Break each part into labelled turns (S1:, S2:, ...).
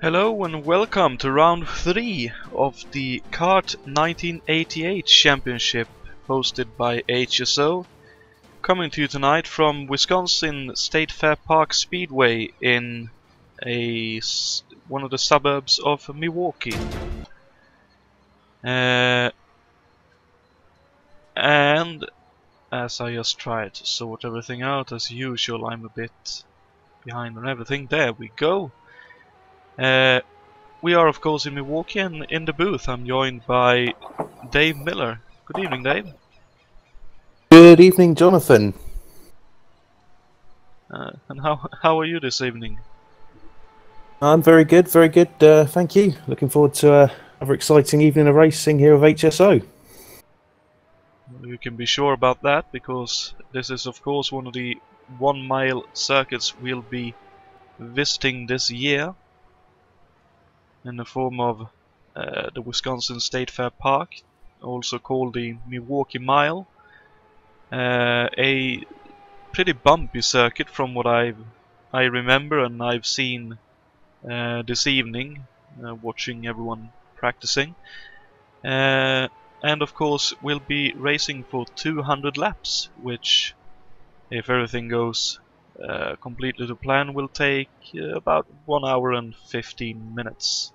S1: Hello and welcome to round 3 of the Kart 1988 Championship hosted by HSO, coming to you tonight from Wisconsin State Fair Park Speedway in one of the suburbs of Milwaukee. And as I just tried to sort everything out, as usual, I'm a bit behind on everything. There we go. We are of course in Milwaukee, and in the booth I'm joined by Dave Miller. Good evening, Dave.
S2: Good evening, Jonathan.
S1: And how are you this evening?
S2: I'm very good, thank you. Looking forward to another exciting evening of racing here with HSO.
S1: You can be sure about that, because this is of course one of the 1 mile circuits we'll be visiting this year, in the form of the Wisconsin State Fair Park, also called the Milwaukee Mile. A pretty bumpy circuit from what I remember and I've seen this evening, watching everyone practicing. And of course we'll be racing for 200 laps, which, if everything goes completely to plan, will take about 1 hour and 15 minutes.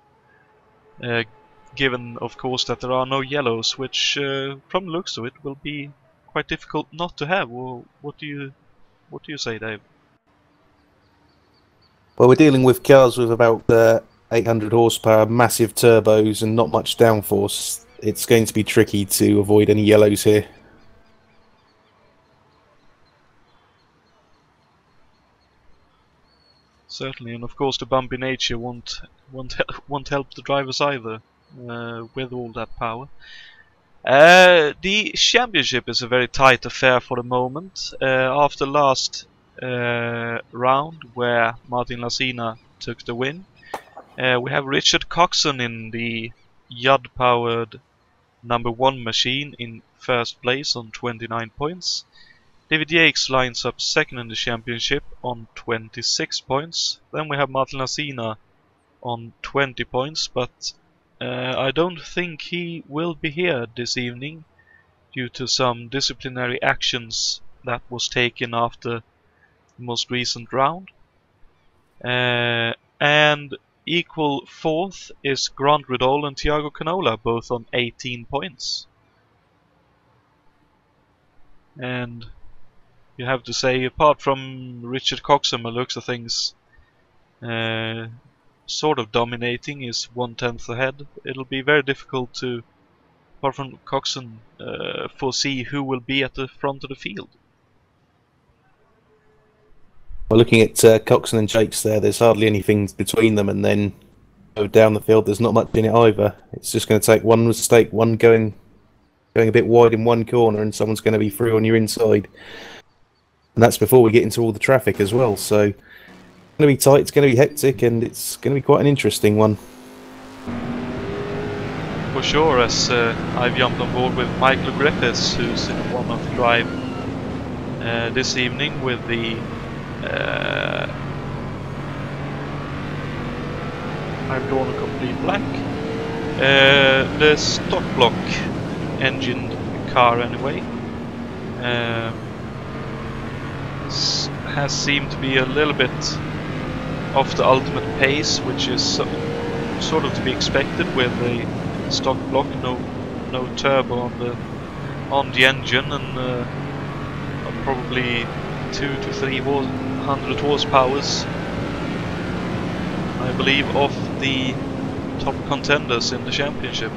S1: Given of course that there are no yellows, which from the looks of it will be quite difficult not to have. Well, what do you say, Dave?
S2: Well, we're dealing with cars with about 800 horsepower, massive turbos and not much downforce. It's going to be tricky to avoid any yellows here.
S1: Certainly, and of course the bumpy nature won't help the drivers either, with all that power. The championship is a very tight affair for the moment. After last round, where Martin Lasina took the win, we have Richard Coxon in the Judd-powered #1 machine in first place on 29 points. David Yates lines up second in the championship on 26 points. Then we have Martin Lasina on 20 points, but I don't think he will be here this evening due to some disciplinary actions that was taken after the most recent round. And equal fourth is Grant Ridol and Thiago Canola, both on 18 points. And you have to say, apart from Richard Coxon, by the looks of things, sort of dominating, is 1/10 ahead. It'll be very difficult to, apart from Coxon, foresee who will be at the front of the field.
S2: Well, looking at Coxon and Jakes there's hardly anything between them, and then go down the field, there's not much in it either. It's just going to take one mistake, one going a bit wide in one corner, and someone's going to be through on your inside. And that's before we get into all the traffic as well, so it's going to be tight, it's going to be hectic, and it's going to be quite an interesting one.
S1: For sure, as I've jumped on board with Michael Griffiths, who's in a one-off drive this evening with the I've drawn a complete blank. The stock block engined car anyway. Has seemed to be a little bit off the ultimate pace, which is sort of to be expected with the stock block, no turbo on the engine, and probably 200 to 300 horsepowers, I believe, of the top contenders in the championship.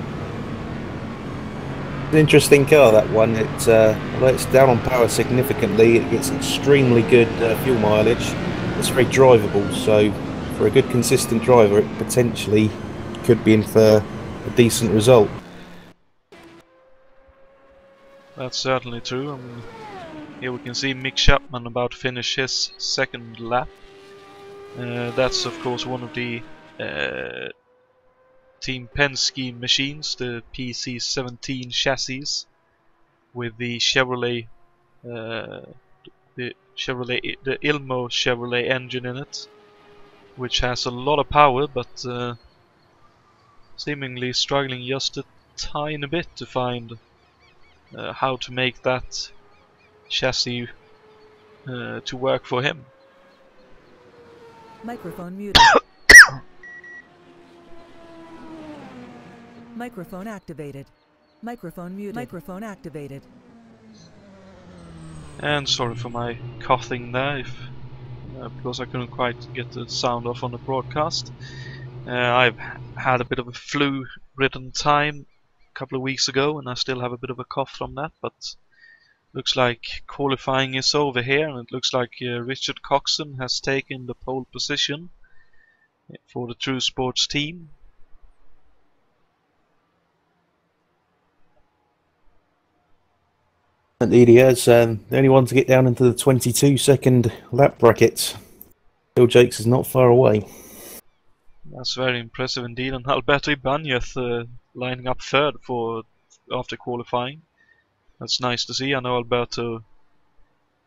S2: An interesting car, that one. Although it's down on power significantly, it gets extremely good fuel mileage. It's very drivable, so for a good consistent driver it potentially could be in for a decent result.
S1: That's certainly true. Here we can see Mick Chapman about to finish his second lap. That's of course one of the Team Penske machines, the PC-17 chassis, with the Chevrolet, the Ilmo Chevrolet engine in it, which has a lot of power, but seemingly struggling just a tiny bit to find how to make that chassis to work for him.
S3: Microphone muted. Microphone activated. Microphone muted. Microphone activated.
S1: And sorry for my coughing there, because I couldn't quite get the sound off on the broadcast. I've had a bit of a flu-ridden time a couple of weeks ago, and I still have a bit of a cough from that, but looks like qualifying is over here, and it looks like Richard Coxon has taken the pole position for the True Sports team.
S2: Indeed he has. The only one to get down into the 22-second lap bracket. Bill Jakes is not far away.
S1: That's very impressive indeed, and Alberto Ibanez lining up third after qualifying. That's nice to see. I know Alberto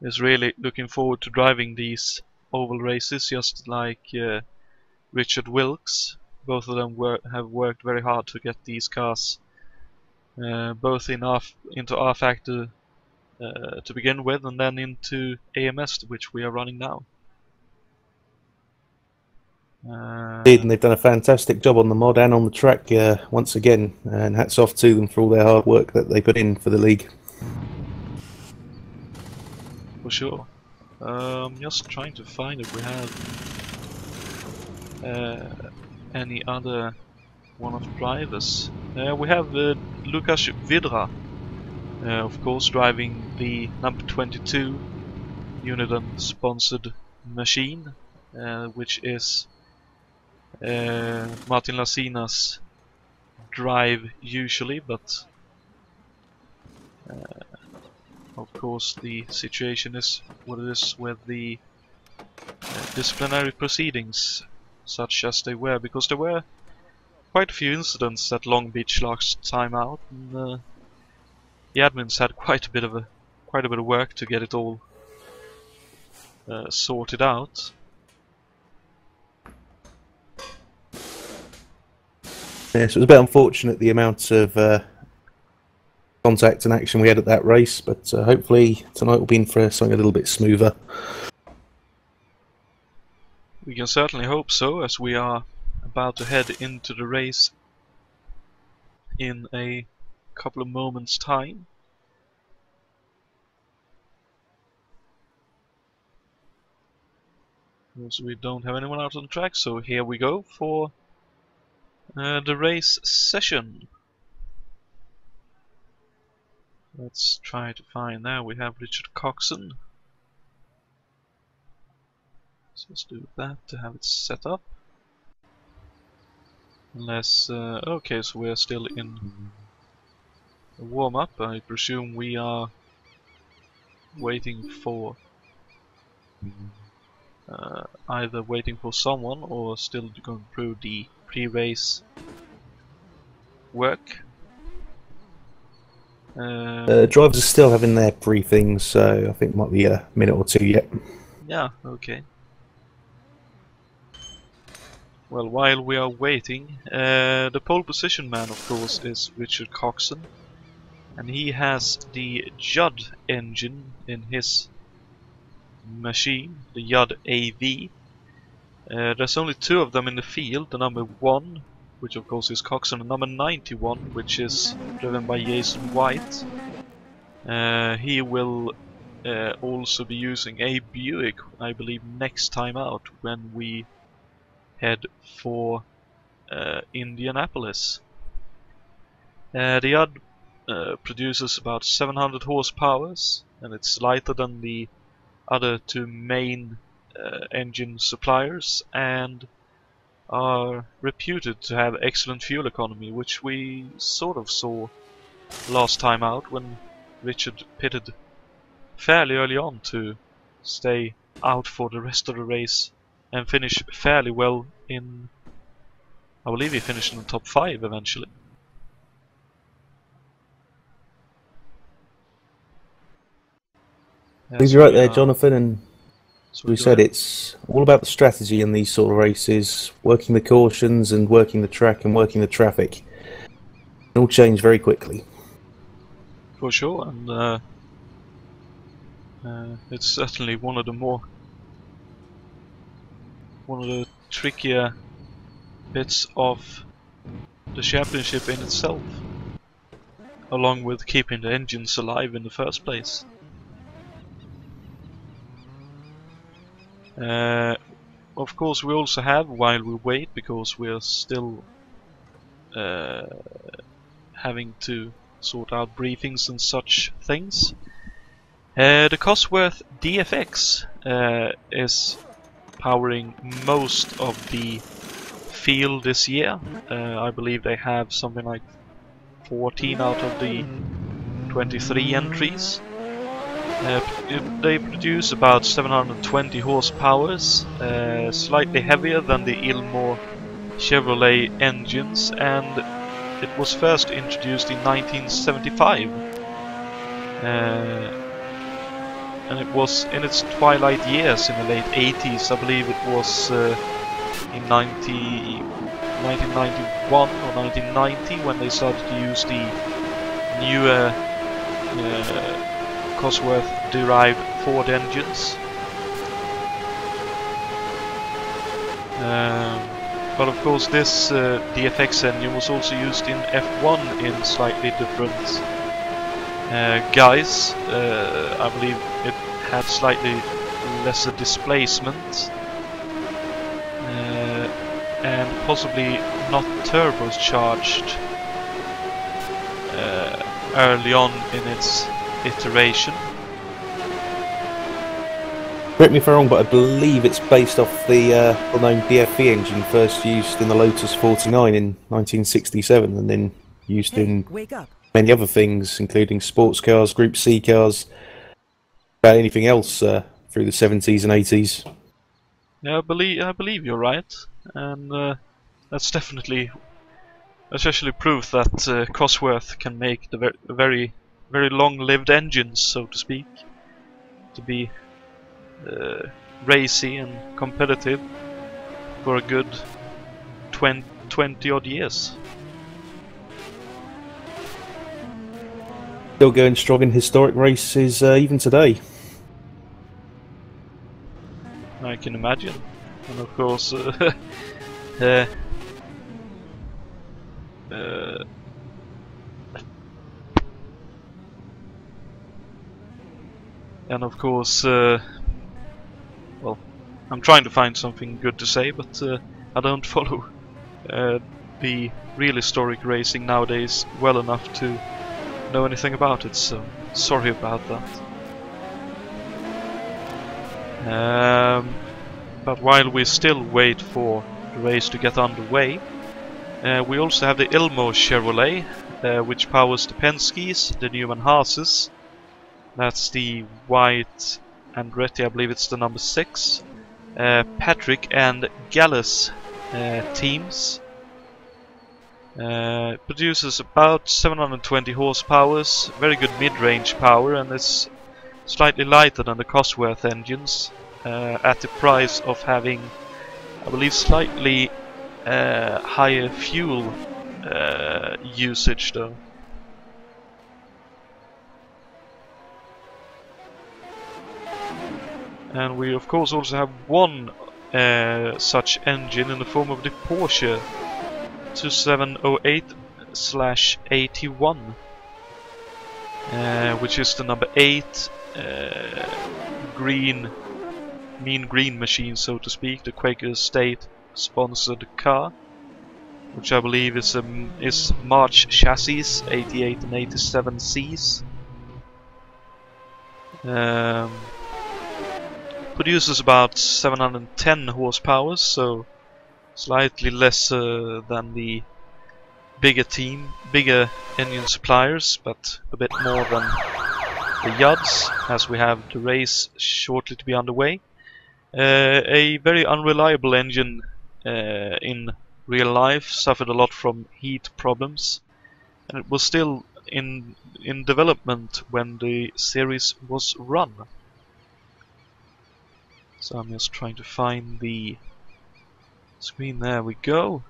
S1: is really looking forward to driving these oval races, just like Richard Wilkes. Both of them have worked very hard to get these cars both into R Factor to begin with, and then into AMS, which we are running now.
S2: Indeed, and they've done a fantastic job on the mod and on the track once again, and hats off to them for all their hard work that they put in for the league.
S1: For sure. Just trying to find if we have any other one-off drivers. We have Lukas Vidra, of course, driving the number 22 Jonatan sponsored machine, which is Martin Lasina's drive usually, but of course the situation is what it is with the disciplinary proceedings, such as they were, because there were quite a few incidents at Long Beach last time out, and the admins had quite a bit of work to get it all sorted out.
S2: Yes, it was a bit unfortunate the amount of contact and action we had at that race, but hopefully tonight will be in for something a little bit smoother.
S1: We can certainly hope so, as we are about to head into the race in a couple of moments' time. Also, we don't have anyone out on the track, so here we go for the race session. Let's try to find there. We have Richard Coxon. So let's do that to have it set up. Unless, okay, so we are still in a warm-up. I presume we are waiting for either waiting for someone or still going through the pre-race work.
S2: Drivers are still having their briefings, so I think it might be a minute or two yet.
S1: Yeah, okay. Well, while we are waiting, the pole position man, of course, is Richard Coxon, and he has the Judd engine in his machine, the Judd AV. There's only two of them in the field, the number 1, which of course is Coxon, and number 91, which is driven by Jason White. He will also be using a Buick, I believe, next time out when we head for Indianapolis. The Judd produces about 700 horsepower, and it's lighter than the other two main engine suppliers, and are reputed to have excellent fuel economy, which we sort of saw last time out when Richard pitted fairly early on to stay out for the rest of the race and finish fairly well in, I believe he finished in the top 5 eventually.
S2: You're right there, Jonathan, and
S1: So
S2: We said it's all about the strategy in these sort of races, working the cautions and working the track and working the traffic. It all change very quickly.
S1: for sure, and it's certainly one of the trickier bits of the championship in itself, along with keeping the engines alive in the first place. Of course, we also have, while we wait, because we are still having to sort out briefings and such things, the Cosworth DFX is powering most of the field this year. I believe they have something like 14 out of the 23 entries. They produce about 720 horsepower, slightly heavier than the Ilmo Chevrolet engines, and it was first introduced in 1975. And it was in its twilight years in the late 80s. I believe it was in 1991 or 1990 when they started to use the newer Cosworth-derived Ford engines. But of course this DFX engine was also used in F1 in slightly different guise. I believe it had slightly lesser displacement and possibly not turbocharged early on in its iteration.
S2: Correct me if I'm wrong, but I believe it's based off the well-known DFV engine first used in the Lotus 49 in 1967 and then used in
S3: Wake up.
S2: many other things, including sports cars, Group C cars, about anything else through the 70s and 80s.
S1: Yeah, I believe you're right, and that's definitely especially proof that Cosworth can make the very long-lived engines, so to speak, to be racy and competitive for a good 20 odd years.
S2: Still going strong in historic races even today.
S1: I can imagine, and of course, well, I'm trying to find something good to say, but I don't follow the real historic racing nowadays well enough to know anything about it, so sorry about that. But while we still wait for the race to get underway, we also have the Ilmo Chevrolet, which powers the Penske's, the Newman Haases. That's the white Andretti, I believe it's the number 6. Patrick and Gallus teams. Produces about 720 horsepower, very good mid-range power, and is slightly lighter than the Cosworth engines, at the price of having, I believe, slightly higher fuel usage though. And we of course also have one such engine in the form of the Porsche 2708/81, which is the number 8 mean green machine, so to speak, the Quaker State sponsored car, which I believe is March chassis 88 and 87 Cs. Produces about 710 horsepower, so slightly lesser than the bigger engine suppliers, but a bit more than the Yuds, as we have the race shortly to be underway. A very unreliable engine in real life, suffered a lot from heat problems, and it was still in development when the series was run. So I'm just trying to find the screen. There we go.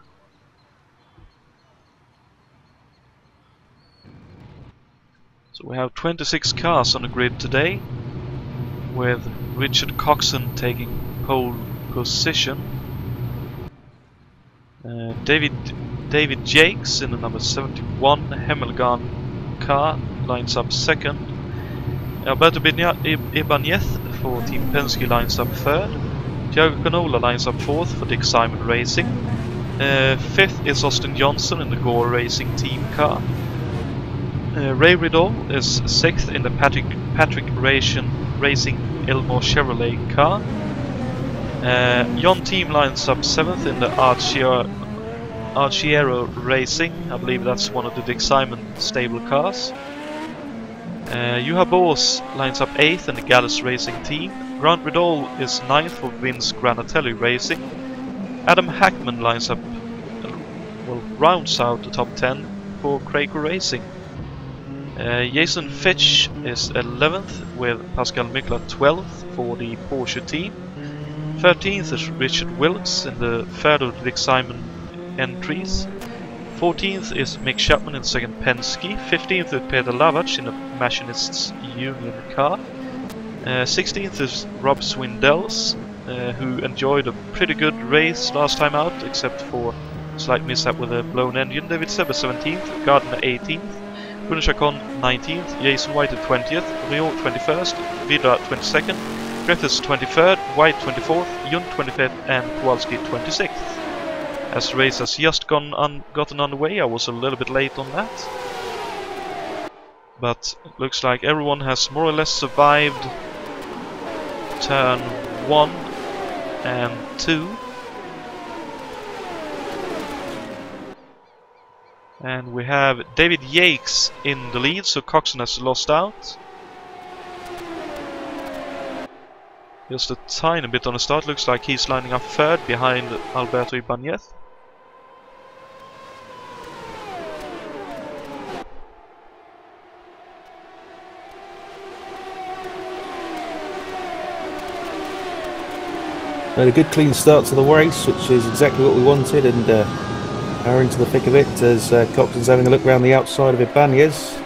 S1: So we have 26 cars on the grid today, with Richard Coxon taking pole position. David Jakes in the number 71 Hemmelgarn car lines up second. Alberto Ibanez for Team Penske lines up third. Thiago Canola lines up fourth for Dick Simon Racing. Fifth is Austin Johnson in the Gore Racing team car. Ray Riddle is sixth in the Patrick Racing Elmore Chevrolet car. John Team lines up seventh in the Arciero Racing. I believe that's one of the Dick Simon stable cars. Juha Bors lines up 8th in the Gallus Racing team. Grant Riddle is 9th for Vince Granatelli Racing. Adam Hackman lines up, rounds out the top 10 for Craco Racing. Jason Fitch is 11th with Pascal Mikla 12th for the Porsche team. 13th is Richard Wilkes in the third of the Dick Simon entries. 14th is Mick Chapman in second Penske. 15th is Peter Lavach in the Machinists Union car. 16th is Rob Swindells, who enjoyed a pretty good race last time out, except for a slight mishap with a blown engine. David Sebber 17th, Gardner 18th, Bruno Chacon 19th, Jason White at 20th, Rio 21st, Vidra 22nd, Griffiths 23rd, White 24th, Jun 25th and Kowalski 26th. As the race has just gotten underway, I was a little bit late on that. But it looks like everyone has more or less survived turn 1 and 2. And we have David Yakes in the lead, so Coxon has lost out. Just a tiny bit on the start, looks like he's lining up third behind Alberto Ibanez.
S2: Had a good clean start to the race, which is exactly what we wanted, and are into the thick of it as Coxon's having a look around the outside of Ibanez.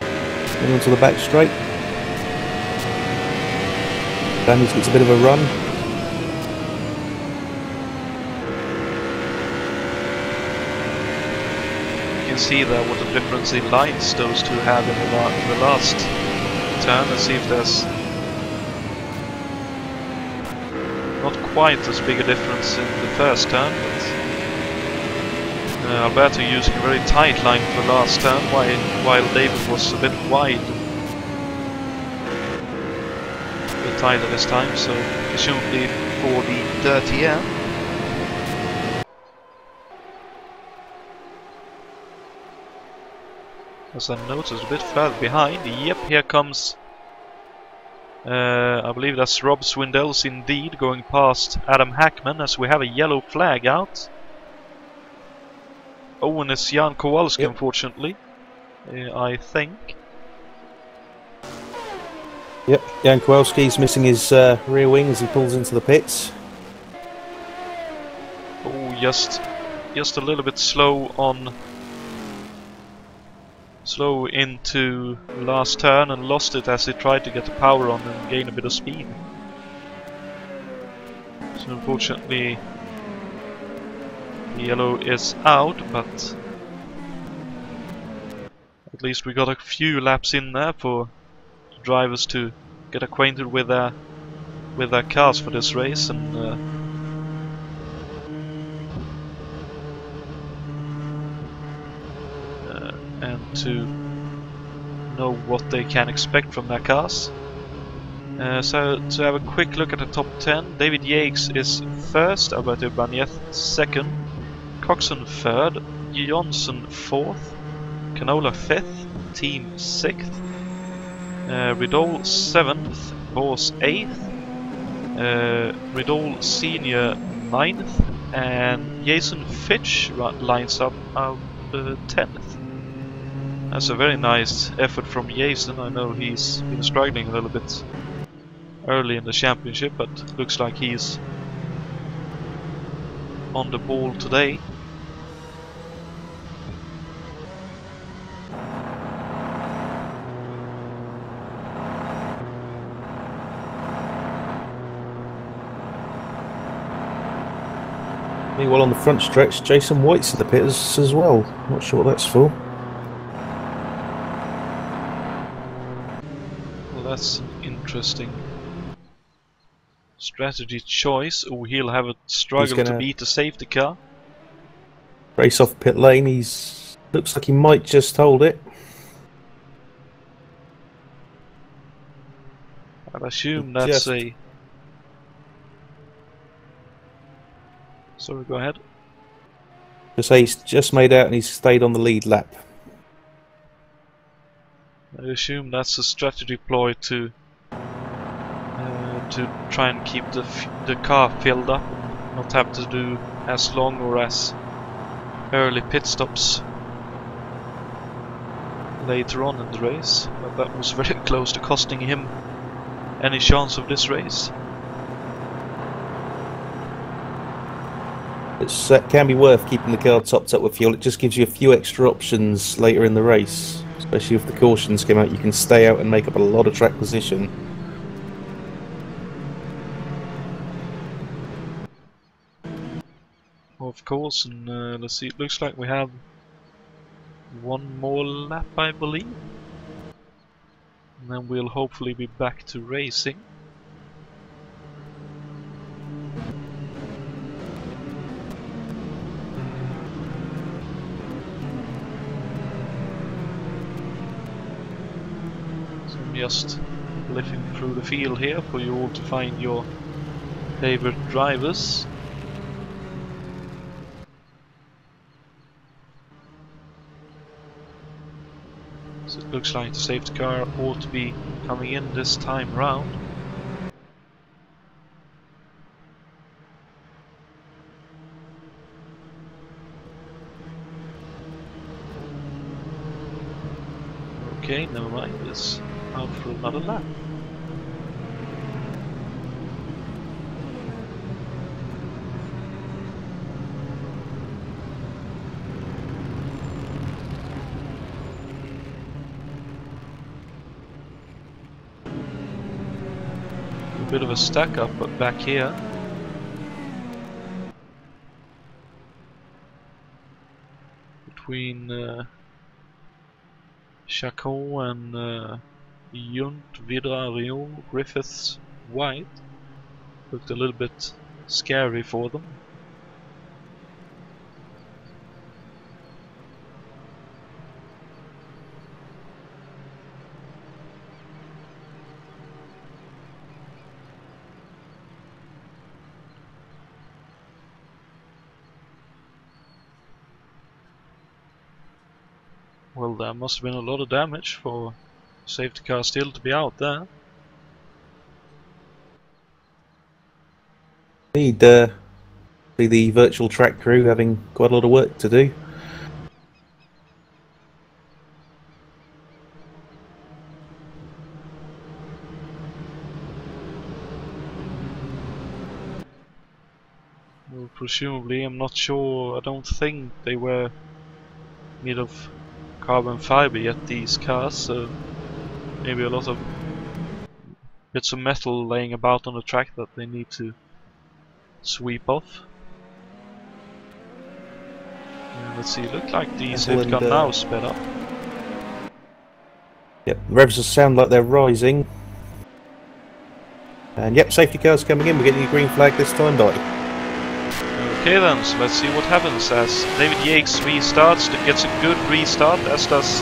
S2: Going onto the back straight. Ibanez gets a bit of a run.
S1: You can see there what a difference in lines those two have in the last turn. Let's see if there's not quite as big a difference in the first turn, but Alberto using a very tight line for the last turn, while David was a bit wide. A bit tighter this time, so presumably for the dirty air. As I noticed, a bit further behind. Yep, here comes I believe that's Rob Swindells indeed, going past Adam Hackman as we have a yellow flag out. Oh, and it's Jan Kowalski, yep. Unfortunately, I think.
S2: Yep, Jan Kowalski's missing his rear wing as he pulls into the pits.
S1: Oh, just a little bit slow into last turn and lost it as he tried to get the power on and gain a bit of speed. So unfortunately the yellow is out, but at least we got a few laps in there for drivers to get acquainted with their cars for this race and to know what they can expect from their cars. So to have a quick look at the top 10, David Yakes is first, Alberto Ibanez second, Coxon third, Johnson fourth, Canola fifth, Team 6th, Riddle 7th, Bors 8th, Riddle Senior 9th, and Jason Fitch lines up 10th. That's a very nice effort from Jason. I know he's been struggling a little bit early in the championship, but looks like he's on the ball today.
S2: Meanwhile, on the front stretch, Jason White's in the pits as well. Not sure what that's for.
S1: Well, that's an interesting strategy choice. Oh, he'll have a struggle to beat the safety car.
S2: Race off pit lane. Looks like he might just hold it.
S1: I'd assume that's a... Sorry, go ahead.
S2: Just say he's just made out and he's stayed on the lead lap.
S1: I assume that's a strategy ploy to try and keep the car filled up, and not have to do as long or as early pit stops later on in the race. But that was very close to costing him any chance of this race.
S2: It can be worth keeping the car topped up with fuel. It just gives you a few extra options later in the race, especially if the cautions come out. You can stay out and make up a lot of track position.
S1: Of course, and let's see, it looks like we have one more lap, I believe, and then we'll hopefully be back to racing. So I'm just flipping through the field here for you all to find your favorite drivers. So it looks like the safety car ought to be coming in this time round. Okay, never mind, it's out for another lap. A bit of a stack up but back here. Between Chacon and Yunt, Vidrario, Griffiths, White. Looked a little bit scary for them. Well, there must have been a lot of damage for safety car still to be out there.
S2: Need see the virtual track crew having quite a lot of work to do.
S1: Well, presumably, I'm not sure, I don't think they were made of carbon fiber yet, these cars, so maybe a lot of bits of metal laying about on the track that they need to sweep off. And let's see, look like the safety car now sped up.
S2: Yep, the revs sound like they're rising. And yep, safety car's coming in. We're getting a green flag this time, Dottie.
S1: Okay then, so let's see what happens as David Yates restarts. Gets a good restart, as does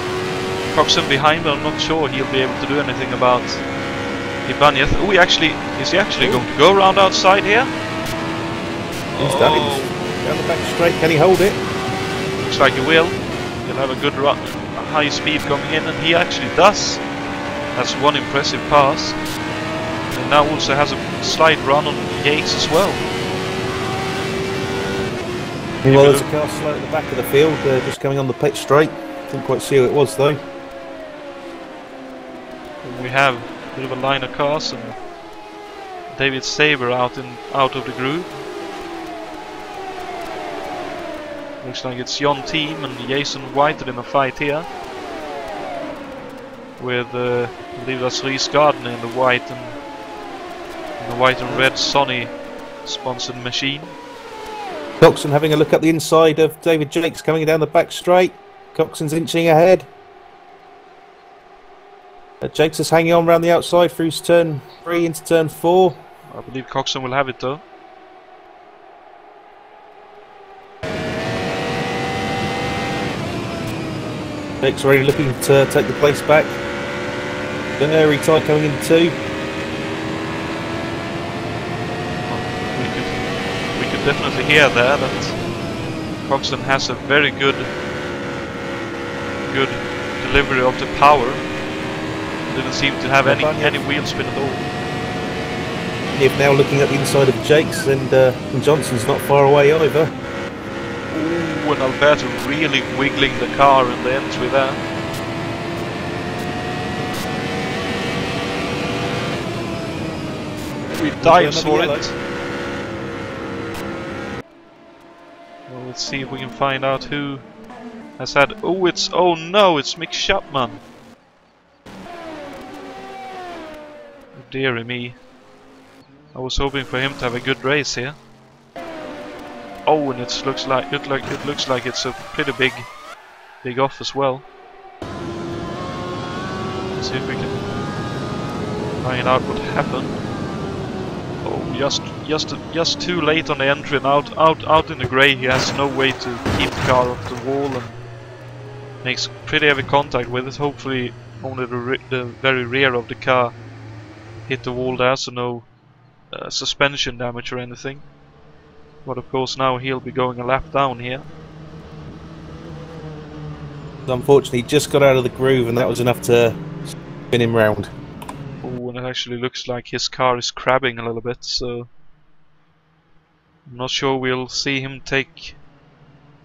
S1: Coxon behind, but I'm not sure he'll be able to do anything about Ibanez. Oh, is he actually going to go around outside here?
S2: He's done it. Down the back straight, can he hold it?
S1: Looks like he will. He'll have a good run, a high speed coming in, and he actually does. That's one impressive pass. And now also has a slight run on Yates as well.
S2: Well, there's a car slow at the back of the field, just coming on the pit straight. Didn't quite see who it was though.
S1: And we have a bit of a line of cars, and David Saber out of the group. Looks like it's John Team and Jason White in a fight here. With I believe that's Reese Gardner in the white and red Sony sponsored machine.
S2: Coxon having a look at the inside of David Jakes coming down the back straight. Coxon's inching ahead. Jakes is hanging on around the outside through turn 3 into turn 4.
S1: I believe Coxon will have it though.
S2: Jakes already looking to take the place back. Very tight coming in 2.
S1: We could definitely hear there that Coxon has a very good delivery of the power. Didn't seem to have any wheel spin at all.
S2: If now looking at the inside of Jakes, and Johnson's not far away either.
S1: Ooh, and Alberto really wiggling the car in the entry there. He dives for it. Well, let's see if we can find out who has had. Oh no, it's Mick Chapman. Dear me. I was hoping for him to have a good race here. Oh, and it looks like it's a pretty big off as well. Let's see if we can find out what happened. Oh, just too late on the entry and out in the grey. He has no way to keep the car off the wall and makes pretty heavy contact with it. Hopefully, only the very rear of the car hit the wall there, so no suspension damage or anything. But of course now he'll be going a lap down here.
S2: Unfortunately, he just got out of the groove and that was enough to spin him round.
S1: Oh, and it actually looks like his car is crabbing a little bit, so I'm not sure we'll see him take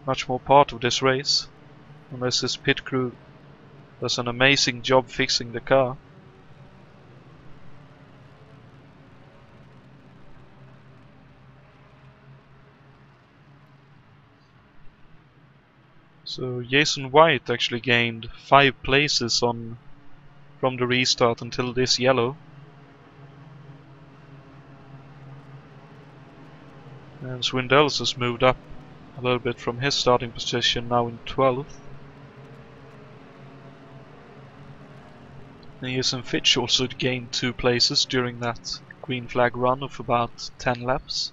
S1: much more part of this race, unless his pit crew does an amazing job fixing the car. So Jason White actually gained 5 places from the restart until this yellow. And Swindells has moved up a little bit from his starting position, now in 12th. And Jason Fitch also gained 2 places during that green flag run of about 10 laps.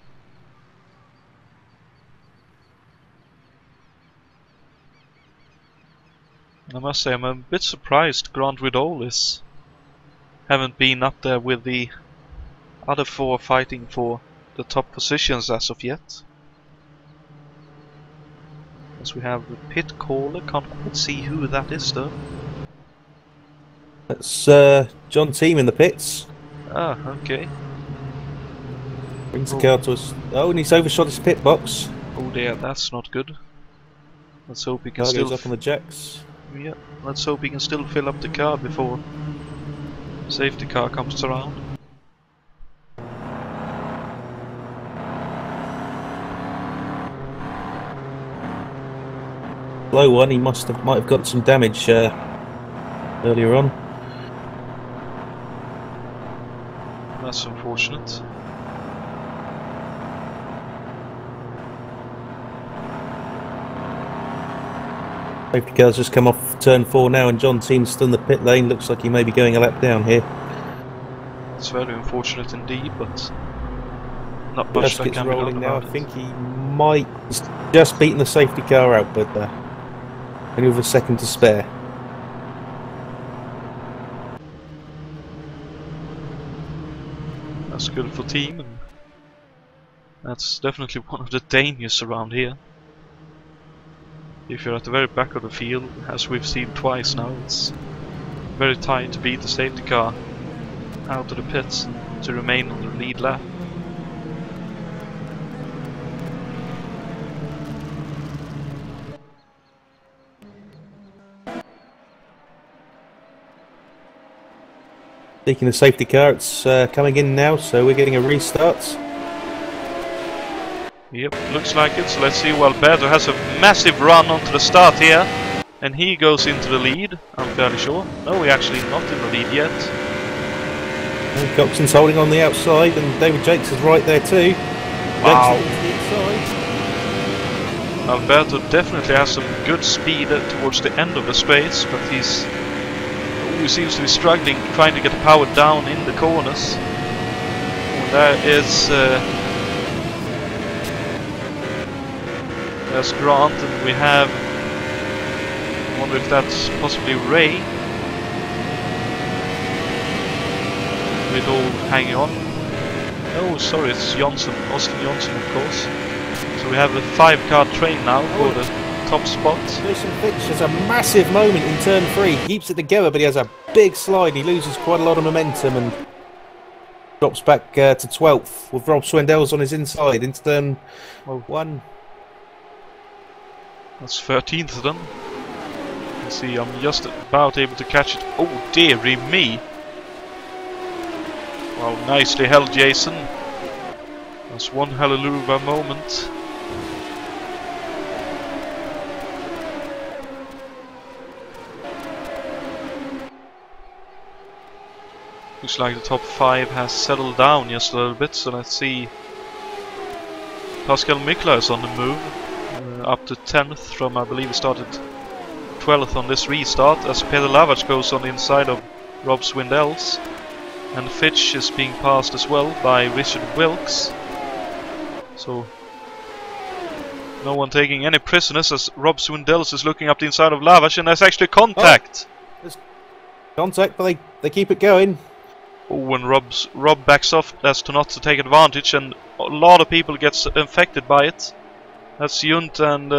S1: I must say I'm a bit surprised Grant Widol haven't been up there with the other 4 fighting for the top positions as of yet. As we have the pit caller, can't quite see who that is though.
S2: That's John Team in the pits.
S1: Ah, okay.
S2: Brings the car to us. Oh, and he's overshot his pit box.
S1: Oh dear, that's not good. Let's hope he can
S2: Car
S1: still
S2: goes up on the jacks.
S1: Yeah, let's hope he can still fill up the car before safety car comes around.
S2: Low one, he might have got some damage earlier on.
S1: That's unfortunate.
S2: Safety car's just come off turn 4 now, and John Team's still in the pit lane. Looks like he may be going a lap down here.
S1: It's very unfortunate indeed, but not much that can be done
S2: now.
S1: about
S2: I
S1: it.
S2: think he might just beaten the safety car out, but only with a second to spare.
S1: That's good for team, and that's definitely one of the dangers around here. If you're at the very back of the field, as we've seen twice now, it's very tight to beat the safety car out of the pits to remain on the lead lap.
S2: Taking the safety car, it's coming in now, so we're getting a restart.
S1: Yep, looks like it. So let's see. Well, Alberto has a massive run onto the start here. And he goes into the lead, I'm fairly sure. No, we're actually not in the lead yet.
S2: And Coxon's holding on the outside, and David Jakes is right there too.
S1: Wow.
S2: Jakes to the inside.
S1: Alberto definitely has some good speed towards the end of the space, but he seems to be struggling trying to get the power down in the corners. And there is there's Grant, and we have, I wonder if that's possibly Ray. With all hanging on. Oh, sorry, it's Austin Jonatan, of course. So we have a 5-car train now for the top spot.
S2: Jason Fitch has a massive moment in turn 3. He keeps it together, but he has a big slide. He loses quite a lot of momentum and drops back to 12th with Rob Swindell's on his inside into turn 1. That's
S1: 13th then. Let's see, I'm just about able to catch it. Oh, dearie me! Well, nicely held, Jason. That's one hallelujah moment. Looks like the top 5 has settled down just a little bit, so let's see. Pascal Mikla is on the move, up to 10th from, I believe he started 12th on this restart, as Peter Lavac goes on the inside of Rob Swindell's. And Fitch is being passed as well by Richard Wilkes. So no one taking any prisoners as Rob Swindell's is looking up the inside of Lavac, and there's actually contact.
S2: Oh, there's contact, but they keep it going.
S1: Oh, when Rob backs off, that's not to take advantage, and a lot of people gets infected by it. That's Junt and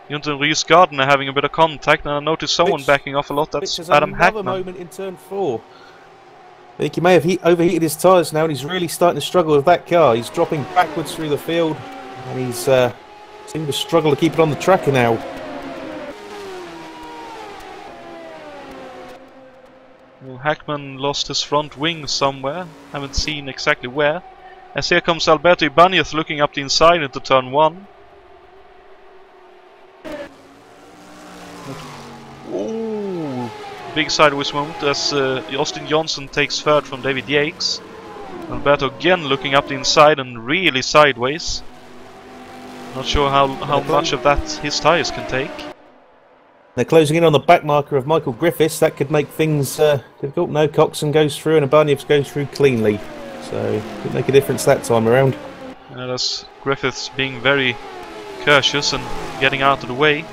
S1: Rhys Gardner having a bit of contact, and I noticed someone backing off a lot. That's Adam Hackman.
S2: Another moment in turn 4. I think he may have overheated his tyres now, and he's really starting to struggle with that car. He's dropping backwards through the field, and he's seeming to struggle to keep it on the track now.
S1: Well, Hackman lost his front wing somewhere. Haven't seen exactly where. As here comes Alberto Ibanez looking up the inside into turn 1. Ooh, big sideways moment as Austin Johnson takes 3rd from David Yakes. Alberto again looking up the inside and really sideways. Not sure how much of that his tyres can take.
S2: They're closing in on the back marker of Michael Griffiths. That could make things difficult. No, Coxon goes through and Ibanez goes through cleanly. So, could make a difference that time around.
S1: That's Griffiths being very cautious and getting out of the way.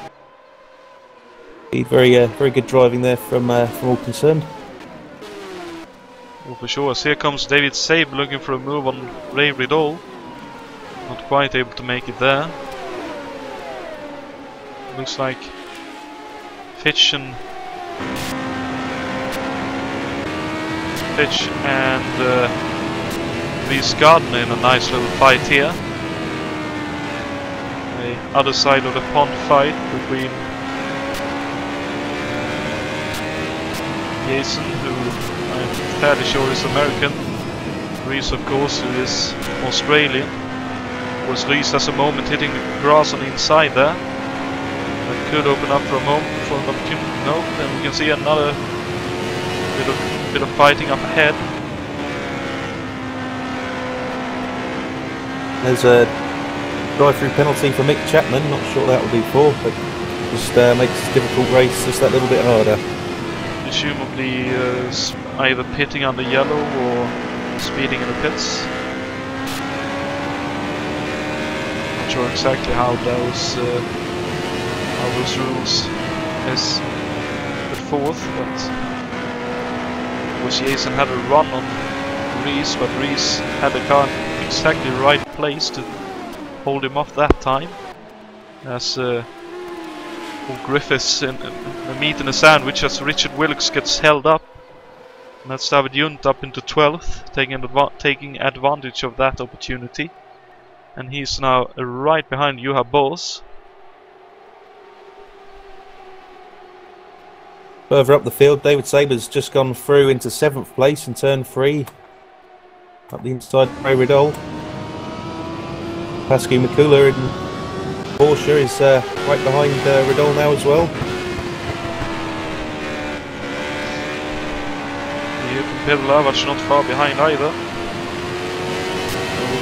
S2: Very good driving there from all concerned.
S1: Oh, for sure. As here comes David Sabe looking for a move on Ray Riddle. Not quite able to make it there. Looks like Fitch and Rhys Gardner in a nice little fight here. The other side of the pond fight between Jason, who I'm fairly sure is American, Rhys of course, who is Australian. Of course, Rhys has a moment hitting the grass on the inside there. That could open up for a moment for an opportunity. No, then we can see another bit of fighting up ahead.
S2: There's a drive-through penalty for Mick Chapman. Not sure that will be for, but just makes this difficult race just that little bit harder.
S1: Presumably either pitting under yellow or speeding in the pits. Not sure exactly how those rules is put forth, but Jason had a run on Rhys, but Rhys had the car in exactly the right place to hold him off that time. As Griffiths in the meat in the sandwich as Richard Wilkes gets held up. And that's David Junt up into 12th, taking advantage of that opportunity. And he's now right behind Juha Bos.
S2: Further up the field, David Saber's just gone through into 7th place in turn 3. Up the inside, Ray Riddle. Pascu Mikula in Porsche is right behind Riddle now as well.
S1: Peter Lavac not far behind either.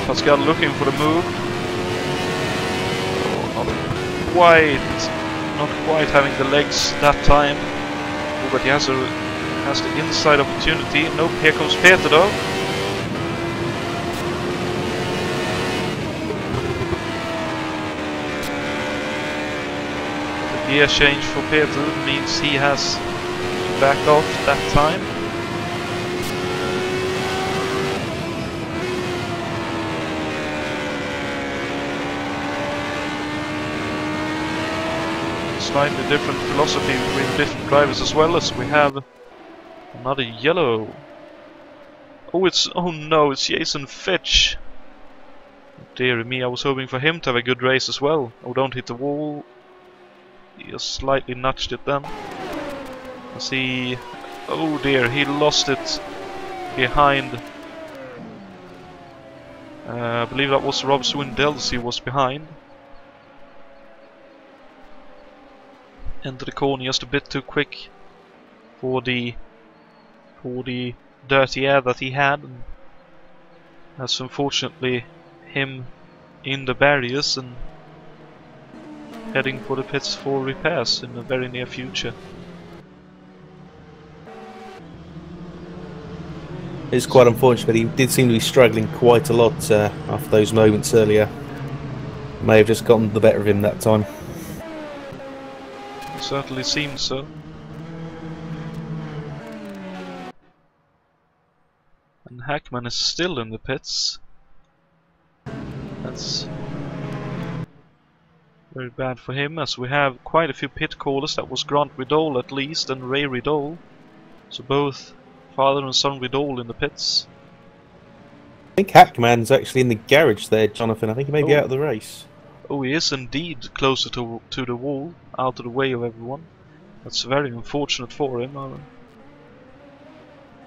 S1: Pascal looking for the move. Oh, not quite having the legs that time. Oh, but he has the inside opportunity. Nope, here comes Peter though. The gear change for Peter means he has to back off that time. Slightly different philosophy between different drivers as well, as we have another yellow. Oh no, it's Jason Fitch. Dear me, I was hoping for him to have a good race as well. Oh, don't hit the wall. He just slightly nudged it then. As he... oh dear, he lost it behind. I believe that was Rob Swindells he was behind. Into the corner just a bit too quick for the dirty air that he had. And that's unfortunately him in the barriers and heading for the pits for repairs in the very near future.
S2: It's quite unfortunate, but he did seem to be struggling quite a lot after those moments earlier. May have just gotten the better of him that time.
S1: It certainly seems so. And Hackman is still in the pits. That's very bad for him, as we have quite a few pit callers. That was Grant Riddle at least, and Ray Riddle. So both father and son Riddle in the pits.
S2: I think Hackman's actually in the garage there, Jonathan. I think he may be out of the race.
S1: Oh, he is indeed closer to the wall, out of the way of everyone. That's very unfortunate for him. I'm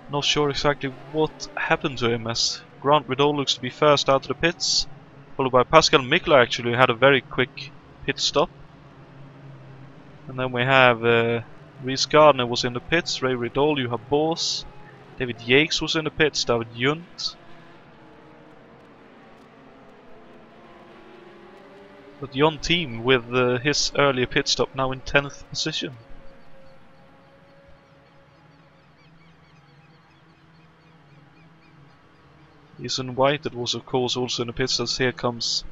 S1: not sure exactly what happened to him, as Grant Riddle looks to be first out of the pits, followed by Pascal Mikla, actually, who had a very quick pit stop. And then we have Reese Gardner was in the pits, Ray Riddle, you have Bors, David Yates was in the pits, David Junt. But Jon Team with his earlier pit stop now in 10th position. Jason White, that was of course also in the pits, as here comes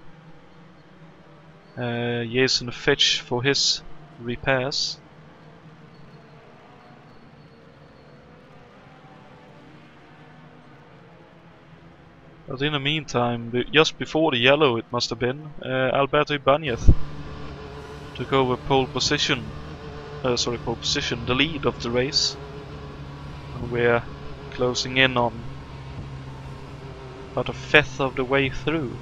S1: Jason Fitch for his repairs. But in the meantime, just before the yellow it must have been, Alberto Ibanez took over pole position, the lead of the race. And we're closing in on about a fifth of the way through.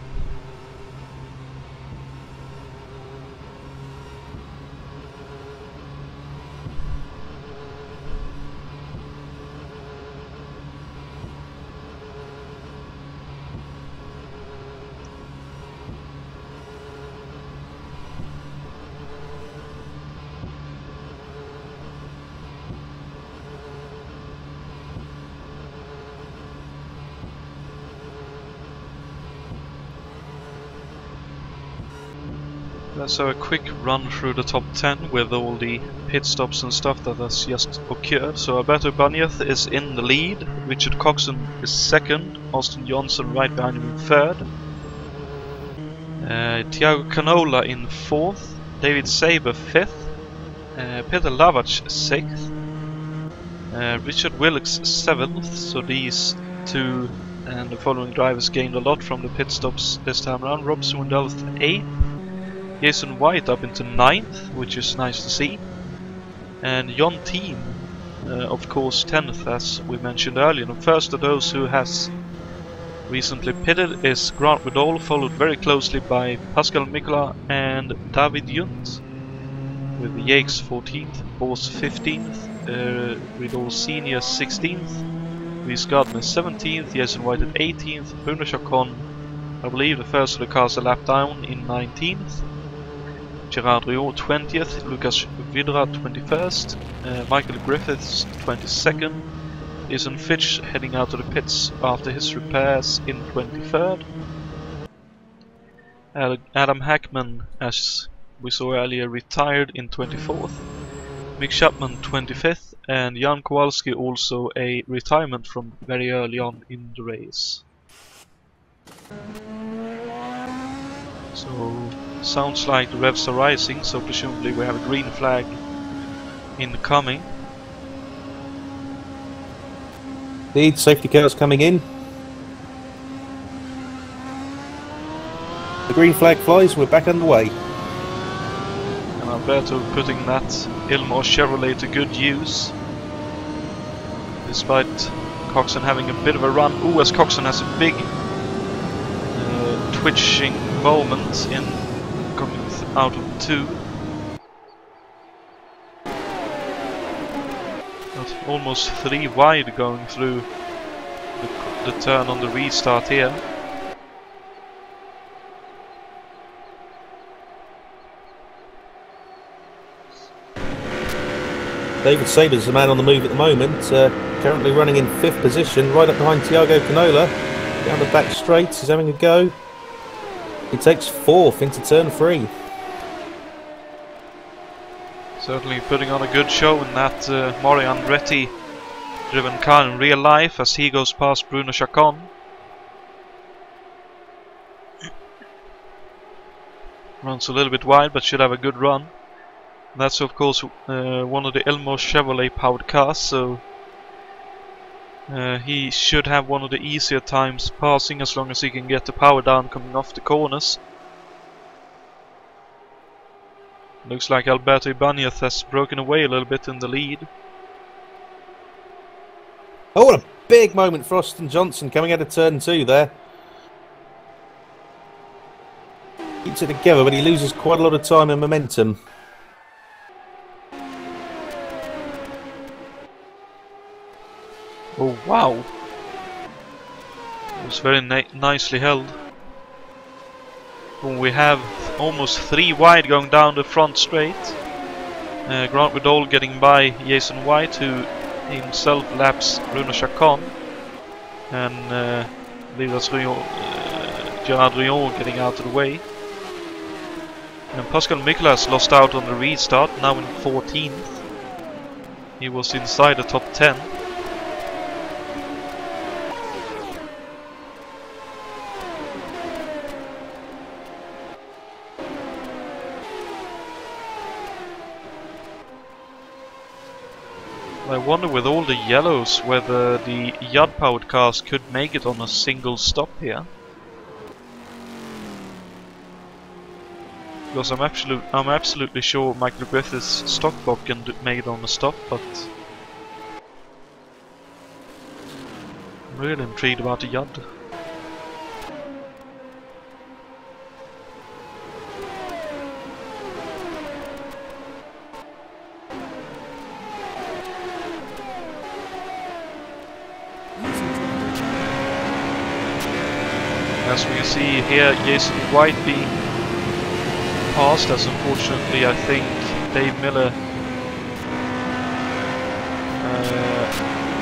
S1: Let's have a quick run through the top 10 with all the pit stops and stuff that has just occurred. So Alberto Ibanez is in the lead, Richard Coxon is second, Austin Johnson right behind him in third, Thiago Canola in fourth, David Saber fifth, Peter Lavac sixth, Richard Wilkes seventh. So these two and the following drivers gained a lot from the pit stops this time around. Rob Swindells eighth. Jason White up into 9th, which is nice to see. And Jon Team, of course, 10th, as we mentioned earlier. The first of those who has recently pitted is Grant Riddle, followed very closely by Pascal Mikla and David Junt, with Yates 14th, Bors 15th, Ridol Senior 16th, Reese Gardner 17th, Jason White at 18th, Bruno Chacon, I believe the first of the cars a lap down, in 19th, Gerard Riot 20th, Lucas Vidra 21st, Michael Griffiths 22nd, Jason Fitch heading out to the pits after his repairs in 23rd, Adam Hackman, as we saw earlier, retired in 24th, Mick Chapman 25th, and Jan Kowalski also a retirement from very early on in the race. So sounds like the revs are rising, so presumably we have a green flag incoming.
S2: Indeed, safety cars coming in. The green flag flies, we're back underway.
S1: And Alberto putting that Ilmor Chevrolet to good use, despite Coxon having a bit of a run. Ooh, as Coxon has a big twitching moment in coming out of 2. But almost 3 wide going through the turn on the restart here.
S2: David Sabers, the man on the move at the moment, currently running in 5th position, right up behind Thiago Canola. Down the back straights, he's having a go. He takes 4th into turn 3.
S1: Certainly putting on a good show in that Mario Andretti driven car in real life as he goes past Bruno Chacon. Runs a little bit wide but should have a good run. That's of course one of the Elmo Chevrolet powered cars, so he should have one of the easier times passing as long as he can get the power down coming off the corners. Looks like Alberto Ibanez has broken away a little bit in the lead.
S2: Oh, what a big moment for Austin Johnson coming out of turn 2 there. Keeps it together, but he loses quite a lot of time and momentum.
S1: Oh wow, it was very nicely held. We have almost 3 wide going down the front straight. Grant Widol getting by Jason White, who himself laps Bruno Chacon, and I believe that's Gerard Rion getting out of the way. And Pascal Miklas lost out on the restart, now in 14th. He was inside the top 10. I wonder with all the yellows whether the Yad powered cars could make it on a single stop here. Because I'm absolutely sure Michael Griffith's stock block can make it on a stop, but I'm really intrigued about the Yad. As we can see here, Jason White being passed, as unfortunately I think Dave Miller...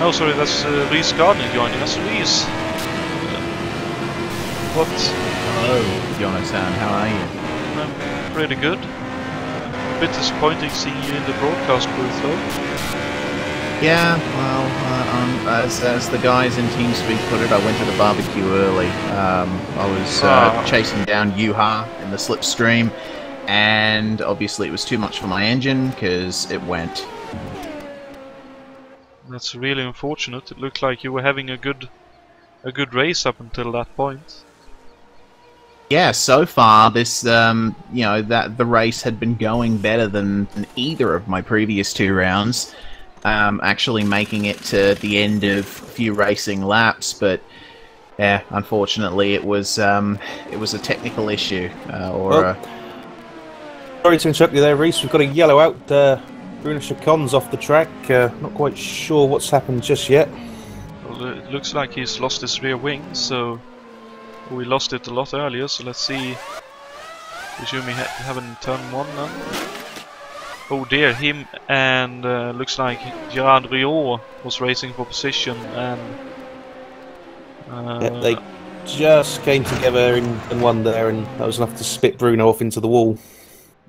S1: oh sorry, that's Reese Gardner joining us. Reese! What?
S4: Hello, Jonatan, how are you?
S1: I'm pretty good. A bit disappointing seeing you in the broadcast booth though.
S4: Yeah, well, as the guys in TeamSpeak put it, I went to the barbecue early. I was chasing down Yuha in the slipstream, and obviously it was too much for my engine because it went.
S1: That's really unfortunate. It looked like you were having a good race up until that point.
S4: Yeah, so far this, you know, that the race had been going better than either of my previous 2 rounds. Actually making it to the end of a few racing laps, but yeah, unfortunately it was a technical issue.
S2: Sorry to interrupt you there, Reese. We've got a yellow out Bruno Chacon's off the track. Not quite sure what's happened just yet.
S1: Well, it looks like he's lost his rear wing, so we lost it a lot earlier. So let's see. Presume we haven't turned one now. Oh dear, him and looks like Gerard Riot was racing for position, and
S2: Yeah, they just came together in one there, and that was enough to spit Bruno off into the wall.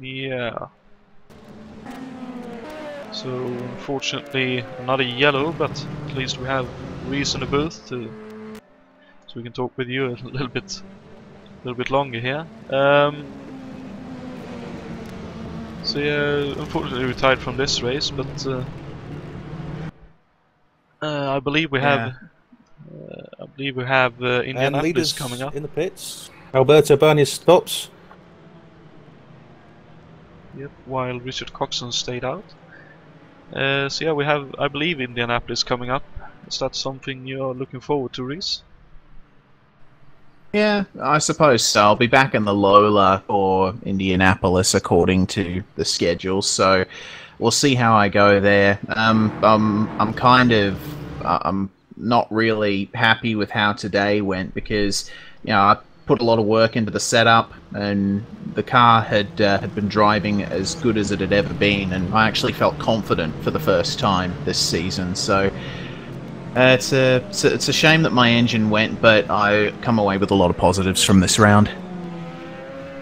S1: yeah. So unfortunately another yellow, but at least we have Reese in the booth so we can talk with you a little bit longer here. So yeah, unfortunately retired from this race, but I believe we have Indianapolis coming up
S2: in the pits. Alberto Barnier stops.
S1: Yep, while Richard Coxon stayed out. So yeah, we have, I believe, Indianapolis coming up. Is that something you're looking forward to, Reese?
S4: Yeah, I suppose so. I'll be back in the Lola for Indianapolis according to the schedule, so we'll see how I go there. I'm not really happy with how today went because, you know, I put a lot of work into the setup, and the car had been driving as good as it had ever been, and I actually felt confident for the first time this season. So it's a shame that my engine went, but I come away with a lot of positives from this round.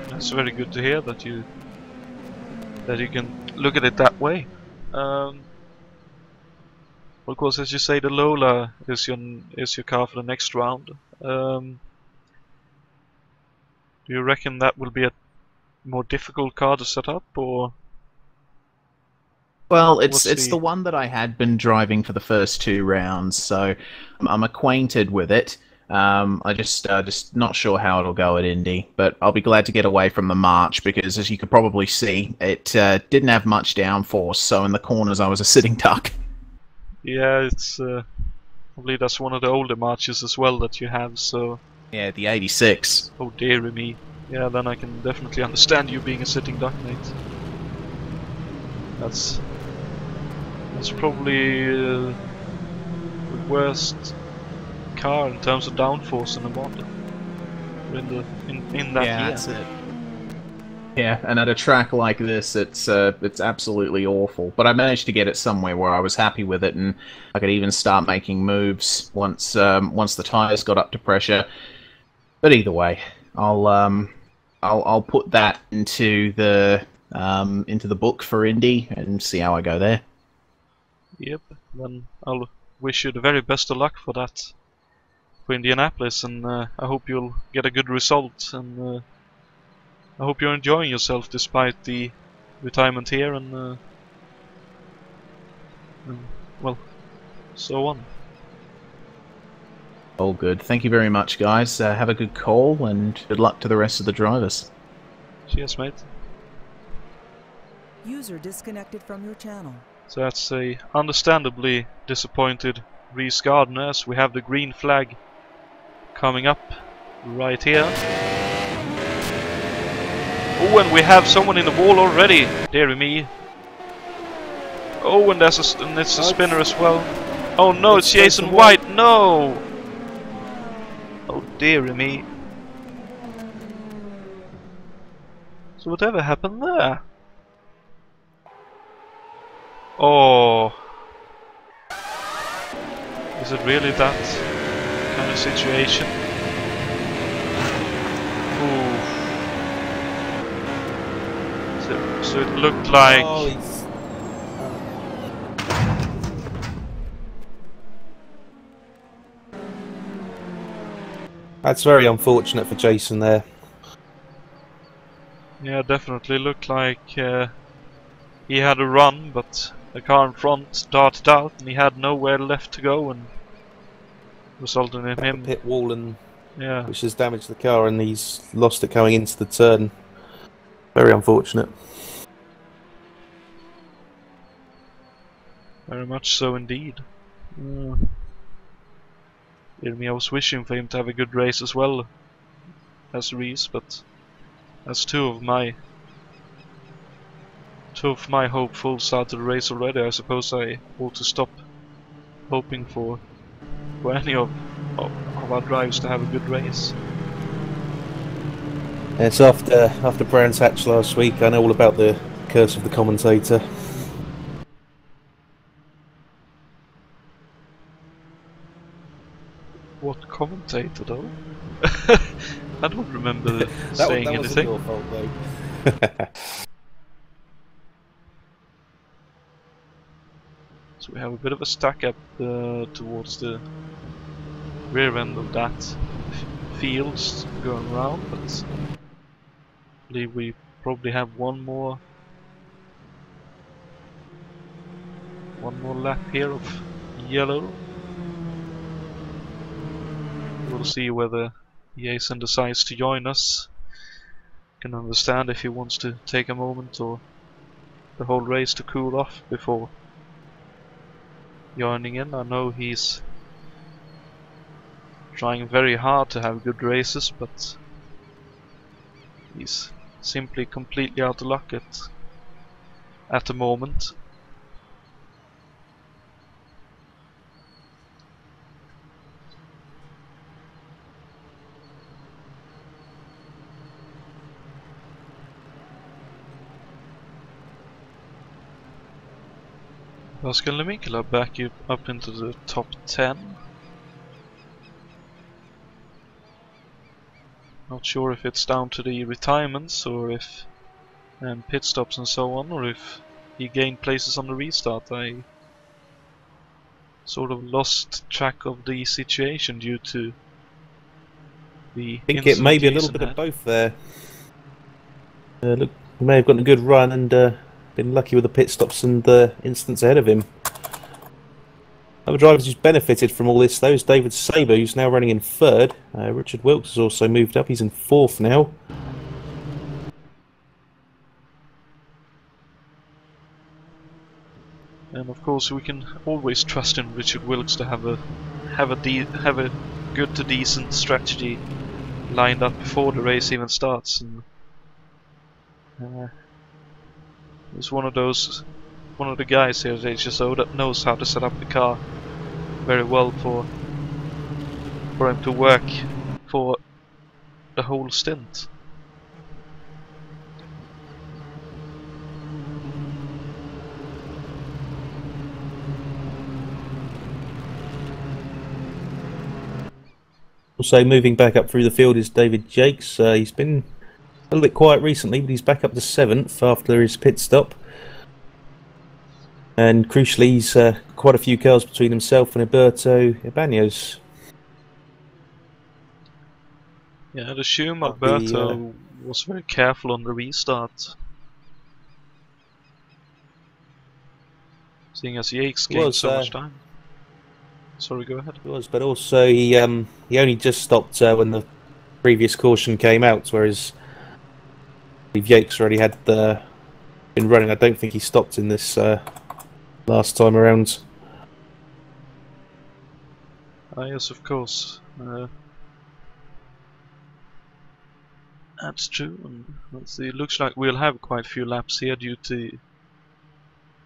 S1: That's very good to hear that you can look at it that way. Of course, as you say, the Lola is your car for the next round. Do you reckon that will be a more difficult car to set up, or?
S4: Well, it's the one that I had been driving for the first 2 rounds, so I'm acquainted with it. I just not sure how it'll go at Indy, but I'll be glad to get away from the March because, as you could probably see, it didn't have much downforce. So in the corners, I was a sitting duck.
S1: Yeah, it's probably that's one of the older Marches as well that you have. So
S4: yeah, the 86.
S1: Oh dear me. Yeah, then I can definitely understand you being a sitting duck, mate. That's probably the worst car in terms of downforce in the mod. In that year.
S4: That's it. Yeah, and at a track like this, it's absolutely awful. But I managed to get it somewhere where I was happy with it, and I could even start making moves once the tires got up to pressure. But either way, I'll put that into the book for Indy and see how I go there.
S1: Yep. Then I'll wish you the very best of luck for that, for Indianapolis, and I hope you'll get a good result, and I hope you're enjoying yourself despite the retirement here, and well, so on.
S4: All good. Thank you very much, guys. Have a good call, and good luck to the rest of the drivers.
S1: Cheers, mate.
S3: User disconnected from your channel.
S1: So that's a understandably disappointed Reese Gardner, as we have the green flag coming up right here. Oh, and we have someone in the wall already. Dear me. Oh, and it's a spinner as well. Oh no, it's Jason White. No. Oh dear me. So whatever happened there? Oh. Is it really that kind of situation? Ooh. So it looked like...
S2: That's very unfortunate for Jason there.
S1: Yeah, definitely looked like he had a run, but the car in front darted out and he had nowhere left to go, and resulted in him...
S2: pit wall, and
S1: yeah,
S2: which has damaged the car, and he's lost it coming into the turn. Very unfortunate.
S1: Very much so indeed. I was wishing for him to have a good race as well as Reese, but that's two of two of my hopefuls started the race already. I suppose I ought to stop hoping for any of our drivers to have a good race.
S2: It's after Brands Hatch last week. I know all about the curse of the commentator.
S1: What commentator though? I don't remember saying
S2: that
S1: anything.
S2: Wasn't your fault though.
S1: So we have a bit of a stack up towards the rear end of that fields going around, but I believe we probably have one more lap here of yellow. We'll see whether Jason decides to join us. Can understand if he wants to take a moment or the whole race to cool off before joining in. I know he's trying very hard to have good races, but he's simply completely out of luck at the moment. Pascal Lemikela back up into the top 10. Not sure if it's down to the retirements or if and pit stops and so on, or if he gained places on the restart. I sort of lost track of the situation due to the
S2: I think it may be a little bit of both there. Look, he may have gotten a good run and been lucky with the pit stops and incidents ahead of him. Other drivers who's benefited from all this though is David Saber, who's now running in third. Richard Wilkes has also moved up, he's in fourth now.
S1: And of course we can always trust in Richard Wilkes to have a good to decent strategy lined up before the race even starts. And he's one of the guys here at HSO that knows how to set up the car very well for him to work for the whole stint.
S2: Also moving back up through the field is David Jakes. He's been a little bit quiet recently, but he's back up to 7th after his pit stop. And crucially, he's quite a few cars between himself and Alberto Ibanez.
S1: Yeah, I'd assume Alberto was very careful on the restart, seeing as Jakes gained so much time. Sorry, go ahead.
S2: It was, but also he only just stopped when the previous caution came out, whereas Jakes already had been running. I don't think he stopped in this last time around.
S1: Yes, of course. That's true. And let's see. It looks like we'll have quite a few laps here due to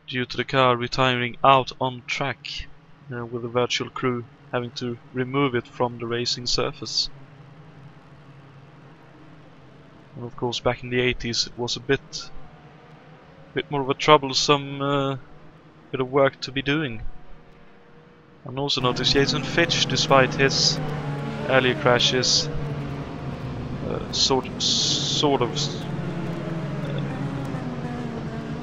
S1: the car retiring out on track, with the virtual crew having to remove it from the racing surface. And of course, back in the 80s, it was a bit more of a troublesome bit of work to be doing. And also notice Jason Fitch, despite his earlier crashes, sort of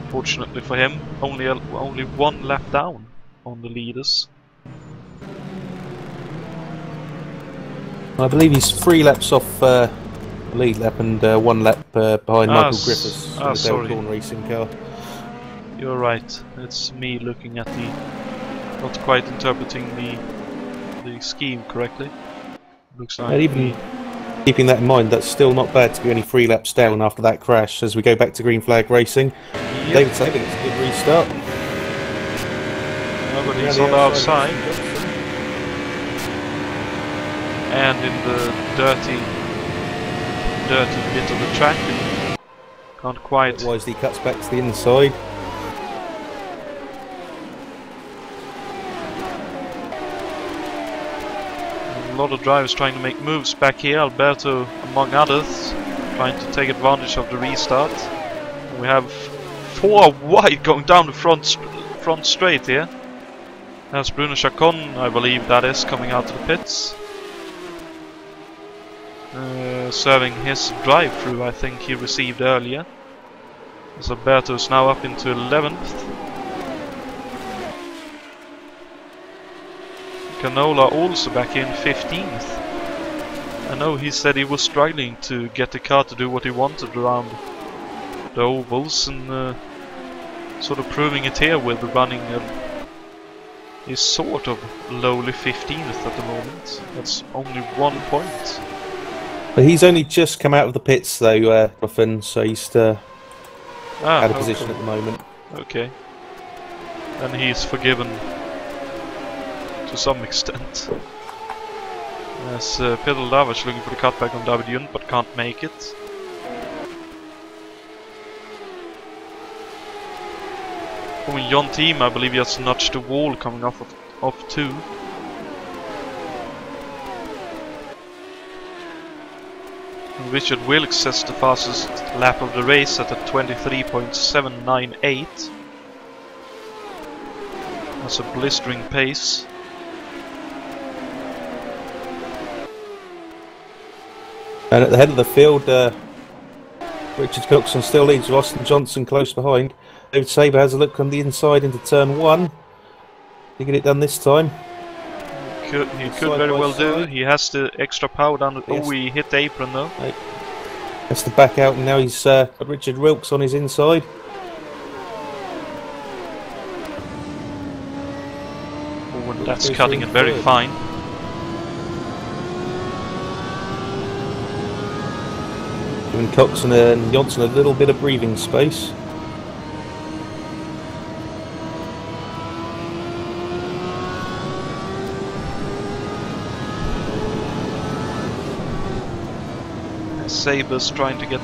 S1: fortunately for him, only one lap down on the leaders.
S2: I believe he's 3 laps off the lead lap and 1 lap behind Michael Griffiths in the Delcorn racing car.
S1: You're right. It's me looking at not quite interpreting the scheme correctly. Looks like.
S2: And even keeping that in mind, that's still not bad to be only 3 laps down after that crash. As we go back to green flag racing,
S1: yep.
S2: David Saber gets a good restart.
S1: Nobody's on the outside. And in the dirty bit of the track, Not quite.
S2: Wisely cuts back to the inside.
S1: A lot of drivers trying to make moves back here. Alberto, among others, trying to take advantage of the restart. We have 4 wide going down the front straight here. That's Bruno Chacon, I believe that is, coming out of the pits. Serving his drive-through, I think he received earlier. As Alberto is now up into 11th. Canola also back in 15th. I know he said he was struggling to get the car to do what he wanted around the ovals, and sort of proving it here with running is sort of lowly 15th at the moment. That's only 1 point.
S2: But he's only just come out of the pits though, Ruffin, so he's still out of position at the moment.
S1: Okay. Then he's forgiven to some extent. As Peter Lavage looking for the cutback on David Yunt, but can't make it. When John Team, I believe, just nudged the wall coming off 2. And Richard Wilkes has the fastest lap of the race at a 23.798. That's a blistering pace.
S2: And at the head of the field, Richard Coxon still leads, Austin Johnson close behind. David Sabre has a look on the inside into turn 1. Did he get it done this time?
S1: He could very well do. He has the extra power down. Yes. Oh, he hit the apron though.
S2: Has to back out, and now he's got Richard Wilkes on his inside.
S1: Oh, and that's cutting it very fine.
S2: Giving Coxon and Johnson a little bit of breathing space.
S1: Sabers trying to get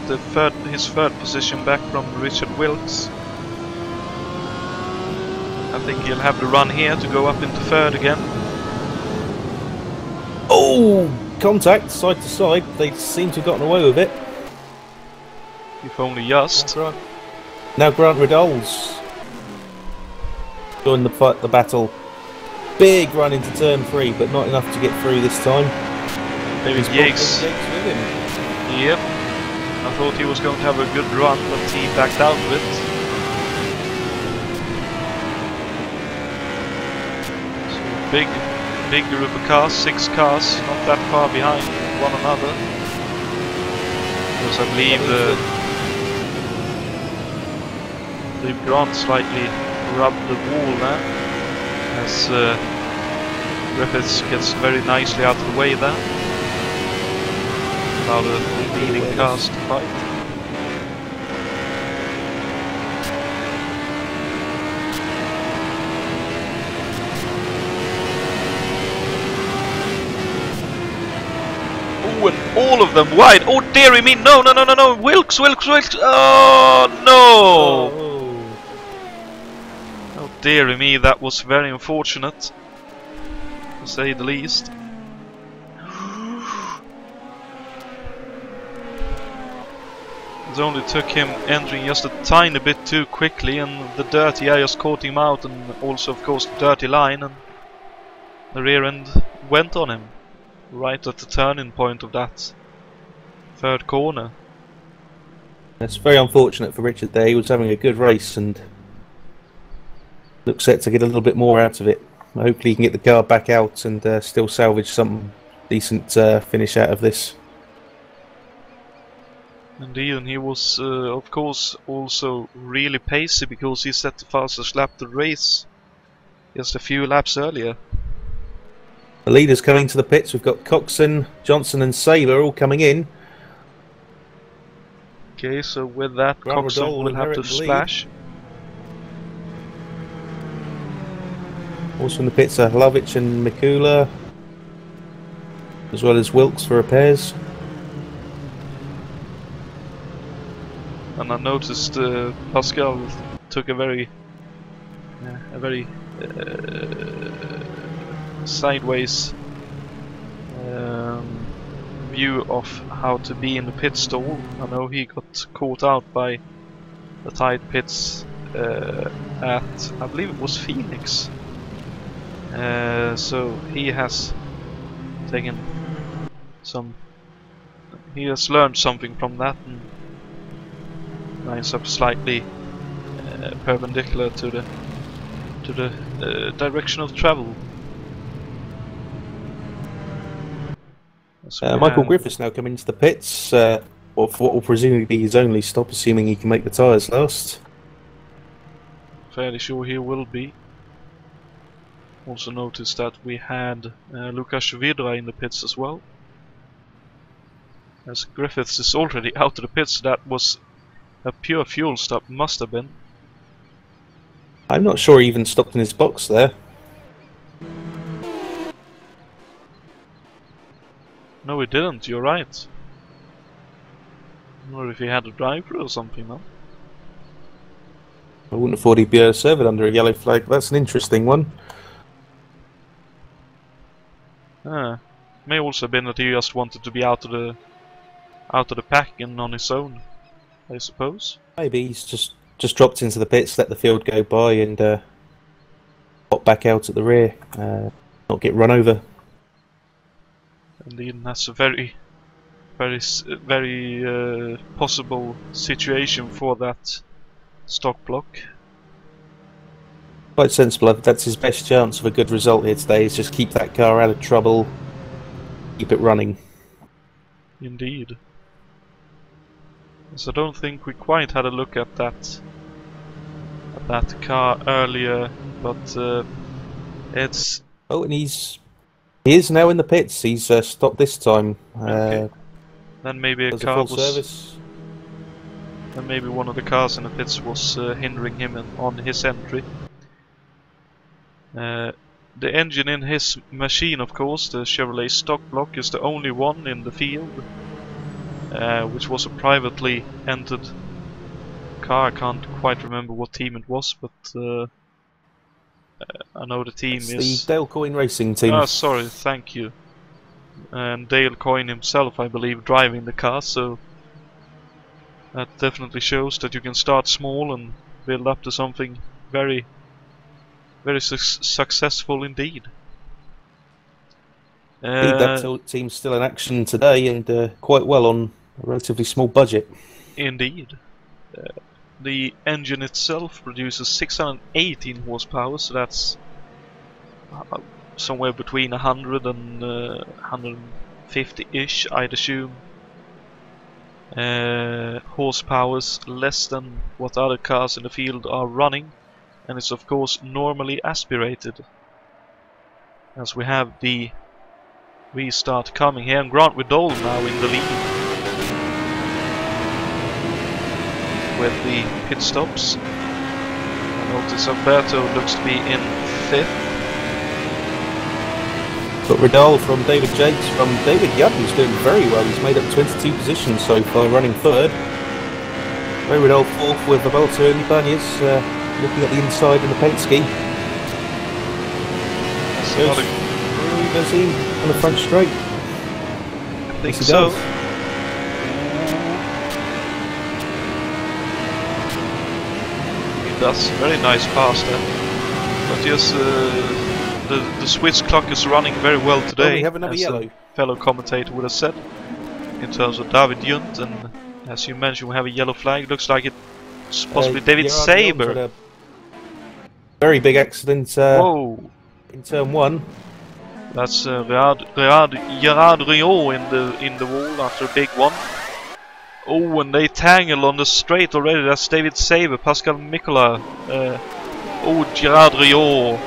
S1: his third position back from Richard Wilkes. I think he'll have the run here to go up into third again.
S2: Oh! Contact, side to side. They seem to have gotten away with it.
S1: If only just.
S2: Now Grant Riddell's joined the battle. Big run into turn 3, but not enough to get through this time.
S1: David Yates with him. Yep, I thought he was going to have a good run, but he backed out of it. So big group of cars, 6 cars, not that far behind one another. Because I believe Grant slightly rubbed the wall there, as Griffiths gets very nicely out of the way there. Now the leading cars to fight. Oh, and all of them wide. Oh, dearie me! No! Wilkes! Oh no! Oh, dearie me! That was very unfortunate, to say the least. It only took him entering just a tiny bit too quickly, and the dirty air just caught him out, and also of course the dirty line, and the rear end went on him right at the turning point of that third corner.
S2: It's very unfortunate for Richard there. He was having a good race and looks set to get a little bit more out of it. Hopefully he can get the car back out and still salvage some decent finish out of this.
S1: Indeed, and he was, of course, also really pacey because he set the fastest lap of the race just a few laps earlier.
S2: The leaders coming to the pits. We've got Coxon, Johnson and Saylor all coming in.
S1: Okay, so with that, Coxon will have to splash.
S2: Also in the pits are Lovich and Mikula, as well as Wilkes for repairs.
S1: And I noticed Pascal took a very sideways view of how to be in the pit stall. I know he got caught out by the tight pits at, I believe it was Phoenix. So he has taken some. He has learned something from that and lines up slightly perpendicular to the direction of travel.
S2: Michael Griffiths now coming into the pits, or for what will presumably be his only stop, assuming he can make the tyres last.
S1: Fairly sure he will be. Also noticed that we had Lukas Vidra in the pits as well. As Griffiths is already out of the pits, that was a pure fuel stop, must have been.
S2: I'm not sure he even stopped in his box there.
S1: No, he didn't, you're right. Or if he had a drive-through or something, no?
S2: I wouldn't have thought he'd be able to serve it under a yellow flag. That's an interesting one.
S1: May also have been that he just wanted to be out of the pack and on his own, I suppose.
S2: Maybe he's just dropped into the pits, let the field go by, and pop back out at the rear, not get run over.
S1: Indeed, that's a very possible situation for that stock block.
S2: Quite sensible. That's his best chance of a good result here today, is just keep that car out of trouble, keep it running.
S1: Indeed. So I don't think we quite had a look at that car earlier, but it's...
S2: Oh, and he is now in the pits. He's stopped this time.
S1: Okay. Then maybe a car was...
S2: service.
S1: Then maybe one of the cars in the pits was hindering him on his entry. The engine in his machine, of course, the Chevrolet stock block, is the only one in the field, which was a privately entered car. I can't quite remember what team it was, but I know the team is
S2: the Dale Coyne Racing team.
S1: Ah, sorry, thank you. And Dale Coyne himself, I believe, driving the car, so that definitely shows that you can start small and build up to something very, very successful indeed.
S2: That team's still in action today, and quite well on a relatively small budget.
S1: Indeed. The engine itself produces 618 horsepower, so that's somewhere between 100 and 150-ish, I'd assume. Horsepower's less than what other cars in the field are running, and it's of course normally aspirated. As we have the restart coming here, and Grant Widol now in the lead with the pit stops. I notice Alberto looks to be in 5th.
S2: Got Riddell from David Jakes from David Young, who's doing very well. He's made up 22 positions so far, running 3rd. Ray Riddell 4th with Alberto and Ibanez looking at the inside in the Penske. Goes in on the front straight.
S1: I think so. He does. Very nice pass there. But yes, the Swiss clock is running very well today,
S2: we have another
S1: as
S2: yellow.
S1: a fellow commentator would have said, in terms of David Junt, and as you mentioned, we have a yellow flag. Looks like it's possibly David Saber.
S2: Very big accident
S1: Whoa!
S2: in turn 1.
S1: That's Gerard Riot in the wall after a big one. Oh, and they tangle on the straight already. That's David Saber, Pascal Mikola. Oh, Gerard Riot.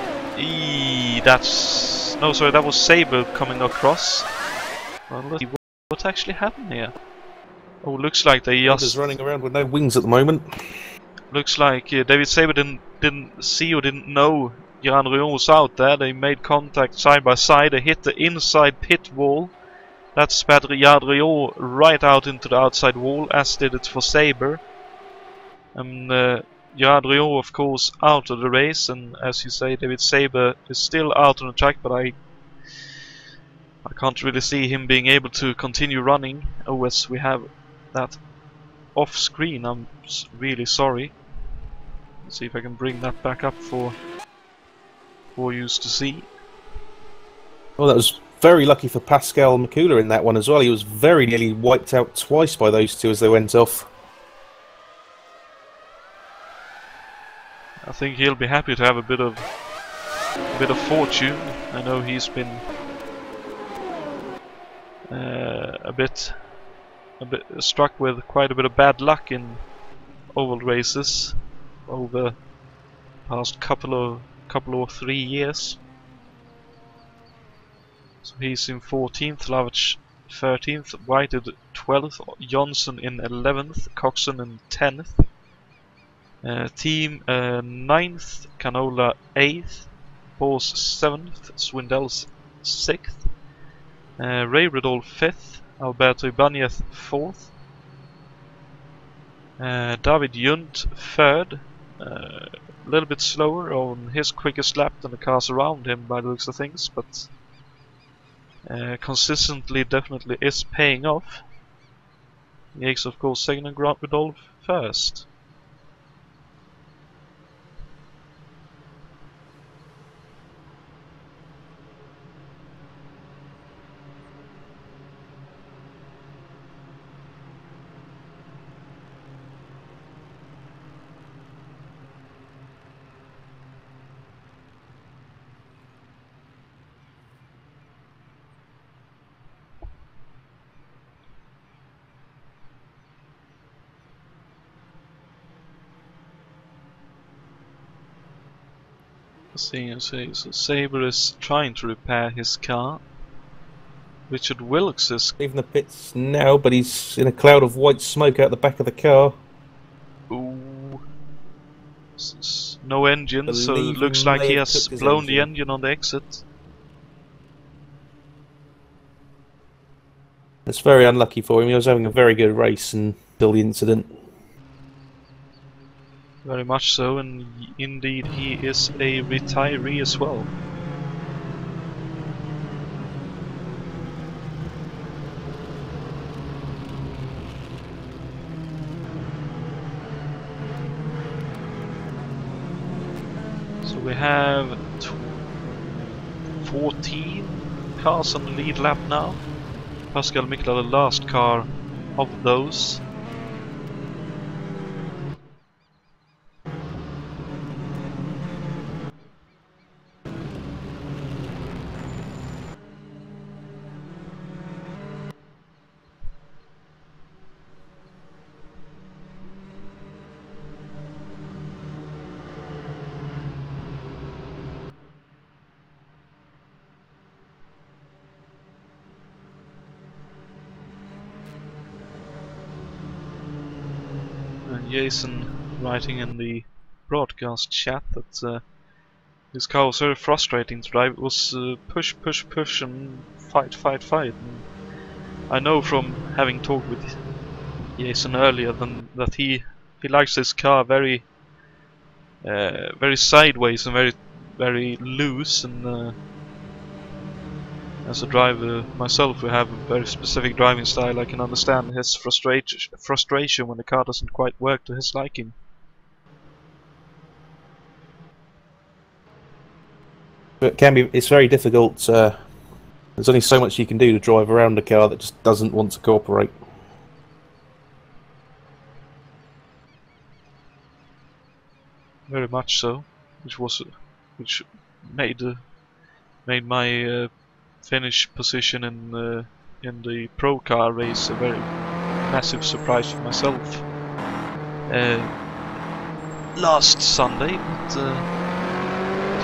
S1: That's... No, sorry, that was Saber coming across. Well, let's see what actually happened here. Oh, looks like they just...
S2: He's running around with no wings at the moment.
S1: Looks like David Saber didn't see or didn't know Gerard Riot was out there. They made contact side by side. They hit the inside pit wall. That spat Gerard Riot right out into the outside wall, as did it for Saber. And Gerard Rion, of course, out of the race, and as you say, David Saber is still out on the track, but I can't really see him being able to continue running. Oh, as we have that off screen, I'm really sorry. Let's see if I can bring that back up for you to see.
S2: Well, that was very lucky for Pascal Mikula in that one as well. He was very nearly wiped out twice by those two as they went off.
S1: I think he'll be happy to have a bit of fortune. I know he's been a bit struck with quite a bit of bad luck in oval races over the past couple or 3 years. So he's in 14th, Lavich 13th, Whited 12th, Johnson in 11th, Coxon in 10th. Team 9th, Canola 8th, Bors 7th, Swindell's 6th, Ray Riddle 5th, Alberto Ibanez 4th, David Junt 3rd, a little bit slower on his quickest lap than the cars around him by the looks of things, but consistently definitely is paying off. Yates, of course, second, and Grant Riddle first. So Saber is trying to repair his car. Richard Wilkes is
S2: Leaving the pits now, but he's in a cloud of white smoke out the back of the car.
S1: Ooh. No engine, so it looks like he has blown the engine on the exit.
S2: That's very unlucky for him. He was having a very good race until the incident.
S1: Very much so, and indeed he is a retiree as well. So we have 14 cars on the lead lap now. Pascal Mikla, the last car of those. Jason writing in the broadcast chat that his car was very frustrating to drive. It was push, push, push, and fight, fight, fight. And I know from having talked with Jason earlier that he likes his car very very sideways and very, very loose. And as a driver myself, who have a very specific driving style, I can understand his frustration when the car doesn't quite work to his liking.
S2: It's very difficult. There's only so much you can do to drive around a car that just doesn't want to cooperate.
S1: Very much so, which made my finish position in the pro car race a very massive surprise for myself last Sunday. But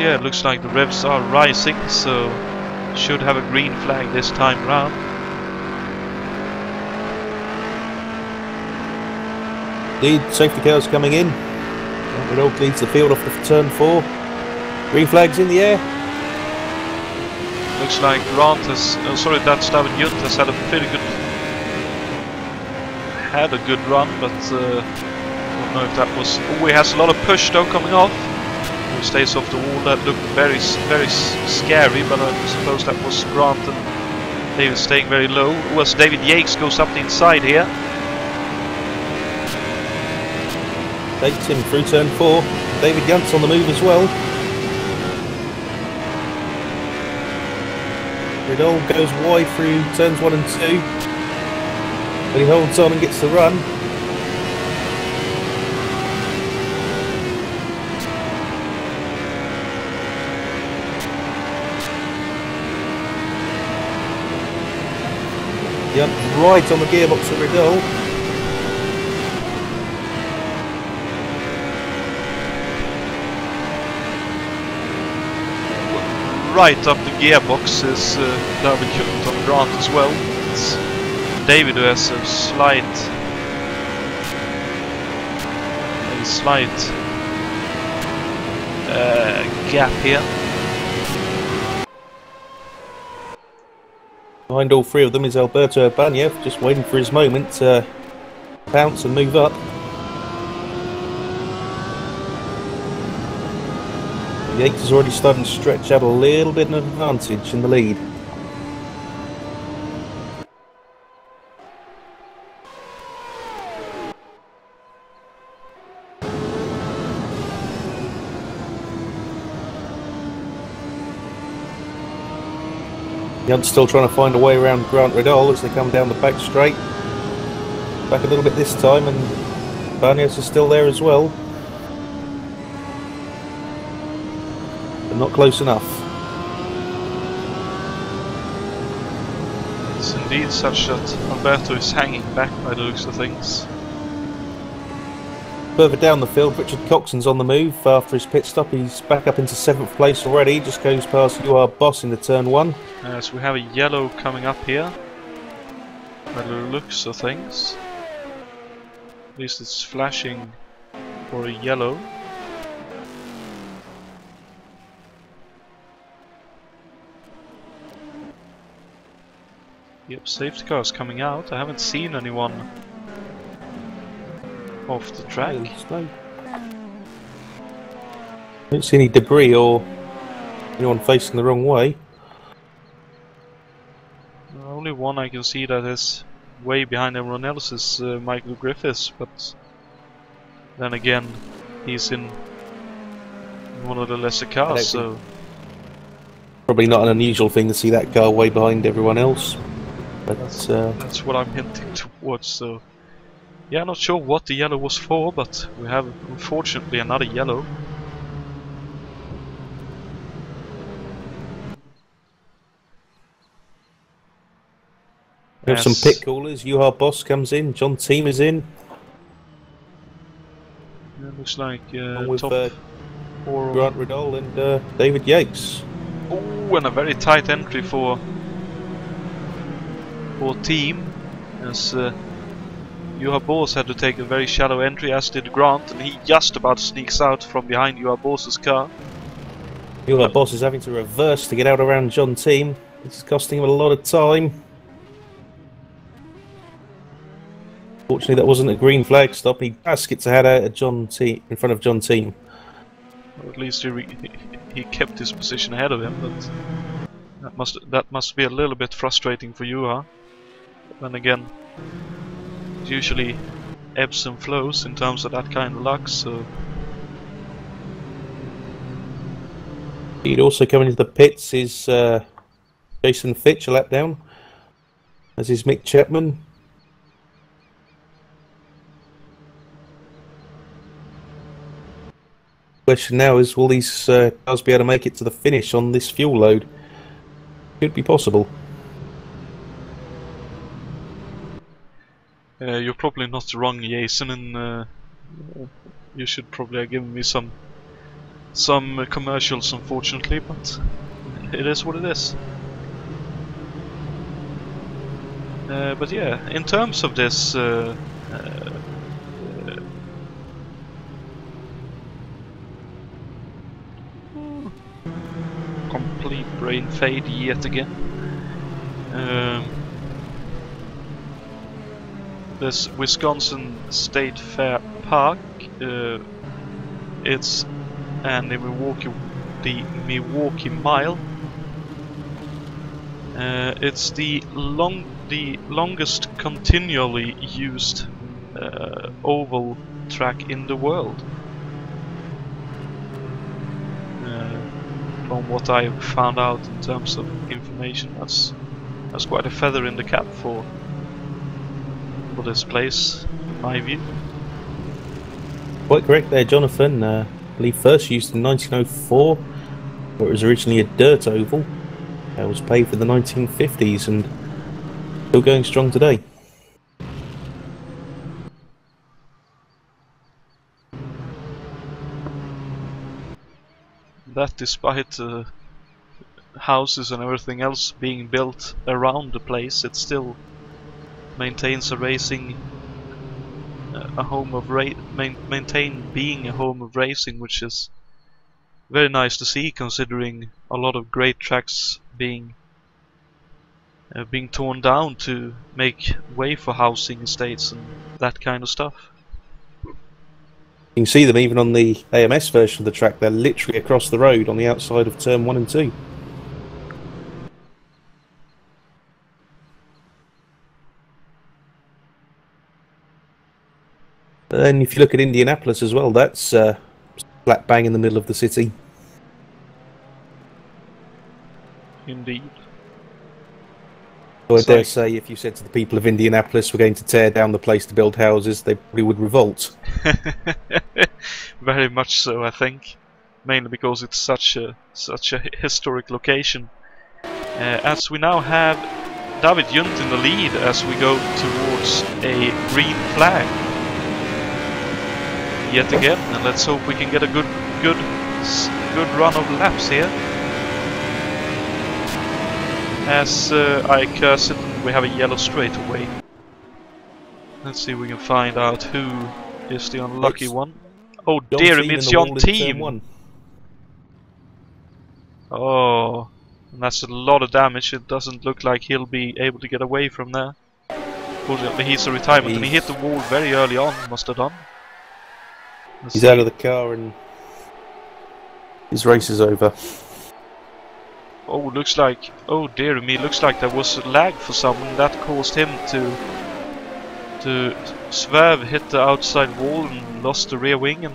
S1: yeah, it looks like the revs are rising, so should have a green flag this time round.
S2: Lead safety cars coming in. Renault leads the field off the turn 4. Green flags in the air.
S1: Looks like Grant has, that's David Junt has had a pretty good, run, but Don't know if that was... Oh, he has a lot of push though coming off. He stays off the wall. That looked very scary, but I suppose that was Grant and David staying very low. Whereas David Yates goes up the inside here.
S2: Takes him through turn 4. David Yunt's on the move as well. Riddle goes wide through turns 1 and 2. But he holds on and gets the run. Yunt right on the gearbox of Riddle.
S1: Right up the gearbox is David Jonatan Grant as well. It's David who has a slight gap here.
S2: Behind all three of them is Alberto Abanev, just waiting for his moment to bounce and move up. Yates is already starting to stretch out a little bit of an advantage in the lead. Yunt's still trying to find a way around Grant Riddle as they come down the back straight. Back a little bit this time, and Barnios is still there as well. But not close enough.
S1: It's indeed such that Alberto is hanging back by the looks of things.
S2: Further down the field, Richard Coxon's on the move after his pit stop. He's back up into 7th place already, just goes past You Are Boss into turn 1.
S1: So we have a yellow coming up here, by the looks of things. At least it's flashing for a yellow. Yep, safety car's coming out. I haven't seen anyone off the track.
S2: I don't see any debris or anyone facing the wrong way.
S1: The only one I can see that is way behind everyone else is Michael Griffiths, but then again, he's in one of the lesser cars, so...
S2: Probably not an unusual thing to see that car way behind everyone else. But
S1: that's what I'm hinting towards, so... Yeah, not sure what the yellow was for, but we have, unfortunately, another yellow.
S2: We have some pit callers. You Are Boss comes in. John Team is in.
S1: Yeah, looks like
S2: with
S1: top 4.
S2: Grant Riddle and David Yates.
S1: Oh, and a very tight entry for Team, as You Are Boss had to take a very shallow entry, as did Grant, and he just about sneaks out from behind You Are Boss's car.
S2: You Are Boss is having to reverse to get out around John Team. This is costing him a lot of time. Fortunately, that wasn't a green flag stop. He just gets ahead out of John Team in front of John Team.
S1: Or at least he kept his position ahead of him, but that must be a little bit frustrating for you, huh? Then again, it usually ebbs and flows in terms of that kind of luck, so...
S2: He'd also come into the pits is Jason Fitch, a lap down, as is Mick Chapman. Question now is, will these cars be able to make it to the finish on this fuel load? Could be possible.
S1: You're probably not wrong, Jason, and you should probably have given me some commercials, unfortunately, but it is what it is. But yeah, in terms of this complete brain fade yet again. This Wisconsin State Fair Park it's and the Milwaukee Mile. It's the longest continually used oval track in the world. From what I found out in terms of information, that's quite a feather in the cap for this place, in my view.
S2: Quite correct there, Jonathan. I believe first used in 1904, where it was originally a dirt oval. It was paved in the 1950s and still going strong today.
S1: That despite houses and everything else being built around the place, it still maintains a home of maintain being a home of racing, which is very nice to see, considering a lot of great tracks being torn down to make way for housing estates and that kind of stuff.
S2: You can see them even on the AMS version of the track. They're literally across the road on the outside of turn 1 and 2. And if you look at Indianapolis as well, that's flat bang in the middle of the city.
S1: Indeed.
S2: So I dare say if you said to the people of Indianapolis we're going to tear down the place to build houses, they probably would revolt.
S1: Very much so, I think. Mainly because it's such a historic location. As we now have David Junt in the lead as we go towards a green flag. Yet again, and let's hope we can get a good run of laps here. As I curse it, we have a yellow straightaway. Let's see if we can find out who is the unlucky one. Oh dear, it's Jonatan. Oh, and that's a lot of damage. It doesn't look like he'll be able to get away from there. Fortunately, he's a retirement, and he hit the wall very early on. Must have done.
S2: He's out of the car and his race is over.
S1: Oh, looks like, oh dear me, looks like there was a lag for someone that caused him to swerve, hit the outside wall and lost the rear wing, and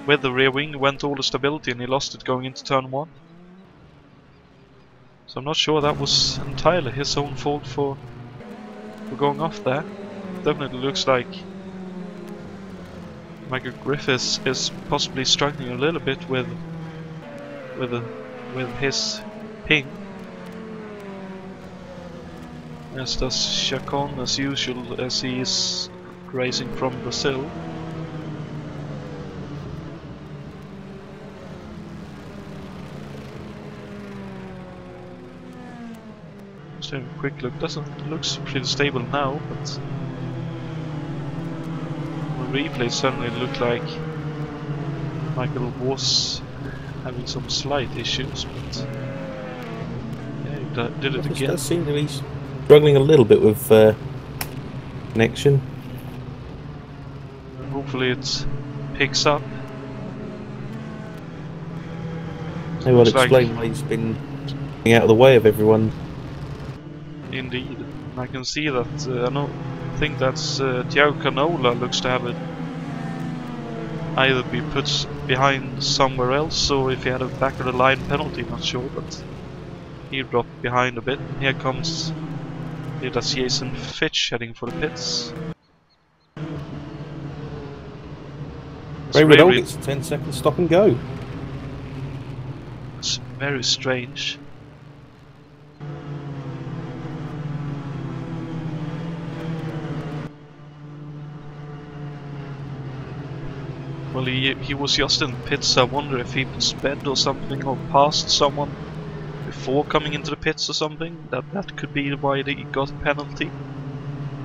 S1: with the rear wing went all the stability and he lost it going into turn 1. So I'm not sure that was entirely his own fault for going off there. Definitely looks like Michael Griffiths is possibly struggling a little bit with his ping, as does Chacon as usual, as he is racing from Brazil. Just having a quick look, looks pretty stable now, but on the replay it certainly looked like Michael was having some slight issues, but did it again.
S2: It does seem to be struggling a little bit with connection.
S1: Hopefully it picks up.
S2: They will explain why he's been getting out of the way of everyone.
S1: Indeed. I can see that, I think that's Thiago Canola looks to have it either be put behind somewhere else, or if he had a back of the line penalty, not sure, but he dropped behind a bit. Here comes, that's Jason Fitch heading for the pits.
S2: Ray Riddle gets a 10-second stop and go.
S1: It's very strange. Well, he was just in pits. I wonder if he sped or something, or passed someone before coming into the pits or something. That could be why he got a penalty.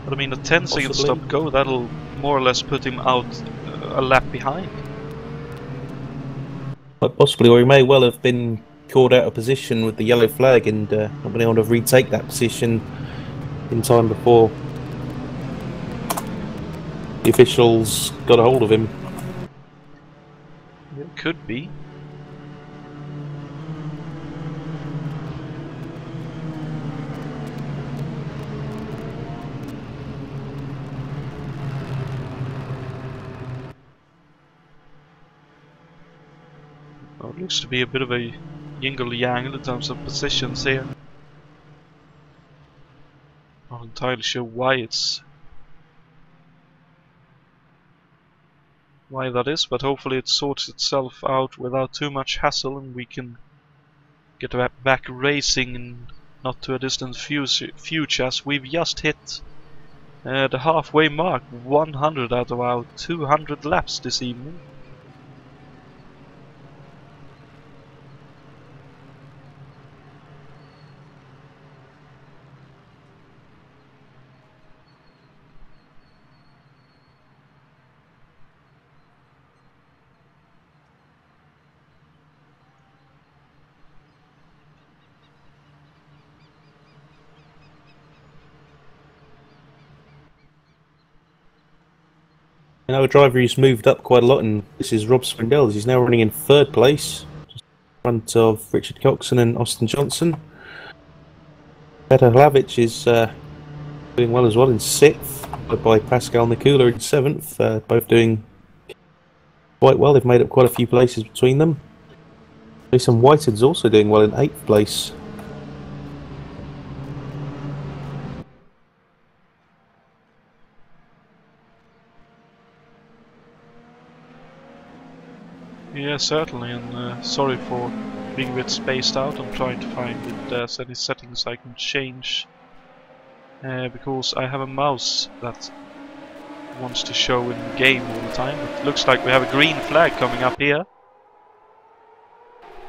S1: But I mean, a 10-second stop go, that'll more or less put him out a lap behind.
S2: Quite possibly, or he may well have been caught out of position with the yellow flag and not been able to retake that position in time before the officials got a hold of him.
S1: could be. Well, it looks to be a bit of a yin-yang in terms of positions here. Not entirely sure why that is, but hopefully it sorts itself out without too much hassle and we can get back racing in not too a distant future, as we've just hit the halfway mark, 100 out of our 200 laps this evening.
S2: You know, a driver who's moved up quite a lot, and this is Rob Swindell. He's now running in 3rd place, just in front of Richard Coxon and Austin Johnson. Petar Hlavic is doing well as well in 6th, followed by Pascal Nikula in 7th, both doing quite well. They've made up quite a few places between them. Jason Whitehead's also doing well in 8th place.
S1: Yeah, certainly, and sorry for being a bit spaced out. I'm trying to find if there's any settings I can change, because I have a mouse that wants to show in the game all the time. It looks like we have a green flag coming up here.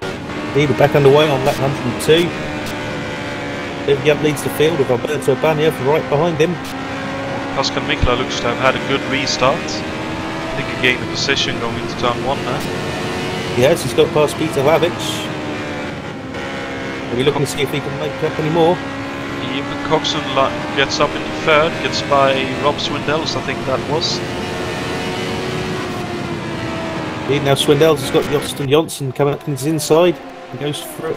S2: Indeed, we're back underway on lap 102. David Yup leads the field with Alberto Baniev right behind him.
S1: Pascal Mikla looks to have had a good restart. I think he gained a position going into turn 1 now.
S2: Yes, he's got past Petar Hlavic. Are we looking to see if he can make up any more?
S1: Even Coxon gets up into 3rd, gets by Rob Swindell's, I think that was.
S2: Indeed, now Swindell's has got Austin Johnson coming up to his inside. He goes for it.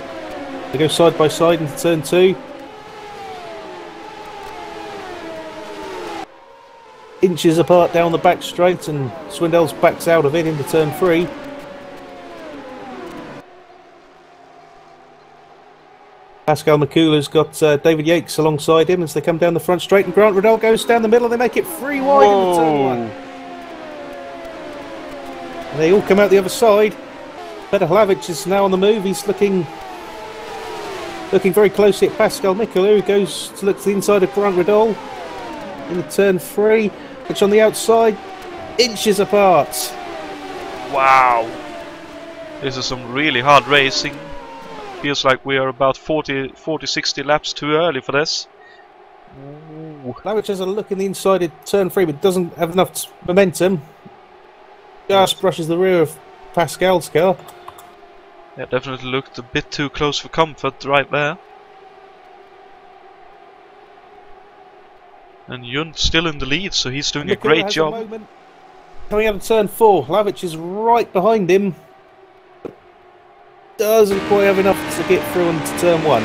S2: They go side by side into turn 2. Inches apart down the back straight, and Swindell's backs out of it into turn 3. Pascal Mikula's got David Yates alongside him as they come down the front straight, and Grant Riddell goes down the middle. They make it 3 wide into turn 1. And they all come out the other side. Petar Hlavic is now on the move. He's looking very closely at Pascal Mikula, who goes to look to the inside of Grant Riddell in turn 3, which on the outside, inches apart.
S1: Wow, this is some really hard racing. Feels like we are about 40-60 laps too early for this.
S2: Hlavic has a look in the inside at turn 3, but doesn't have enough momentum. Just brushes the rear of Pascal's car.
S1: Yeah, definitely looked a bit too close for comfort right there. And Yunt's still in the lead, so he's doing a great job.
S2: Coming out of turn 4, Hlavic is right behind him. Doesn't quite have enough to get through into turn 1.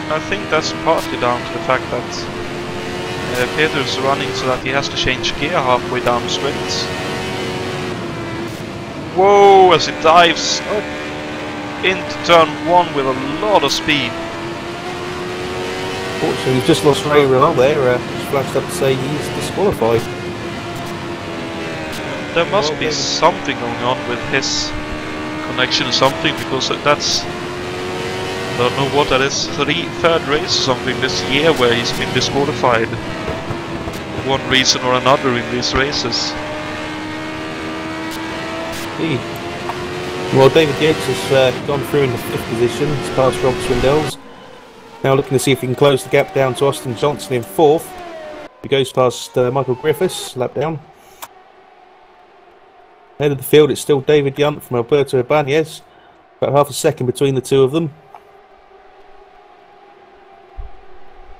S1: I think that's partly down to the fact that Peter's running so that he has to change gear halfway down the straights. Whoa, as he dives into turn 1 with a lot of speed.
S2: Fortunately, we've just lost Ray Riddell there. Just flashed up to say he's disqualified.
S1: There must be something going on with his connection or something, because that's... I don't know what that is, 3rd race or something this year where he's been disqualified for one reason or another in these races.
S2: Indeed. Well, David Yates has gone through in the 5th position. He's passed Rob Swindell's. Now looking to see if he can close the gap down to Austin Johnson in 4th. He goes past Michael Griffiths, lap down. Head of the field, it's still David Yunt from Alberto Ibanez. About half a second between the two of them.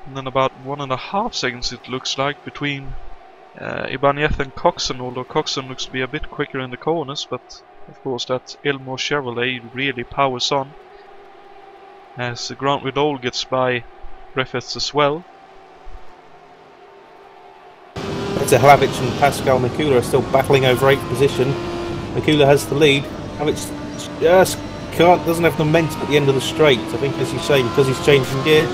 S1: And then about 1.5 seconds it looks like between Ibanez and Coxon, although Coxon looks to be a bit quicker in the corners, but of course that Elmore Chevrolet really powers on. As the Grant Ridol gets by Griffiths as well.
S2: Hlavic and Pascal Mikula are still battling over 8th position. Mikula has the lead. Hlavic just doesn't have the momentum at the end of the straight. I think, as you say, because he's changing gear.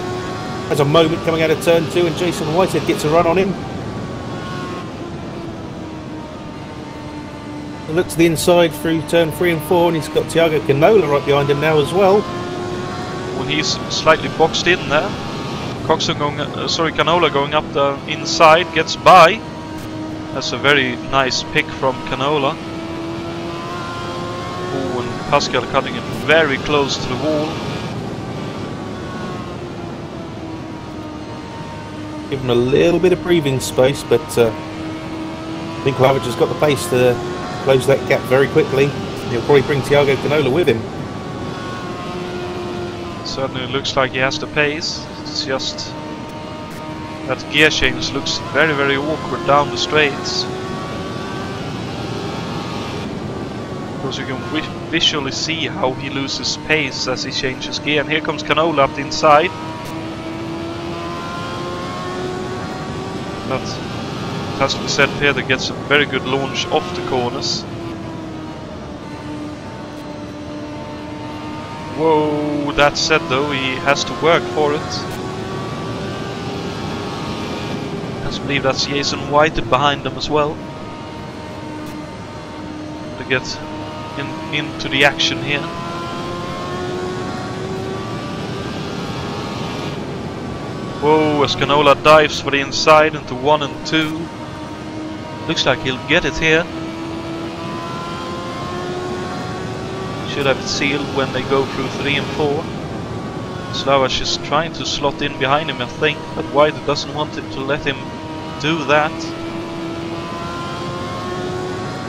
S2: Has a moment coming out of turn 2 and Jason Whitehead gets a run on him. He looks to the inside through turn 3 and 4 and he's got Thiago Canola right behind him now as well.
S1: When he's slightly boxed in there, Canola going up the inside, gets by. That's a very nice pick from Canola. Oh, and Pascal cutting it very close to the wall.
S2: Give him a little bit of breathing space, but I think Hlavic has got the pace to close that gap very quickly. He'll probably bring Thiago Canola with him.
S1: Certainly looks like he has the pace. It's just that gear change looks very, very awkward down the straights. Because you can visually see how he loses pace as he changes gear. And here comes Canola up the inside. But it has to be said, Peder gets a very good launch off the corners. Whoa, that said though, he has to work for it. I believe that's Jason Whitehead behind them as well. To get into the action here. Whoa, as Canola dives for the inside into 1 and 2. Looks like he'll get it here. Should have it sealed when they go through 3 and 4. Slavash is trying to slot in behind him, I think, but Whitehead doesn't want him to let him do that.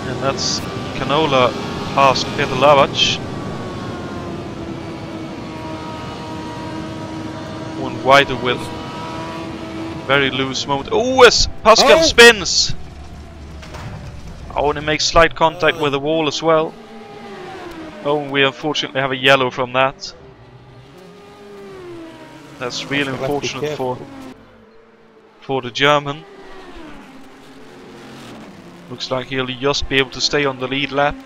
S1: And that's Canola past Peter Lavac. One Whitehead with very loose moment. Oh, as Pascal spins! Oh, and he makes slight contact with the wall as well. Oh, we unfortunately have a yellow from that. That's really unfortunate for the German. Looks like he'll just be able to stay on the lead lap.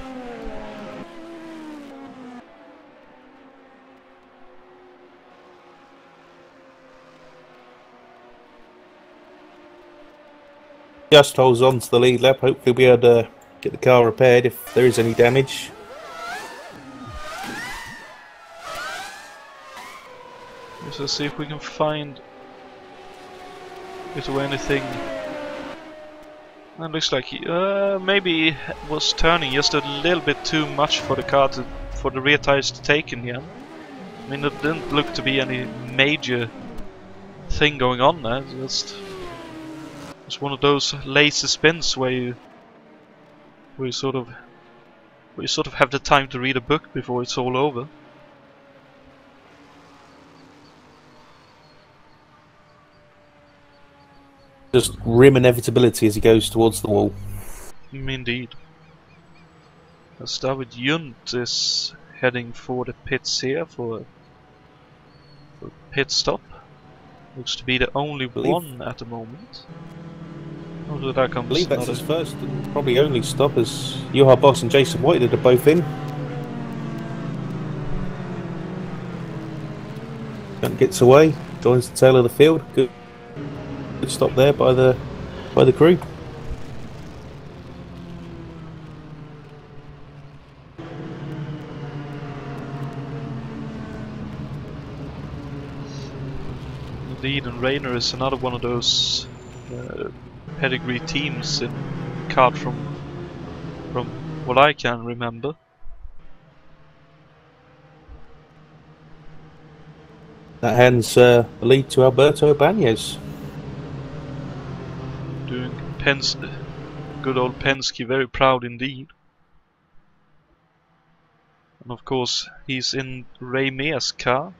S2: Just holds on to the lead lap. Hopefully we'll be able to get the car repaired if there is any damage.
S1: Let's see if we can find it or anything. It looks like he maybe was turning just a little bit too much for the car for the rear tires to take in here. I mean, it didn't look to be any major thing going on there. It's one of those lazy spins where you sort of have the time to read a book before it's all over.
S2: Just rim inevitability as he goes towards the wall.
S1: Indeed. As David Junt is heading for the pits here for a pit stop. Looks to be the only one at the moment. After that comes
S2: I believe that's his first and probably only stop, as Juha Boss and Jason Whitehead are both in. And gets away, joins the tail of the field. Good stop there by the crew.
S1: Indeed, and Rainer is another one of those pedigree teams in kart from what I can remember.
S2: That hands the lead to Alberto Ibanez.
S1: Doing good old Penske very proud indeed. And of course, he's in Reyme's car.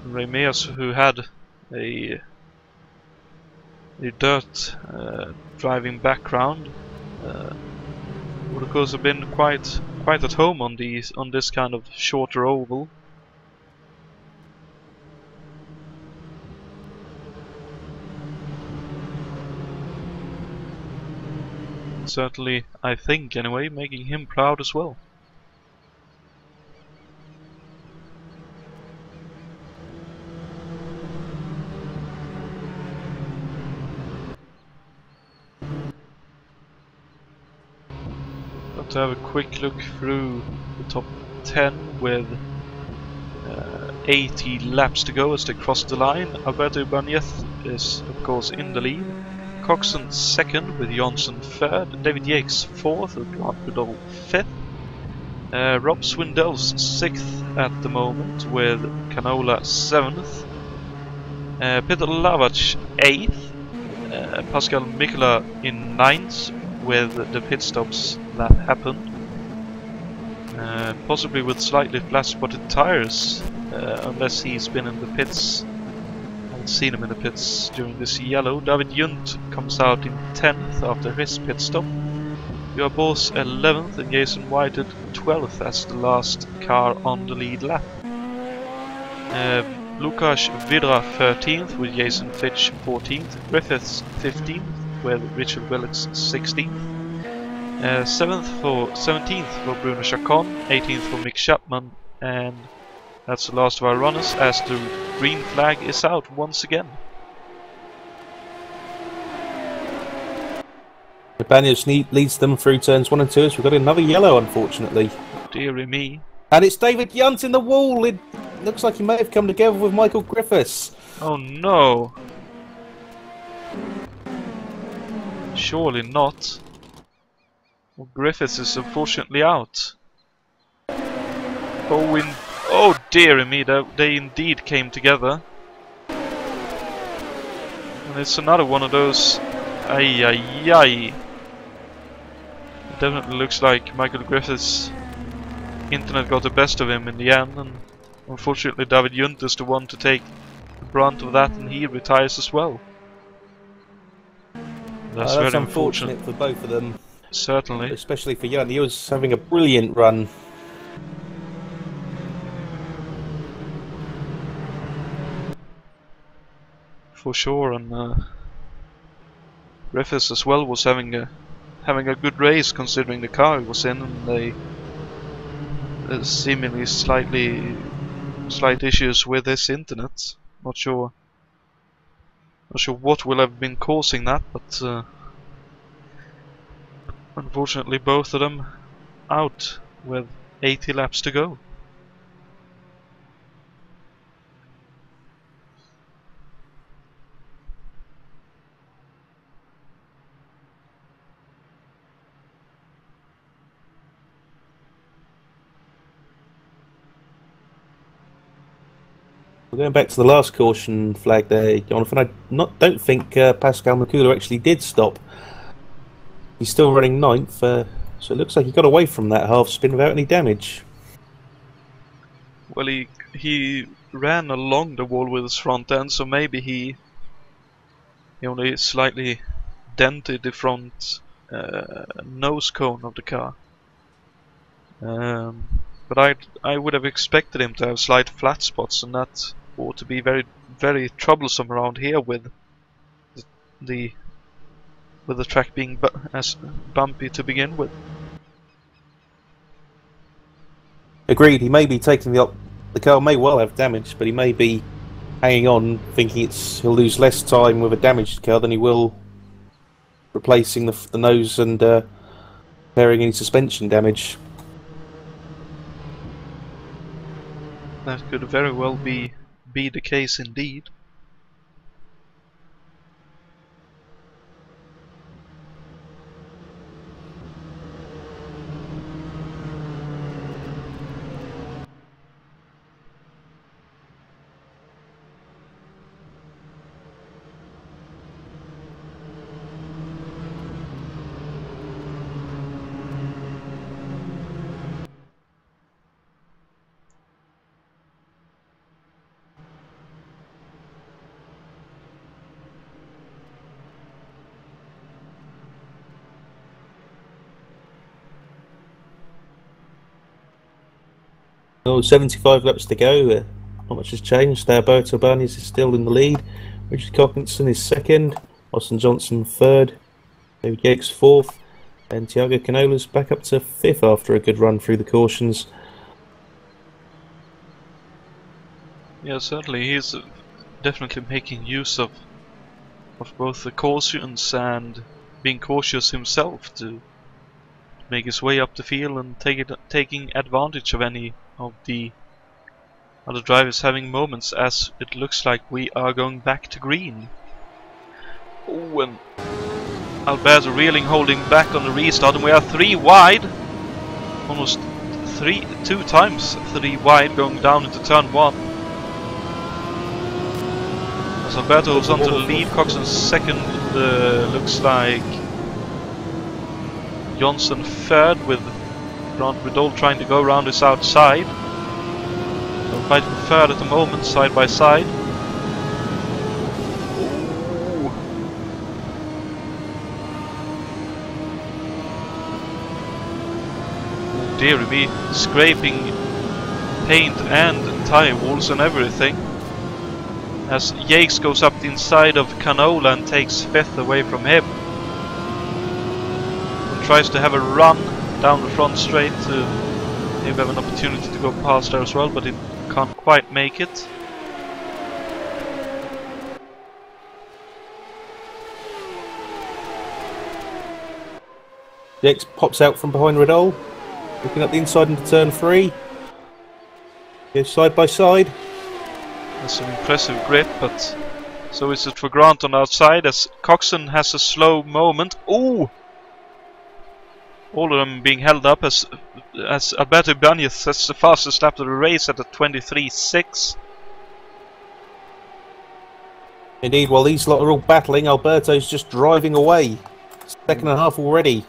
S1: Reyme's, who had a dirt driving background, would of course have been quite at home on this kind of shorter oval. Certainly, I think anyway, making him proud as well. To have a quick look through the top 10 with 80 laps to go as they cross the line. Alberto Ibanez is of course in the lead. Coxon second with Wisonsin third. David Yates fourth with Grant Goodall fifth. Rob Swindell's sixth at the moment with Canola seventh. Peter Lavach eighth. Pascal Mikola in ninth with the pit stops that happened. Possibly with slightly flat spotted tires, unless he's been in the pits. I haven't seen him in the pits during this yellow. David Junt comes out in 10th after his pit stop. Joa Bors 11th and Jason Whited 12th as the last car on the lead lap. Lukasz Vidra 13th with Jason Fitch 14th. Griffiths 15th with Richard Willits 16th. 17th for Bruno Chacon, 18th for Mick Chapman, and that's the last of our runners as the green flag is out once again.
S2: Ibanez leads them through turns 1 and 2 as we've got another yellow, unfortunately.
S1: Deary me.
S2: And it's David Yunt in the wall. It looks like he may have come together with Michael Griffiths.
S1: Oh no. Surely not. Well, Griffiths is unfortunately out. Oh dear me, they indeed came together. And it's another one of those. Ay ay ay. It definitely looks like Michael Griffiths' internet got the best of him in the end, and unfortunately David Junt is the one to take the brunt of that, and he retires as well. That's very
S2: unfortunate for both of them.
S1: Certainly.
S2: Especially for Junt. He was having a brilliant run.
S1: For sure, and Griffiths as well was having a good race considering the car he was in, and they seemingly slight issues with his internet. Not sure what will have been causing that, but unfortunately both of them out with 80 laps to go.
S2: Going back to the last caution flag there, Jonathan, I don't think Pascal Mikula actually did stop. He's still running 9th, so it looks like he got away from that half spin without any damage.
S1: Well, he ran along the wall with his front end, so maybe he only slightly dented the front nose cone of the car. But I would have expected him to have slight flat spots, and that ought to be very, very troublesome around here with the track being as bumpy to begin with.
S2: Agreed. He may be taking the car may well have damage, but he may be hanging on, thinking he'll lose less time with a damaged car than he will replacing the nose and repairing any suspension damage.
S1: That could very well be the case indeed.
S2: Oh, 75 laps to go. Not much has changed. Alberto Barnes is still in the lead. Richard Cockinson is second. Austin Johnson third. David Yates fourth. And Thiago Canola's back up to fifth after a good run through the cautions.
S1: Yeah, certainly he's definitely making use of both the cautions and being cautious himself to make his way up the field and taking advantage of any of the other drivers having moments, as it looks like we are going back to green. Oh, and Alberto reeling, holding back on the restart, and we are 3 wide, almost 2 times 3 wide going down into turn 1. As Alberto holds on to the lead, Coxon's second, looks like Johnson third, with Grant Riddle trying to go around his outside. So fighting for third at the moment, side by side. Ooh. Oh dear me, scraping paint and tyre walls and everything. As Yates goes up the inside of Canola and takes fifth away from him. Tries to have a run down the front straight to maybe have an opportunity to go past there as well, but it can't quite make it.
S2: Yates pops out from behind Riddle, looking up the inside into turn 3. Goes side by side.
S1: That's an impressive grip, but so is it for Grant on the outside, as Coxon has a slow moment. Ooh! All of them being held up as Alberto Ibanez has the fastest lap of the race at a 23.6.
S2: Indeed, while these lot are all battling, Alberto's just driving away. Second and a half already.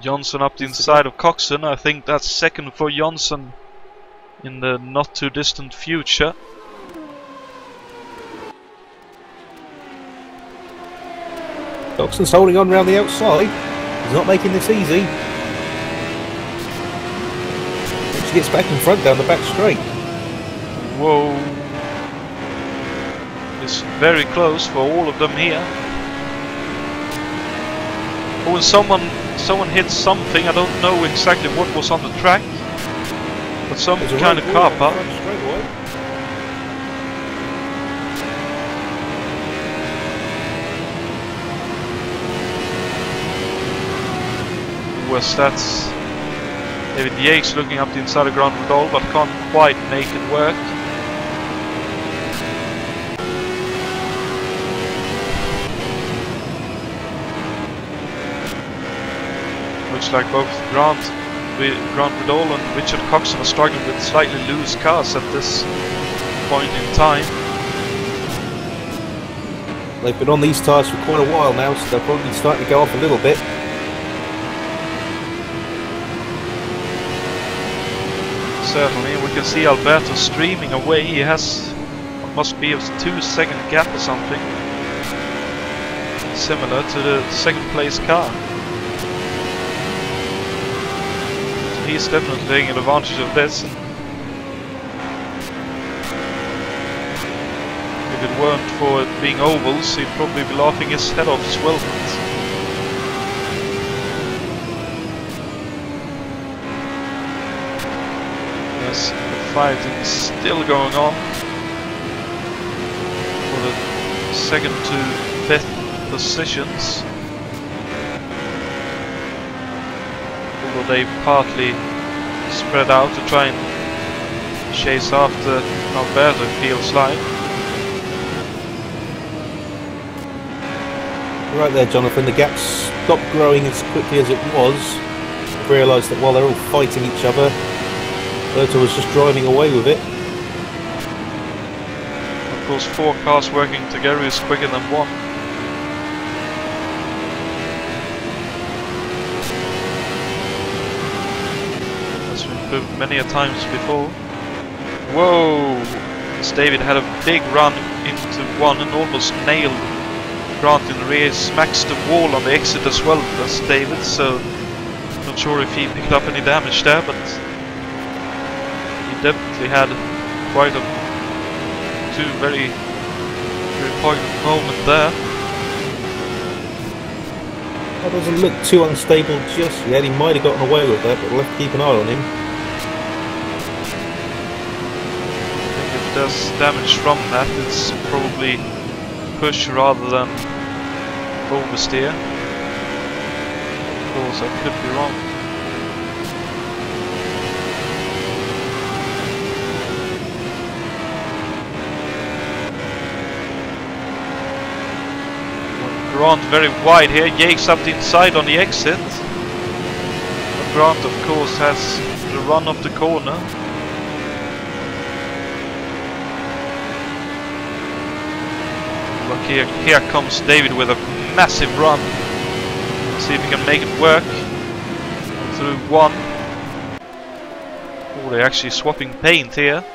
S1: Johnson up the inside of Coxon. I think that's second for Johnson in the not too distant future.
S2: Coxon's holding on round the outside. He's not making this easy. She gets back in front down the back straight.
S1: Whoa. It's very close for all of them here. Oh, and someone hit something. I don't know exactly what was on the track, but some kind of car park. Was that's David Yates looking up the inside of Grant Riddle, but can't quite make it work. Looks like both Grant Riddle and Richard Coxon are struggling with slightly loose cars at this point in time.
S2: They've been on these tyres for quite a while now, so they're probably starting to go off a little bit.
S1: Certainly, we can see Alberto streaming away. He has what must be a 2-second gap or something, similar to the second place car. So he's definitely taking advantage of this. If it weren't for it being ovals, he'd probably be laughing his head off as well. Yes, the fighting is still going on for the 2nd to 5th positions. Although they partly spread out to try and chase after Alberto, it feels like.
S2: Right there, Jonathan, the gap stopped growing as quickly as it was. I realised that while they're all fighting each other, Alberto was just driving away with it.
S1: Of course, 4 cars working together is quicker than 1. That's been proved many a times before. Whoa! As David had a big run into 1 and almost nailed Grant in the rear, smacks the wall on the exit as well as David, so not sure if he picked up any damage there, but he definitely had quite a very poignant moment there.
S2: That doesn't look too unstable just yet. He might have gotten away with that, but we'll have to keep an eye on him.
S1: I think if there's damage from that, it's probably push rather than oversteer. Of course, I could be wrong. Grant very wide here, Yakes up the inside on the exit. But Grant of course has the run of the corner. Look here comes David with a massive run. See if he can make it work. Through one. Oh, they're actually swapping paint here.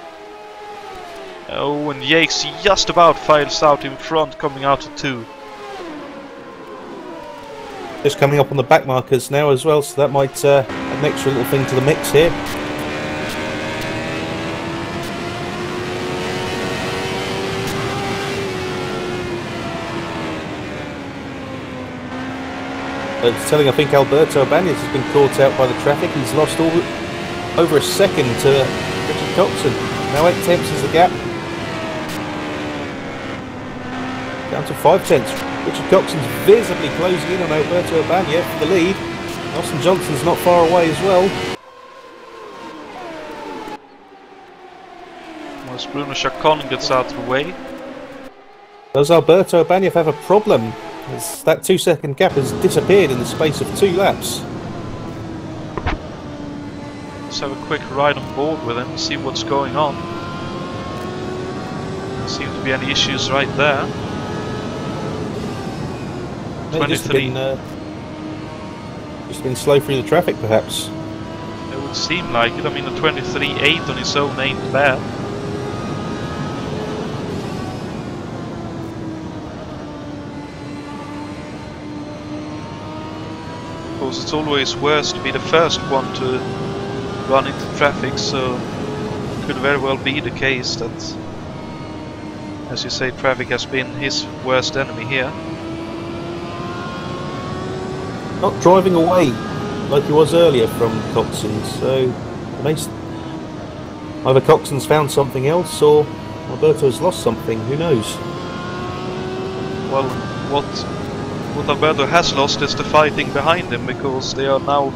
S1: Oh, and Yakes just about files out in front, coming out to 2.
S2: Just coming up on the back markers now as well, so that might add an extra little thing to the mix here. It's telling, I think Alberto Abanez has been caught out by the traffic. He's lost over a second to Richard Coxon. Now 8/10 is the gap. Down to 5/10. Richard Coxon's visibly closing in on Alberto Abanez for the lead. Austin Johnson's not far away as well.
S1: Once Bruno Chacon gets out of the way.
S2: Does Alberto Abanez have a problem? As that 2-second gap has disappeared in the space of 2 laps.
S1: Let's have a quick ride on board with him, see what's going on. There seem to be any issues right there. 23.
S2: Just been slow through the traffic, perhaps.
S1: It would seem like it. I mean, a 23.8 on his own ain't bad. Of course, it's always worse to be the first one to run into traffic, so it could very well be the case that, as you say, traffic has been his worst enemy here.
S2: Not driving away like he was earlier from Coxon, so either Coxon's found something else or Alberto's lost something, who knows?
S1: Well, what Alberto has lost is the fighting behind him, because they are now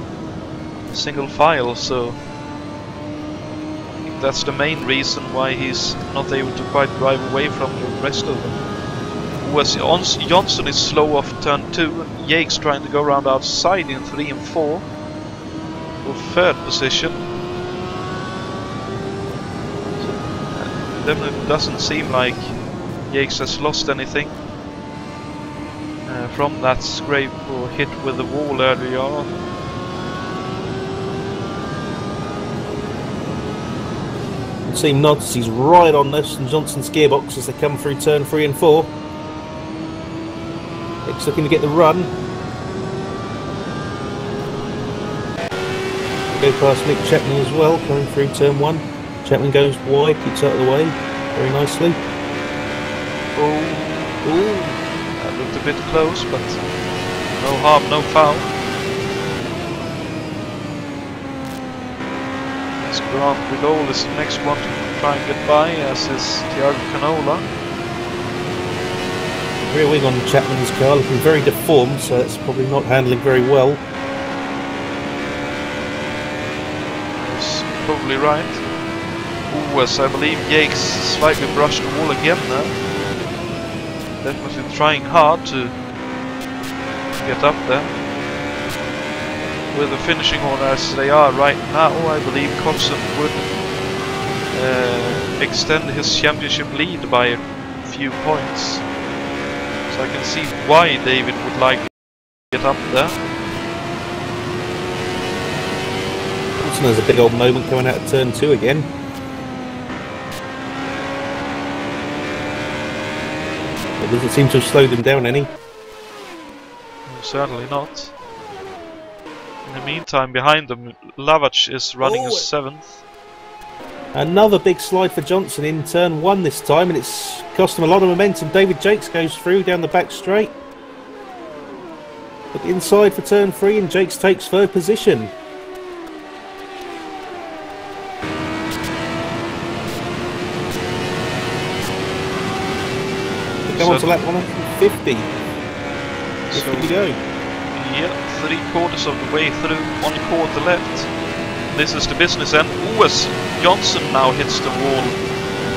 S1: single file, so I think that's the main reason why he's not able to quite drive away from the rest of them. Whereas Johnson is slow off turn 2, and Yakes trying to go around outside in 3 and 4 for 3rd position. So, it definitely doesn't seem like Yakes has lost anything from that scrape or hit with the wall earlier on.
S2: You can see nods, he's right on Austin Johnson's gearbox as they come through turn 3 and 4. It's looking to get the run. Go past Nick Chapman as well, coming through turn 1. Chapman goes wide, keeps out of the way very nicely.
S1: Oh, that looked a bit close, but no harm, no foul. As Grant Vidal is the next one to try and get by, as is Thiago Canola.
S2: Rear wing on Chapman's car, looking very deformed, so it's probably not handling very well.
S1: That's probably right. Ooh, as I believe Yakes slightly brushed the wall again there. Definitely trying hard to get up there. With the finishing order as they are right now, I believe Coxon would extend his championship lead by a few points. So I can see why David would like to get up there.
S2: Coxon has a big old moment coming out of turn 2 again. It doesn't seem to have slowed him down any.
S1: No, certainly not. In the meantime, behind them, Lavac is running a 7th.
S2: Another big slide for Johnson in turn 1 this time, and it's cost him a lot of momentum. David Jakes goes through down the back straight. But inside for turn 3, and Jakes takes 3rd position. Come on to lap 150.
S1: So
S2: Here we go.
S1: yeah, 3/4 of the way through, 1/4 left. This is the business end. Ooh, as Johnson now hits the wall,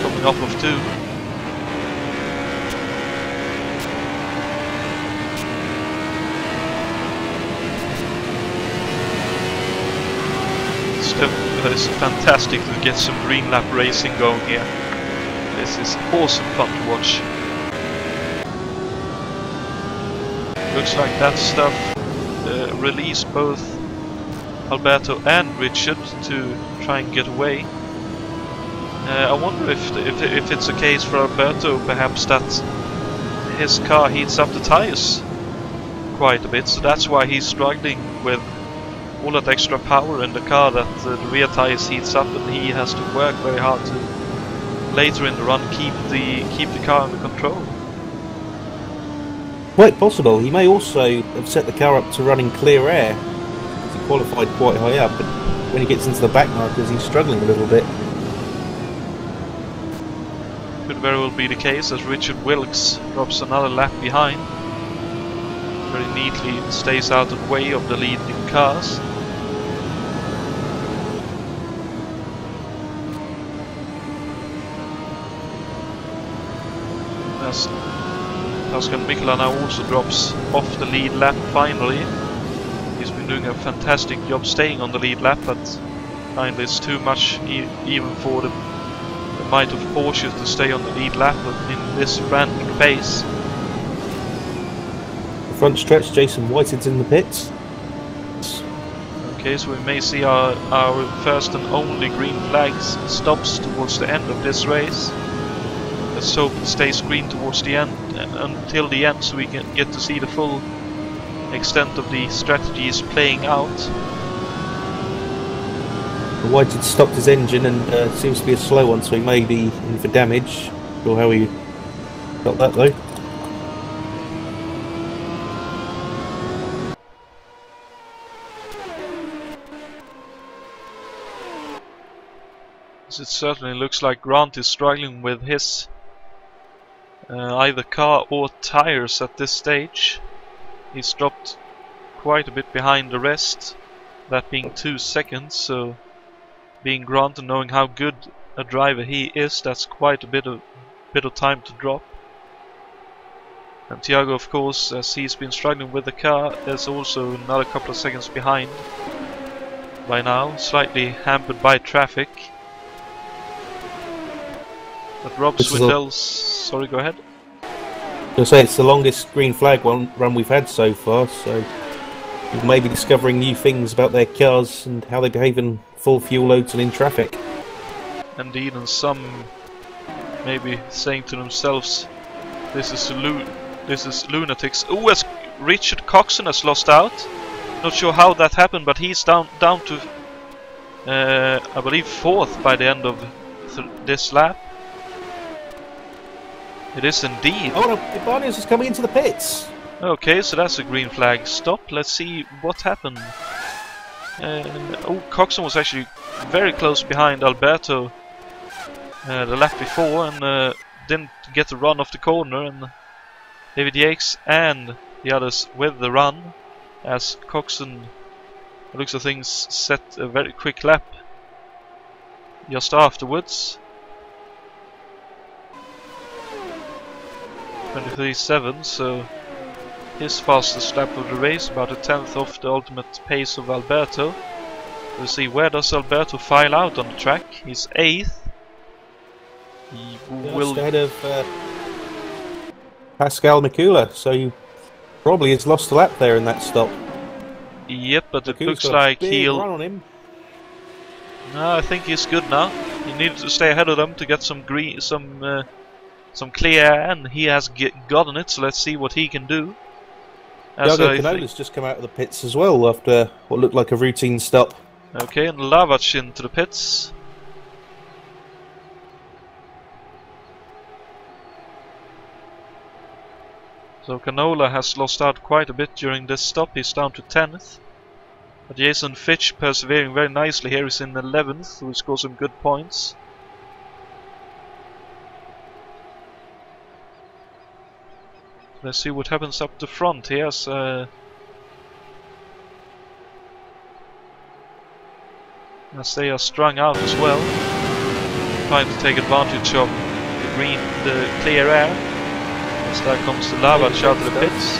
S1: coming off of 2. It's fantastic to get some green lap racing going here. This is awesome fun to watch. Looks like that stuff released both Alberto and Richard to try and get away. I wonder if it's a case for Alberto, perhaps that his car heats up the tires quite a bit, so that's why he's struggling with all that extra power in the car, that the rear tires heats up, and he has to work very hard to later in the run keep the car under control.
S2: Quite possible. He may also have set the car up to run in clear air. He qualified quite high up, but when he gets into the back markers, he's struggling a little bit.
S1: Could very well be the case, as Richard Wilkes drops another lap behind. Very neatly stays out of the way of the leading cars. As Pascal Mikkola now also drops off the lead lap finally. He's been doing a fantastic job staying on the lead lap, but finally it's too much even for the might of Porsche to stay on the lead lap in this frantic pace.
S2: The front stretch, Jason Whitehead's in the pits.
S1: Okay, so we may see our first and only green flags stops towards the end of this race. Let's hope it stays green towards the end, until the end, so we can get to see the full extent of the strategies playing out.
S2: Whitehead stopped his engine and seems to be a slow one, so he may be in for damage. Not sure how he got that though.
S1: It certainly looks like Grant is struggling with his either car or tires at this stage. He's dropped quite a bit behind the rest, that being 2 seconds, so being Grant and knowing how good a driver he is, that's quite a bit of time to drop. And Thiago, of course, as he's been struggling with the car, is also another couple of seconds behind by now, slightly hampered by traffic. But Rob Swindell's... Sorry, go ahead.
S2: I'll say it's the longest green flag run we've had so far, so we may be discovering new things about their cars and how they behave in full fuel loads and in traffic.
S1: Indeed, and some maybe saying to themselves, this is lunatics. Oh, as Richard Coxon has lost out. Not sure how that happened, but he's down to I believe 4th by the end of this lap. It is indeed.
S2: Oh no, Ibanez is coming into the pits.
S1: Okay, so that's a green flag stop. Let's see what happened. Oh, Coxon was actually very close behind Alberto the lap before, and didn't get the run off the corner, and David Yates and the others with the run, as Coxon, looks of things, set a very quick lap just afterwards. 23.7, so his fastest lap of the race, about 1/10 off the ultimate pace of Alberto. We'll see, where does Alberto file out on the track? He's 8th. He will...
S2: ahead of Pascal Mikula, so he probably has lost a lap there in that stop.
S1: Yep, but it
S2: Mikula's
S1: looks
S2: got
S1: like
S2: a big
S1: he'll...
S2: run on him.
S1: No, I think he's good now. He needed to stay ahead of them to get some clear air, and he has gotten it, so let's see what he can do.
S2: Thiago Canola's just come out of the pits as well after what looked like a routine stop.
S1: Okay, and Lavac into the pits. So Canola has lost out quite a bit during this stop. He's down to 10th. But Jason Fitch persevering very nicely here. He's in 11th, who scores some good points. Let's see what happens up the front here. As they are strung out as well, trying to take advantage of the clear air. As there comes the lava out of the pits.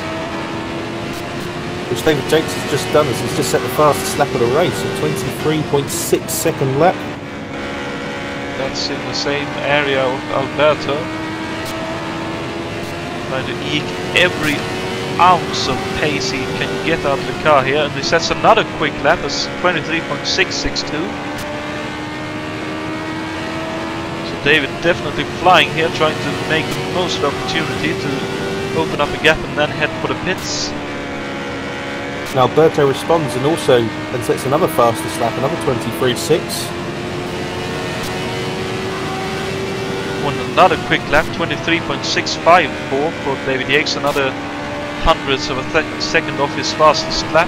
S2: Which David Jakes has just done, is he's just set the fastest lap of the race, a 23.6 second lap.
S1: That's in the same area of Alberto. Trying to eke every ounce of pace he can get out of the car here, and he sets another quick lap as 23.662. So David definitely flying here, trying to make the most of the opportunity to open up a gap and then head for the pits.
S2: Now Alberto responds and also then sets another fastest lap, another 23.6.
S1: Another quick lap, 23.654 for David Yates, another hundredths of a second off his fastest lap.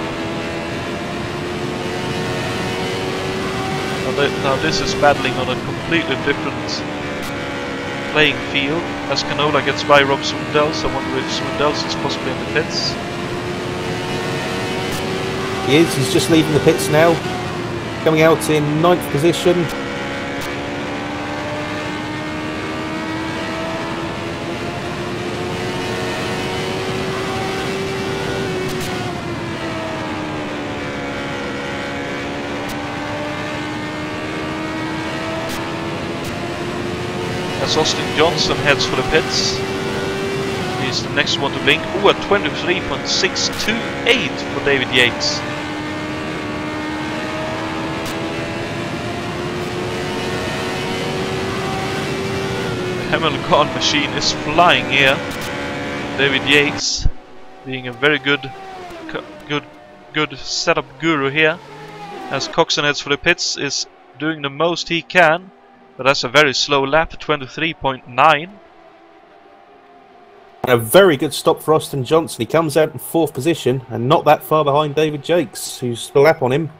S1: Now this is battling on a completely different playing field, as Canola gets by Rob Swindells. I wonder if Swindells is possibly in the pits.
S2: He is, he's just leaving the pits now, coming out in 9th position.
S1: As Austin Johnson heads for the pits. He's the next one to blink. Ooh, at 23.628 for David Yates. The Hamilcar machine is flying here. David Yates being a very good setup guru here. As Coxon heads for the pits, is doing the most he can. But that's a very slow lap, 23.9.
S2: A very good stop for Austin Johnson. He comes out in 4th position and not that far behind David Jakes, who's a lap on him.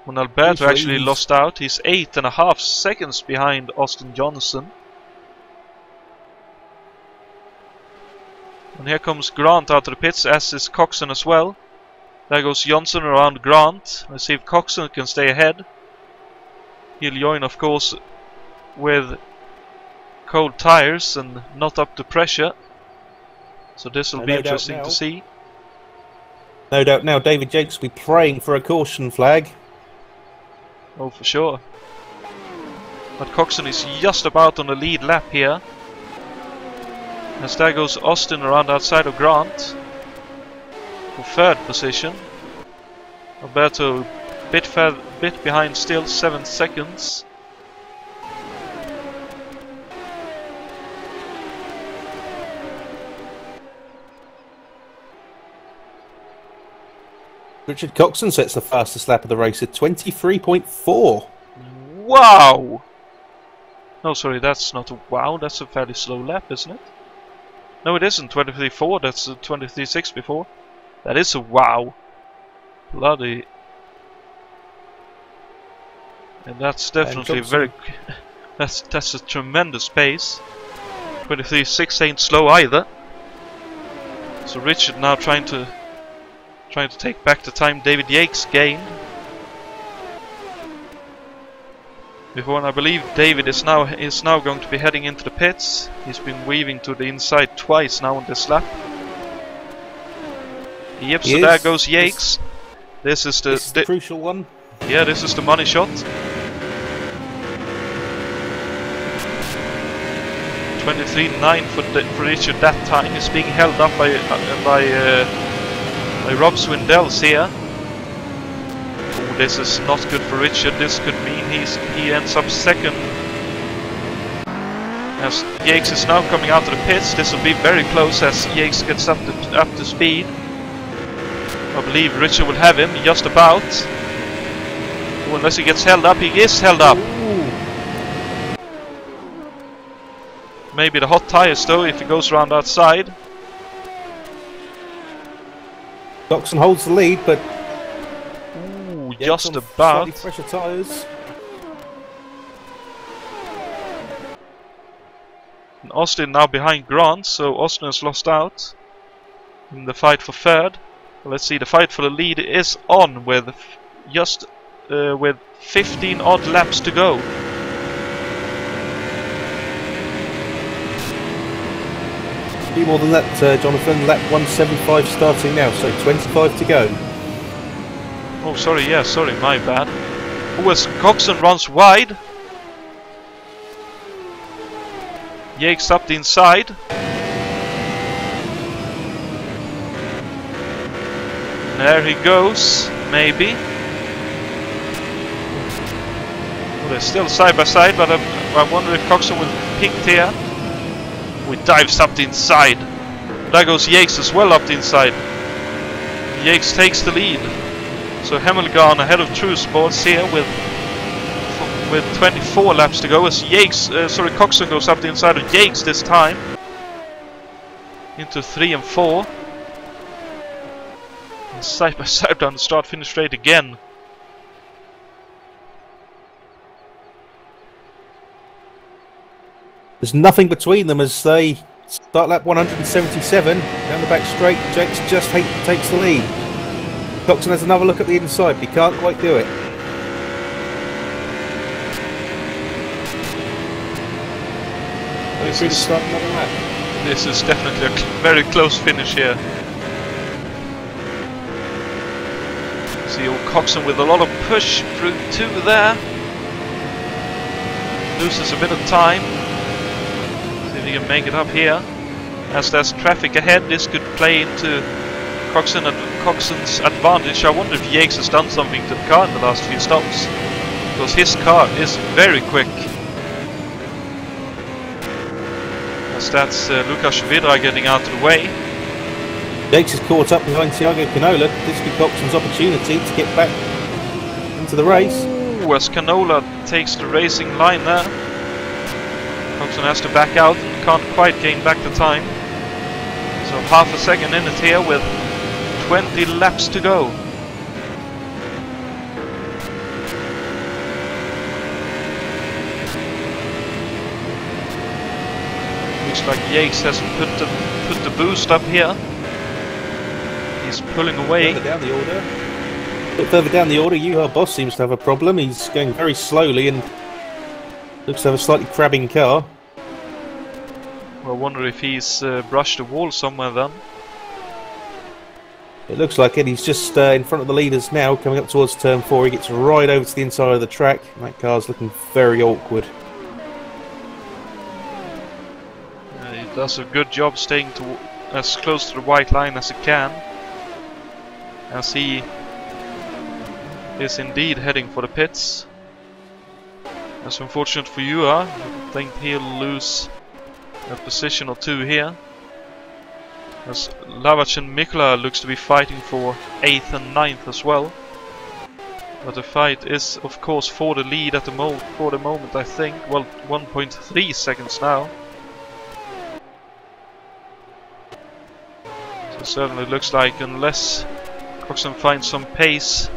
S1: When Alberto actually lost out, he's 8.5 seconds behind Austin Johnson. And here comes Grant out of the pits, as is Coxon as well. There goes Johnson around Grant. Let's see if Coxon can stay ahead. He'll join, of course, with cold tires and not up to pressure. So this will be interesting to see.
S2: No doubt now David Jakes will be praying for a caution flag.
S1: Oh, for sure. But Coxon is just about on the lead lap here. As there goes Austin around outside of Grant for 3rd position. Alberto bit behind still, 7 seconds.
S2: Richard Coxon sets the fastest lap of the race at 23.4.
S1: Wow! No, sorry, that's not a wow, that's a fairly slow lap, isn't it? No, it isn't 23.4, that's 23.6 before. That is a wow. Bloody. And that's definitely very. That's a tremendous pace. 23.6 ain't slow either. So Richard now trying to take back the time David Yates gained. Before, and I believe David is now going to be heading into the pits. He's been weaving to the inside twice now on this lap. Yep, so there goes Yates. This is the
S2: crucial one.
S1: Yeah, this is the money shot. 23.9 for Richard that time. He's being held up by Rob Swindells here. Oh, this is not good for Richard. This could mean he ends up 2nd. As Yates is now coming out of the pits, this will be very close as Yates gets up to speed. I believe Richard will have him just about. Oh, unless he gets held up, he is held up. maybe the hot tires though, if he goes around outside.
S2: Coxon holds the lead, but
S1: Ooh,
S2: yeah,
S1: just
S2: on
S1: about.
S2: slightly fresher tyres.
S1: And Austin now behind Grant, so Austin has lost out in the fight for third. Let's see, the fight for the lead is on with just with 15 odd laps to go.
S2: A few more than that, Jonathan. Lap 175 starting now, so 25 to go.
S1: Oh, sorry, yeah, sorry, my bad. Oh, as Coxon runs wide. Yakes up the inside. And there he goes, maybe. Well, they're still side by side, but I wonder if Coxon will be picked here. He dives up the inside. There goes Yakes as well up the inside. Yakes takes the lead. So Hamilton ahead of True Sports here with 24 laps to go as Coxon goes up the inside of Yakes this time. Into 3 and 4. And side by side down the start finish straight again.
S2: There's nothing between them as they start lap 177 down the back straight. Jakes just takes the lead. Coxon has another look at the inside, but he can't quite do it.
S1: This is definitely a very close finish here. See old Coxon with a lot of push through 2 there. Loses a bit of time. See if he can make it up here. As there's traffic ahead, this could play into Coxon's advantage. I wonder if Yakes has done something to the car in the last few stops. Because his car is very quick. As that's Lucas Vidra getting out of the way.
S2: Jakes is caught up behind Thiago Canola. This will be Coxon's opportunity to get back into the race.
S1: Ooh, as Canola takes the racing line there. Coxon has to back out and can't quite gain back the time. So half a second in it here with 20 laps to go. Looks like Yakes has put the boost up here. He's pulling away.
S2: Further down the order. A bit further down the order, Yuha Boss seems to have a problem. He's going very slowly and looks to have a slightly crabbing car.
S1: Well, I wonder if he's brushed the wall somewhere then.
S2: It looks like it. He's just in front of the leaders now, coming up towards turn 4. He gets right over to the inside of the track. That car's looking very awkward.
S1: He does a good job staying as close to the white line as he can. As he is indeed heading for the pits. That's unfortunate for you, I think he'll lose a position or 2 here. As Lavac and Mikla looks to be fighting for 8th and 9th as well. But the fight is of course for the lead at the moment, I think. Well, 1.3 seconds now. So it certainly looks like unless Coxon finds some pace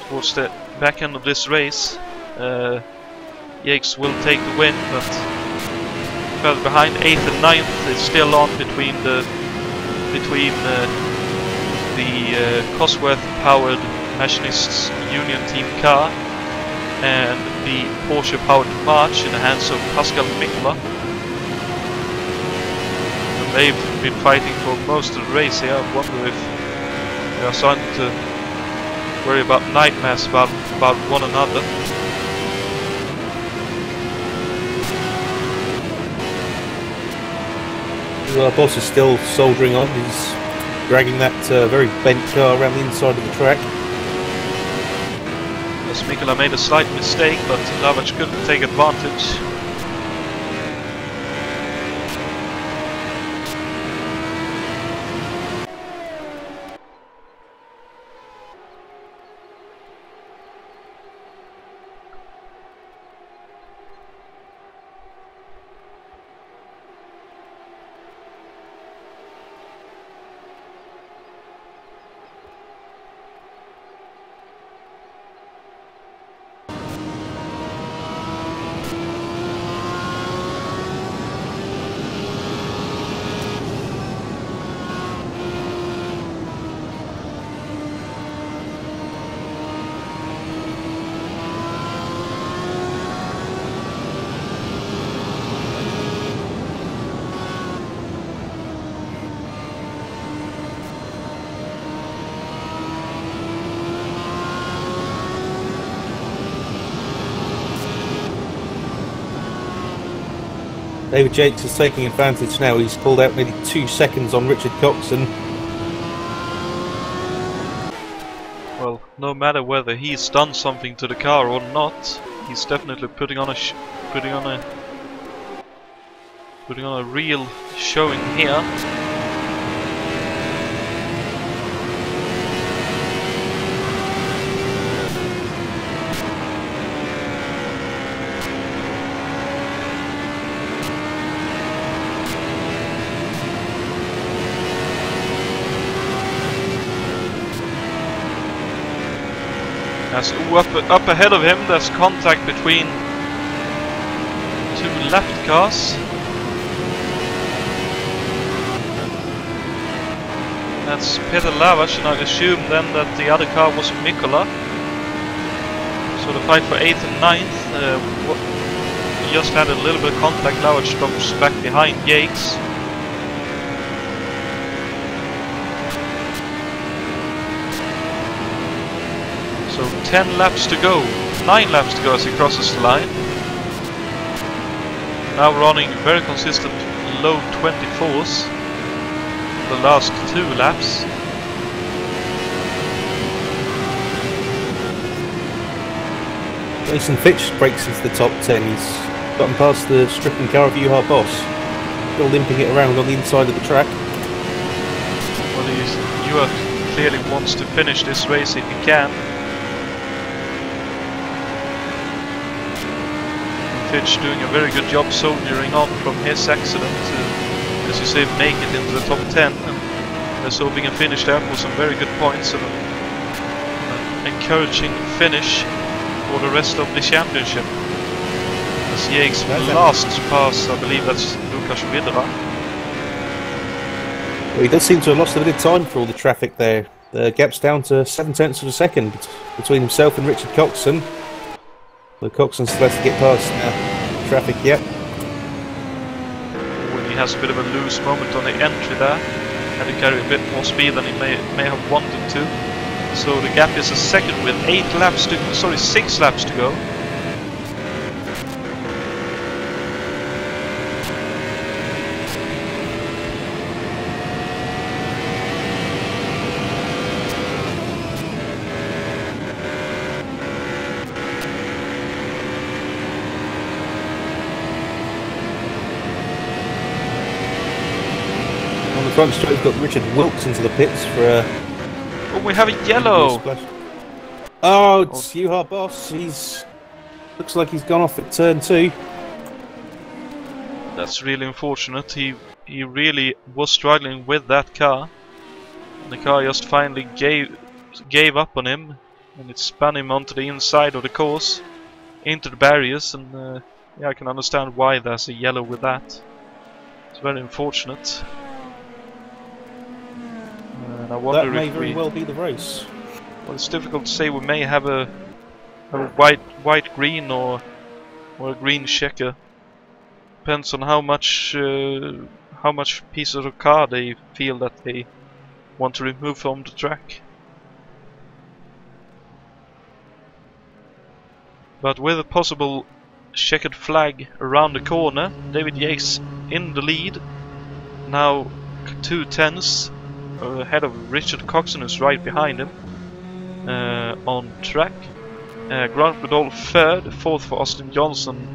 S1: towards the back end of this race, Yakes will take the win, but further behind 8th and 9th is still on between the Cosworth powered Machinists Union Team car and the Porsche powered March in the hands of Pascal Mikla. And they've been fighting for most of the race here. I wonder if they are starting to worry about nightmares about one another.
S2: Our boss is still soldering on. He's dragging that very bent car around the inside of the track.
S1: As Mikla made a slight mistake, but Lavac couldn't take advantage.
S2: David Jakes is taking advantage now. He's pulled out nearly 2 seconds on Richard Coxon.
S1: Well, no matter whether he's done something to the car or not, he's definitely putting on a real showing here. As up ahead of him, there's contact between 2 left cars. That's Peter Lavash, and I assume then that the other car was Mikola. So the fight for 8th and 9th. Just had a little bit of contact. Lavash drops back behind Yakes. So 10 laps to go, 9 laps to go as he crosses the line. Now running very consistent low 24s the last 2 laps.
S2: Jason Fitch breaks into the top 10. He's gotten past the stripping car of Juha Boss. Still limping it around on the inside of the track.
S1: Well, Juha clearly wants to finish this race if he can. Fitch doing a very good job soldiering on from his accident to, as you say, make it into the top 10, and let's hope he can finish there for some very good points and an encouraging finish for the rest of the championship. As Jakes' last pass, I believe that's Lukas Vidra.
S2: Well, he does seem to have lost a bit of time for all the traffic there. The gap's down to 7/10 of a second between himself and Richard Coxon. The Coxon's supposed to get past traffic yet.
S1: When he has a bit of a loose moment on the entry there, had to carry a bit more speed than he may have wanted to. So the gap is a second with 6 laps to go.
S2: Front straight, we've got Richard Wilkes into the pits for a...
S1: Oh, we have a yellow!
S2: Oh, it's Juha Boss. Looks like he's gone off at turn 2.
S1: That's really unfortunate. He really was struggling with that car. And the car just finally gave up on him. And it spun him onto the inside of the course. Into the barriers. And yeah, I can understand why there's a yellow with that. It's very unfortunate. And I wonder
S2: that may
S1: if
S2: very well be the race.
S1: Well, it's difficult to say. We may have a white green or a green checker. Depends on how much pieces of the car they feel that they want to remove from the track. But with a possible checkered flag around the corner, David Yates in the lead. Now 2 tenths ahead of Richard Coxon, who's right behind him on track. Grant Goodall third, 4th for Austin Johnson,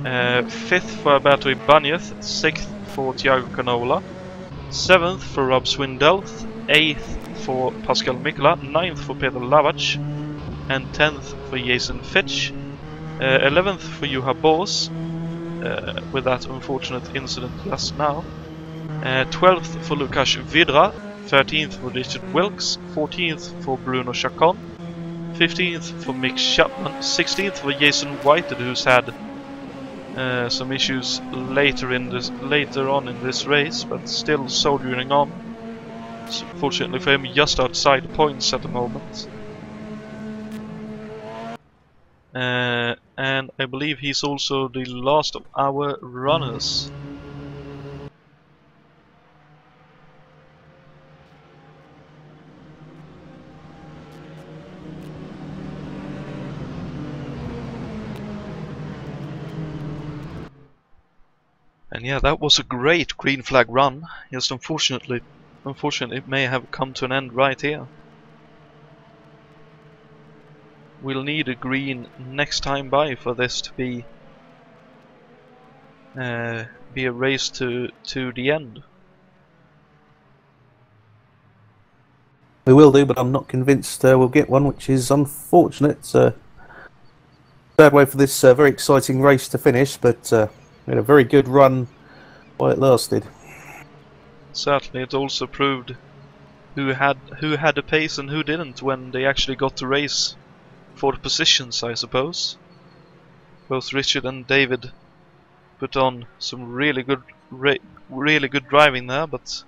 S1: 5th for Alberto Ibanez, 6th for Thiago Canola, 7th for Rob Swindell, 8th for Pascal Mikola, 9th for Peter Lavac, and 10th for Jason Fitch, 11th for Juha Boss, with that unfortunate incident just now. 12th for Lukas Vidra, 13th for Richard Wilkes, 14th for Bruno Chacon, 15th for Mick Chapman, 16th for Jason Whited, who's had some issues later on in this race, but still soldiering on. So fortunately for him, just outside the points at the moment. And I believe he's also the last of our runners. And yeah, that was a great green flag run. Just unfortunately it may have come to an end right here. We'll need a green next time by for this to be a race to the end.
S2: We will do, but I'm not convinced we'll get one, which is unfortunate. Bad way for this very exciting race to finish, but we had a very good run while it lasted.
S1: Certainly, it also proved who had the pace and who didn't when they actually got to race for the positions, I suppose. Both Richard and David put on some really good driving there, but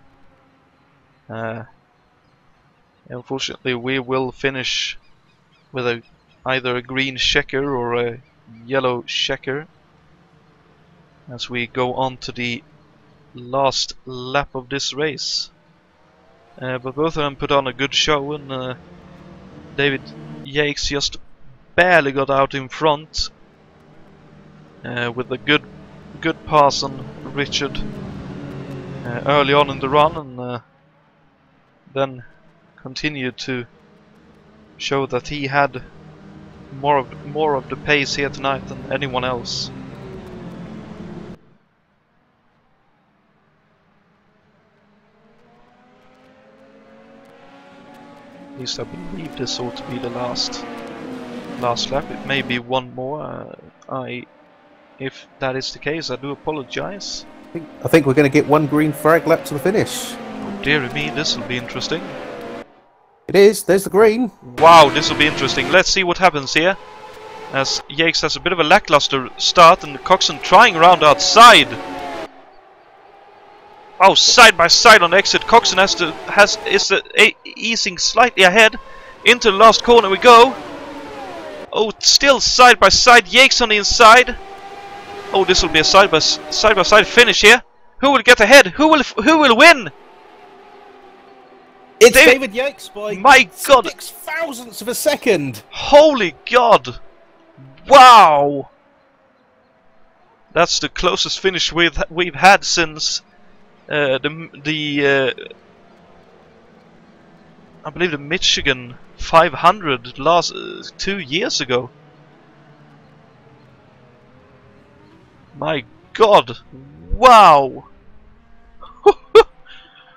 S1: unfortunately we will finish with either a green checker or a yellow checker as we go on to the last lap of this race. But both of them put on a good show, and David Yates just barely got out in front with a good pass on Richard early on in the run, and then continued to show that he had more of the pace here tonight than anyone else. At least I believe this ought to be the last lap. It may be one more. If that is the case, I do apologize.
S2: I think we're going to get one green flag lap to the finish.
S1: Oh dear me, this will be interesting.
S2: It is. There's the green.
S1: Wow, this will be interesting. Let's see what happens here. As Yates has a bit of a lackluster start, and Coxon trying around outside. Oh, side by side on the exit. Coxon is easing slightly ahead. Into the last corner we go. Oh, still side by side. Yates on the inside. Oh, this will be a side by side finish here. Who will get ahead? Who will win?
S2: It's David Yates by
S1: my God,
S2: 6 thousandths of a second.
S1: Holy God! Wow! That's the closest finish we've had since I believe the Michigan 500 last 2 years ago. My God! Wow!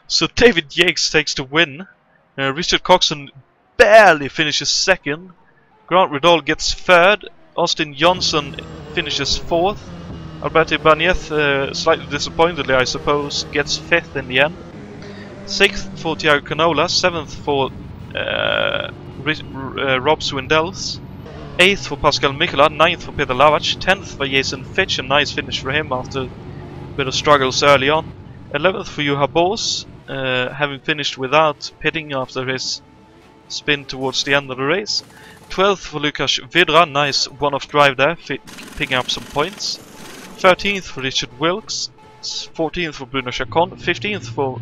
S1: So David Yates takes the win. Richard Coxon barely finishes second. Grant Riddell gets third. Austin Johnson finishes fourth. Alberto Ibanez, slightly disappointedly I suppose, gets fifth in the end. Sixth for Thiago Canola. Seventh for Rob Swindells. 8th for Pascal Mikola, 9th for Peter Lavac, 10th for Jason Fitch, a nice finish for him after a bit of struggles early on. 11th for Juha Bors, having finished without pitting after his spin towards the end of the race. 12th for Lukas Vidra, nice one-off drive there, picking up some points. 13th for Richard Wilkes, 14th for Bruno Chacon, 15th for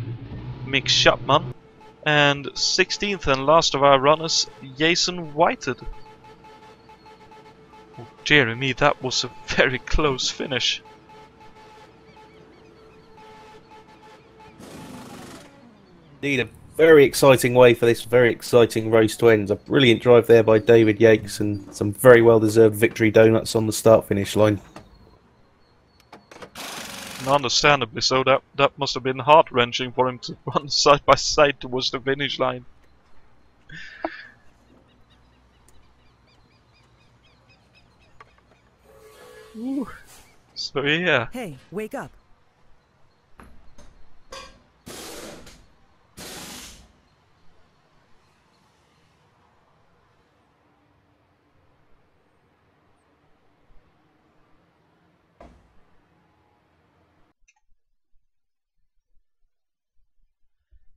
S1: Mick Chapman, and 16th and last of our runners, Jason Whited. Oh, dear me, that was a very close finish.
S2: Indeed, a very exciting way for this very exciting race to end. A brilliant drive there by David Yates and some very well-deserved victory donuts on the start-finish line.
S1: And understandably so, that must have been heart-wrenching for him to run side by side towards the finish line. Ooh. So yeah.
S3: Hey, wake up.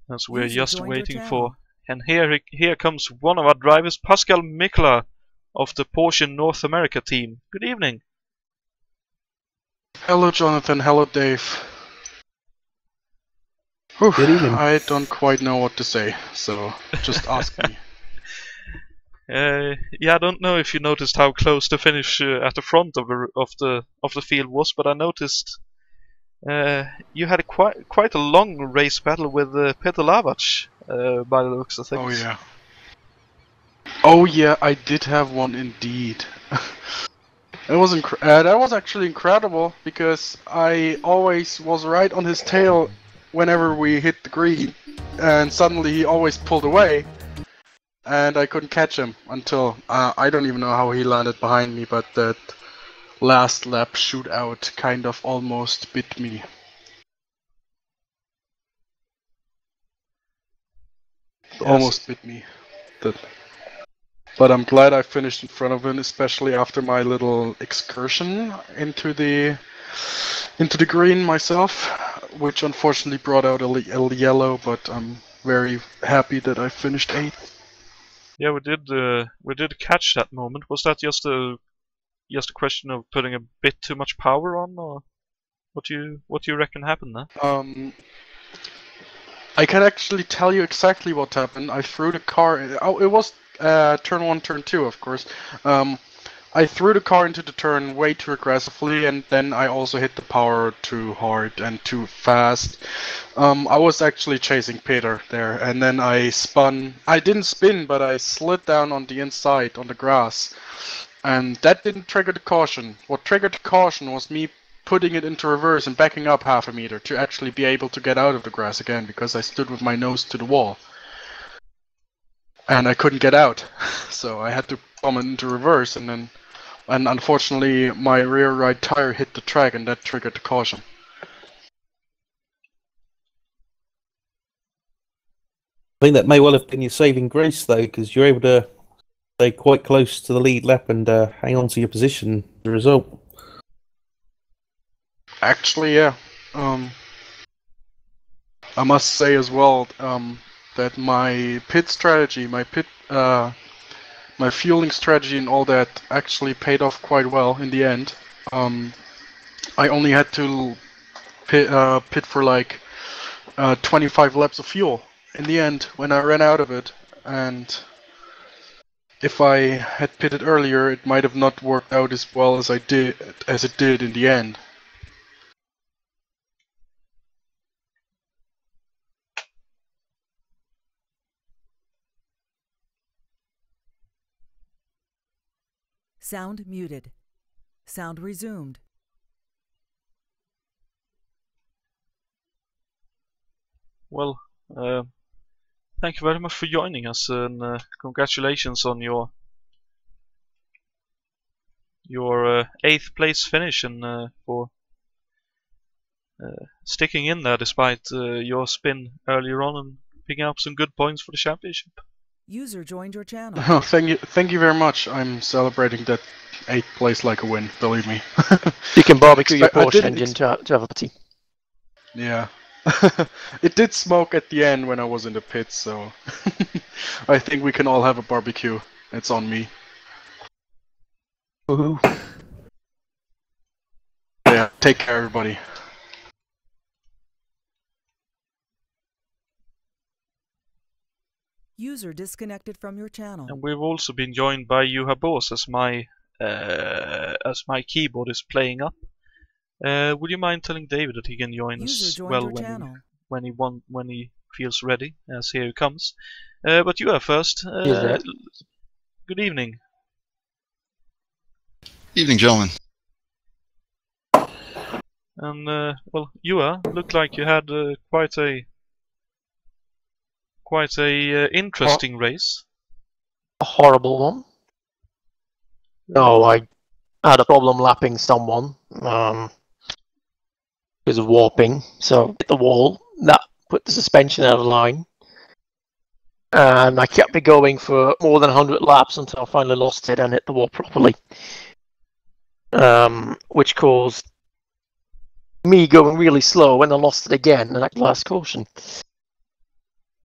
S1: As we're
S3: User
S1: just
S3: joined your
S1: waiting
S3: channel.
S1: for, and here comes one of our drivers, Pascal Mikola of the Porsche North America team. Good evening.
S5: Hello Jonathan, hello Dave. Whew,
S2: Good evening.
S5: I don't quite know what to say, so just ask me.
S1: Yeah, I don't know if you noticed how close the finish at the front of the field was, but I noticed You had quite a long race battle with Peter Lavac, by the looks of things.
S5: Oh yeah. Oh yeah, I did have one indeed. That was actually incredible because I always was right on his tail whenever we hit the green, and suddenly he always pulled away, and I couldn't catch him until I don't even know how he landed behind me, but that last lap shootout kind of almost bit me. Almost bit me. But I'm glad I finished in front of him, especially after my little excursion into the green myself, which unfortunately brought out a yellow. But I'm very happy that I finished 8th.
S1: Yeah, we did catch that moment. Was that just a question of putting a bit too much power on, or what do you reckon happened there?
S5: I can actually tell you exactly what happened. I threw the car. Oh, it was turn 1, turn 2, of course. I threw the car into the turn way too aggressively, and then I also hit the power too hard and too fast. I was actually chasing Peter there, and then I spun. I didn't spin, but I slid down on the inside on the grass, and that didn't trigger the caution. What triggered the caution was me putting it into reverse and backing up half a meter to actually be able to get out of the grass again, because I stood with my nose to the wall. And I couldn't get out, so I had to bomb it into reverse, and unfortunately my rear right tire hit the track, and that triggered the caution.
S2: I think that may well have been your saving grace, though, because you're able to stay quite close to the lead lap and hang on to your position as a result.
S5: Actually, yeah. I must say as well that my pit strategy, my fueling strategy and all that actually paid off quite well in the end. I only had to pit for like 25 laps of fuel in the end when I ran out of it, and if I had pitted earlier, it might have not worked out as well as it did in the end.
S3: Sound muted. Sound resumed.
S1: Well, thank you very much for joining us, and congratulations on your 8th place finish, and for sticking in there despite your spin earlier on and picking up some good points for the championship.
S3: User joined your channel.
S5: Oh, thank you very much. I'm celebrating that 8th place like a win, believe me.
S6: You can barbecue your Porsche engine to have a party.
S5: Yeah. It did smoke at the end when I was in the pits, so I think we can all have a barbecue. It's on me.
S6: Woohoo.
S5: Yeah, take care everybody.
S3: User disconnected from your channel.
S1: And we've also been joined by Juha Boos as my keyboard is playing up. Would you mind telling David that he can join
S3: User
S1: us
S3: joined
S1: well
S3: your channel.
S1: when he feels ready? As here he comes. But you are first. Good evening.
S7: Evening, gentlemen.
S1: And well, Juha, looked like you had quite a interesting race.
S6: A horrible one. No, I had a problem lapping someone because of warping. So hit the wall. That put the suspension out of line. And I kept it going for more than 100 laps until I finally lost it and hit the wall properly. Which caused me going really slow when I lost it again and at last caution.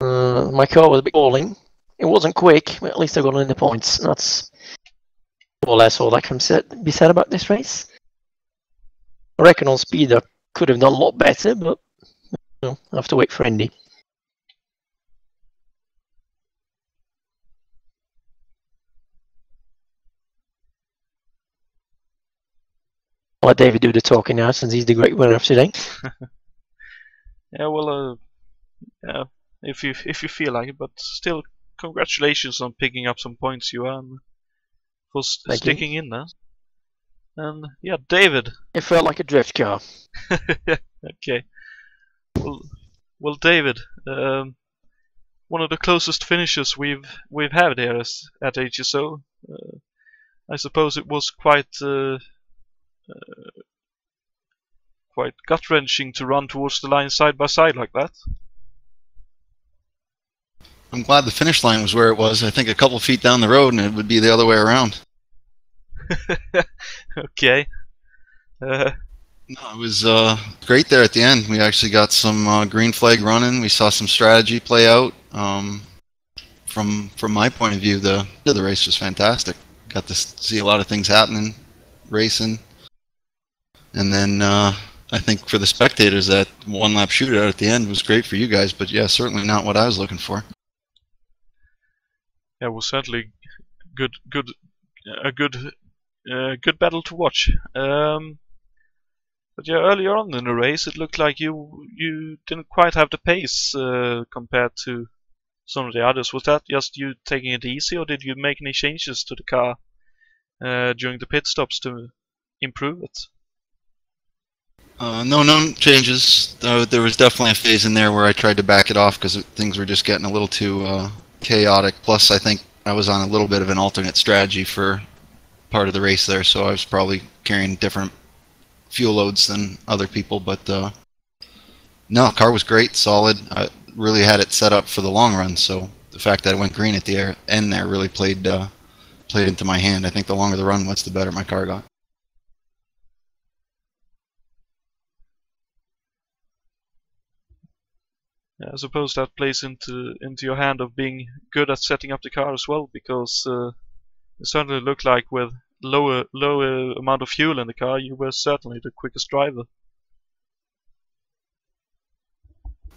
S6: My car was a bit falling. It wasn't quick, but at least I got in the points. That's more or less all that can be said about this race. I reckon on speed I could have done a lot better, but I have to wait for Indy. I'll let David do the talking now, since he's the great winner of today.
S1: Yeah, well, yeah, if you feel like it, but still, congratulations on picking up some points, Johan, for
S6: Thank
S1: sticking
S6: you.
S1: in there. And yeah, David.
S6: It felt like a drift car.
S1: Okay. Well, David, one of the closest finishes we've had here at HSO. I suppose it was quite gut-wrenching to run towards the line side by side like that.
S7: I'm glad the finish line was where it was. I think a couple feet down the road and it would be the other way around.
S1: Okay.
S7: No, it was great there at the end. We actually got some green flag running. We saw some strategy play out. From my point of view, the race was fantastic. Got to see a lot of things happening, racing. And then I think for the spectators, that one-lap shootout at the end was great for you guys, but yeah, certainly not what I was looking for.
S1: Yeah, it was certainly a good battle to watch. But yeah, earlier on in the race, it looked like you didn't quite have the pace compared to some of the others. Was that just you taking it easy, or did you make any changes to the car during the pit stops to improve it?
S7: No changes. There was definitely a phase in there where I tried to back it off because things were just getting a little too chaotic. Plus, I think I was on a little bit of an alternate strategy for part of the race there, so I was probably carrying different fuel loads than other people. But no, car was great, solid. I really had it set up for the long run, so the fact that it went green at the end there really played into my hand. I think the longer the run was, the better my car got.
S1: Yeah, I suppose that plays into your hand of being good at setting up the car as well, because it certainly looked like with lower amount of fuel in the car, you were certainly the quickest driver.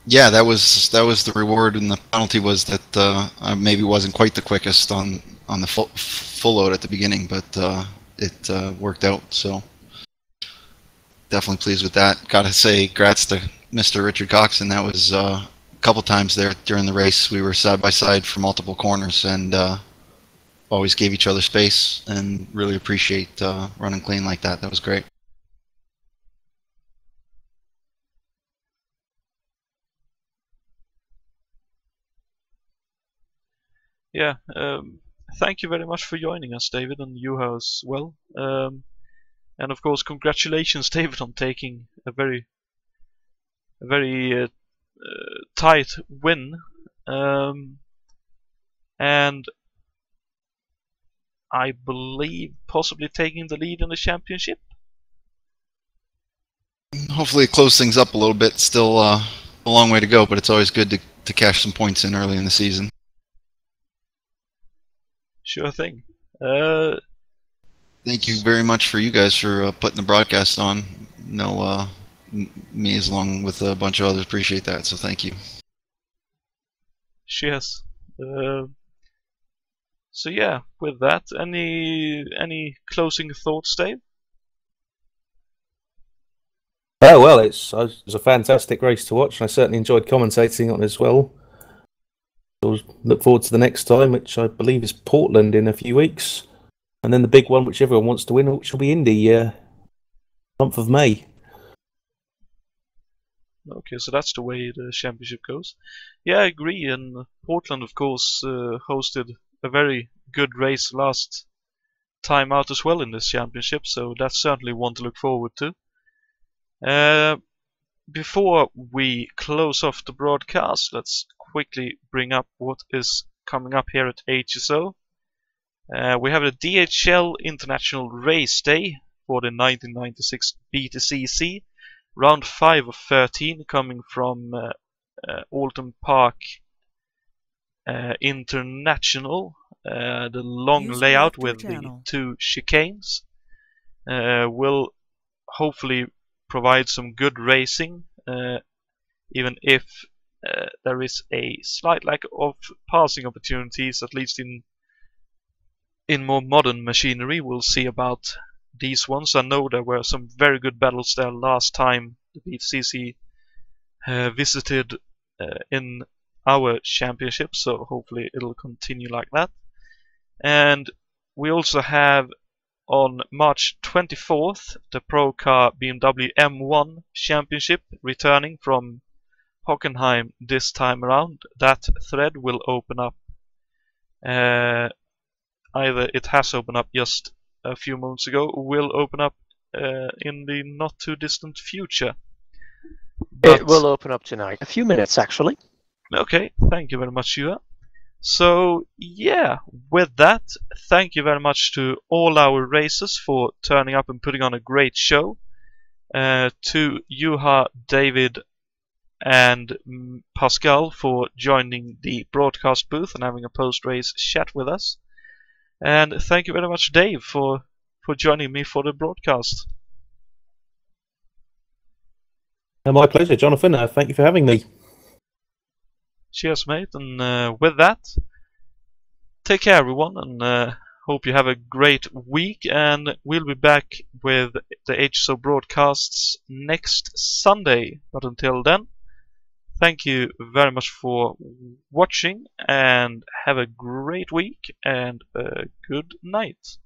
S7: Yeah, that was the reward, and the penalty was that I maybe wasn't quite the quickest on the full load at the beginning, but it worked out. So definitely pleased with that. Gotta say, congrats to Mr. Richard Coxon. That was a couple times there during the race. We were side by side for multiple corners, and always gave each other space, and really appreciate running clean like that. That was great.
S1: Yeah, thank you very much for joining us, David, and Juha as well. And of course, congratulations, David, on taking a very tight win. And I believe possibly taking the lead in the championship.
S7: Hopefully close things up a little bit. Still a long way to go, but it's always good to cash some points in early in the season.
S1: Sure thing.
S7: Thank you very much for you guys for putting the broadcast on. No, me as along with a bunch of others appreciate that, so thank you.
S1: Cheers. So yeah, with that, any closing thoughts, Dave?
S2: Oh well, it was a fantastic race to watch, and I certainly enjoyed commentating on it as well. So look forward to the next time, which I believe is Portland in a few weeks, and then the big one, which everyone wants to win, which will be Indy, month of May.
S1: Okay, so that's the way the championship goes. Yeah, I agree. And Portland, of course, hosted a very good race last time out as well in this championship, so that's certainly one to look forward to. Before we close off the broadcast, let's quickly bring up what is coming up here at HSO. We have the DHL International Race Day for the 1996 BTCC. Round 5 of 13 coming from Alton Park International. The long
S3: User
S1: layout
S3: left your
S1: with the
S3: channel.
S1: 2 chicanes will hopefully provide some good racing, even if there is a slight lack of passing opportunities, at least in more modern machinery. We'll see about these ones. I know there were some very good battles there last time the BCC visited in our championship, so hopefully it'll continue like that. And we also have on March 24th the Pro Car BMW M1 Championship returning from Hockenheim this time around. That thread will open up. Either it has opened up just a few months ago, or will open up in the not too distant future. But
S6: It will open up tonight. A few minutes, actually.
S1: okay, thank you very much, Yua. So yeah, with that, thank you very much to all our racers for turning up and putting on a great show. To Juha, David, and Pascal for joining the broadcast booth and having a post-race chat with us. And thank you very much, Dave, for joining me for the broadcast.
S2: My pleasure, Jonathan. Thank you for having me.
S1: Cheers, mate. And with that, take care, everyone, and hope you have a great week. And we'll be back with the HSO broadcasts next Sunday. But until then, thank you very much for watching, and have a great week and a good night.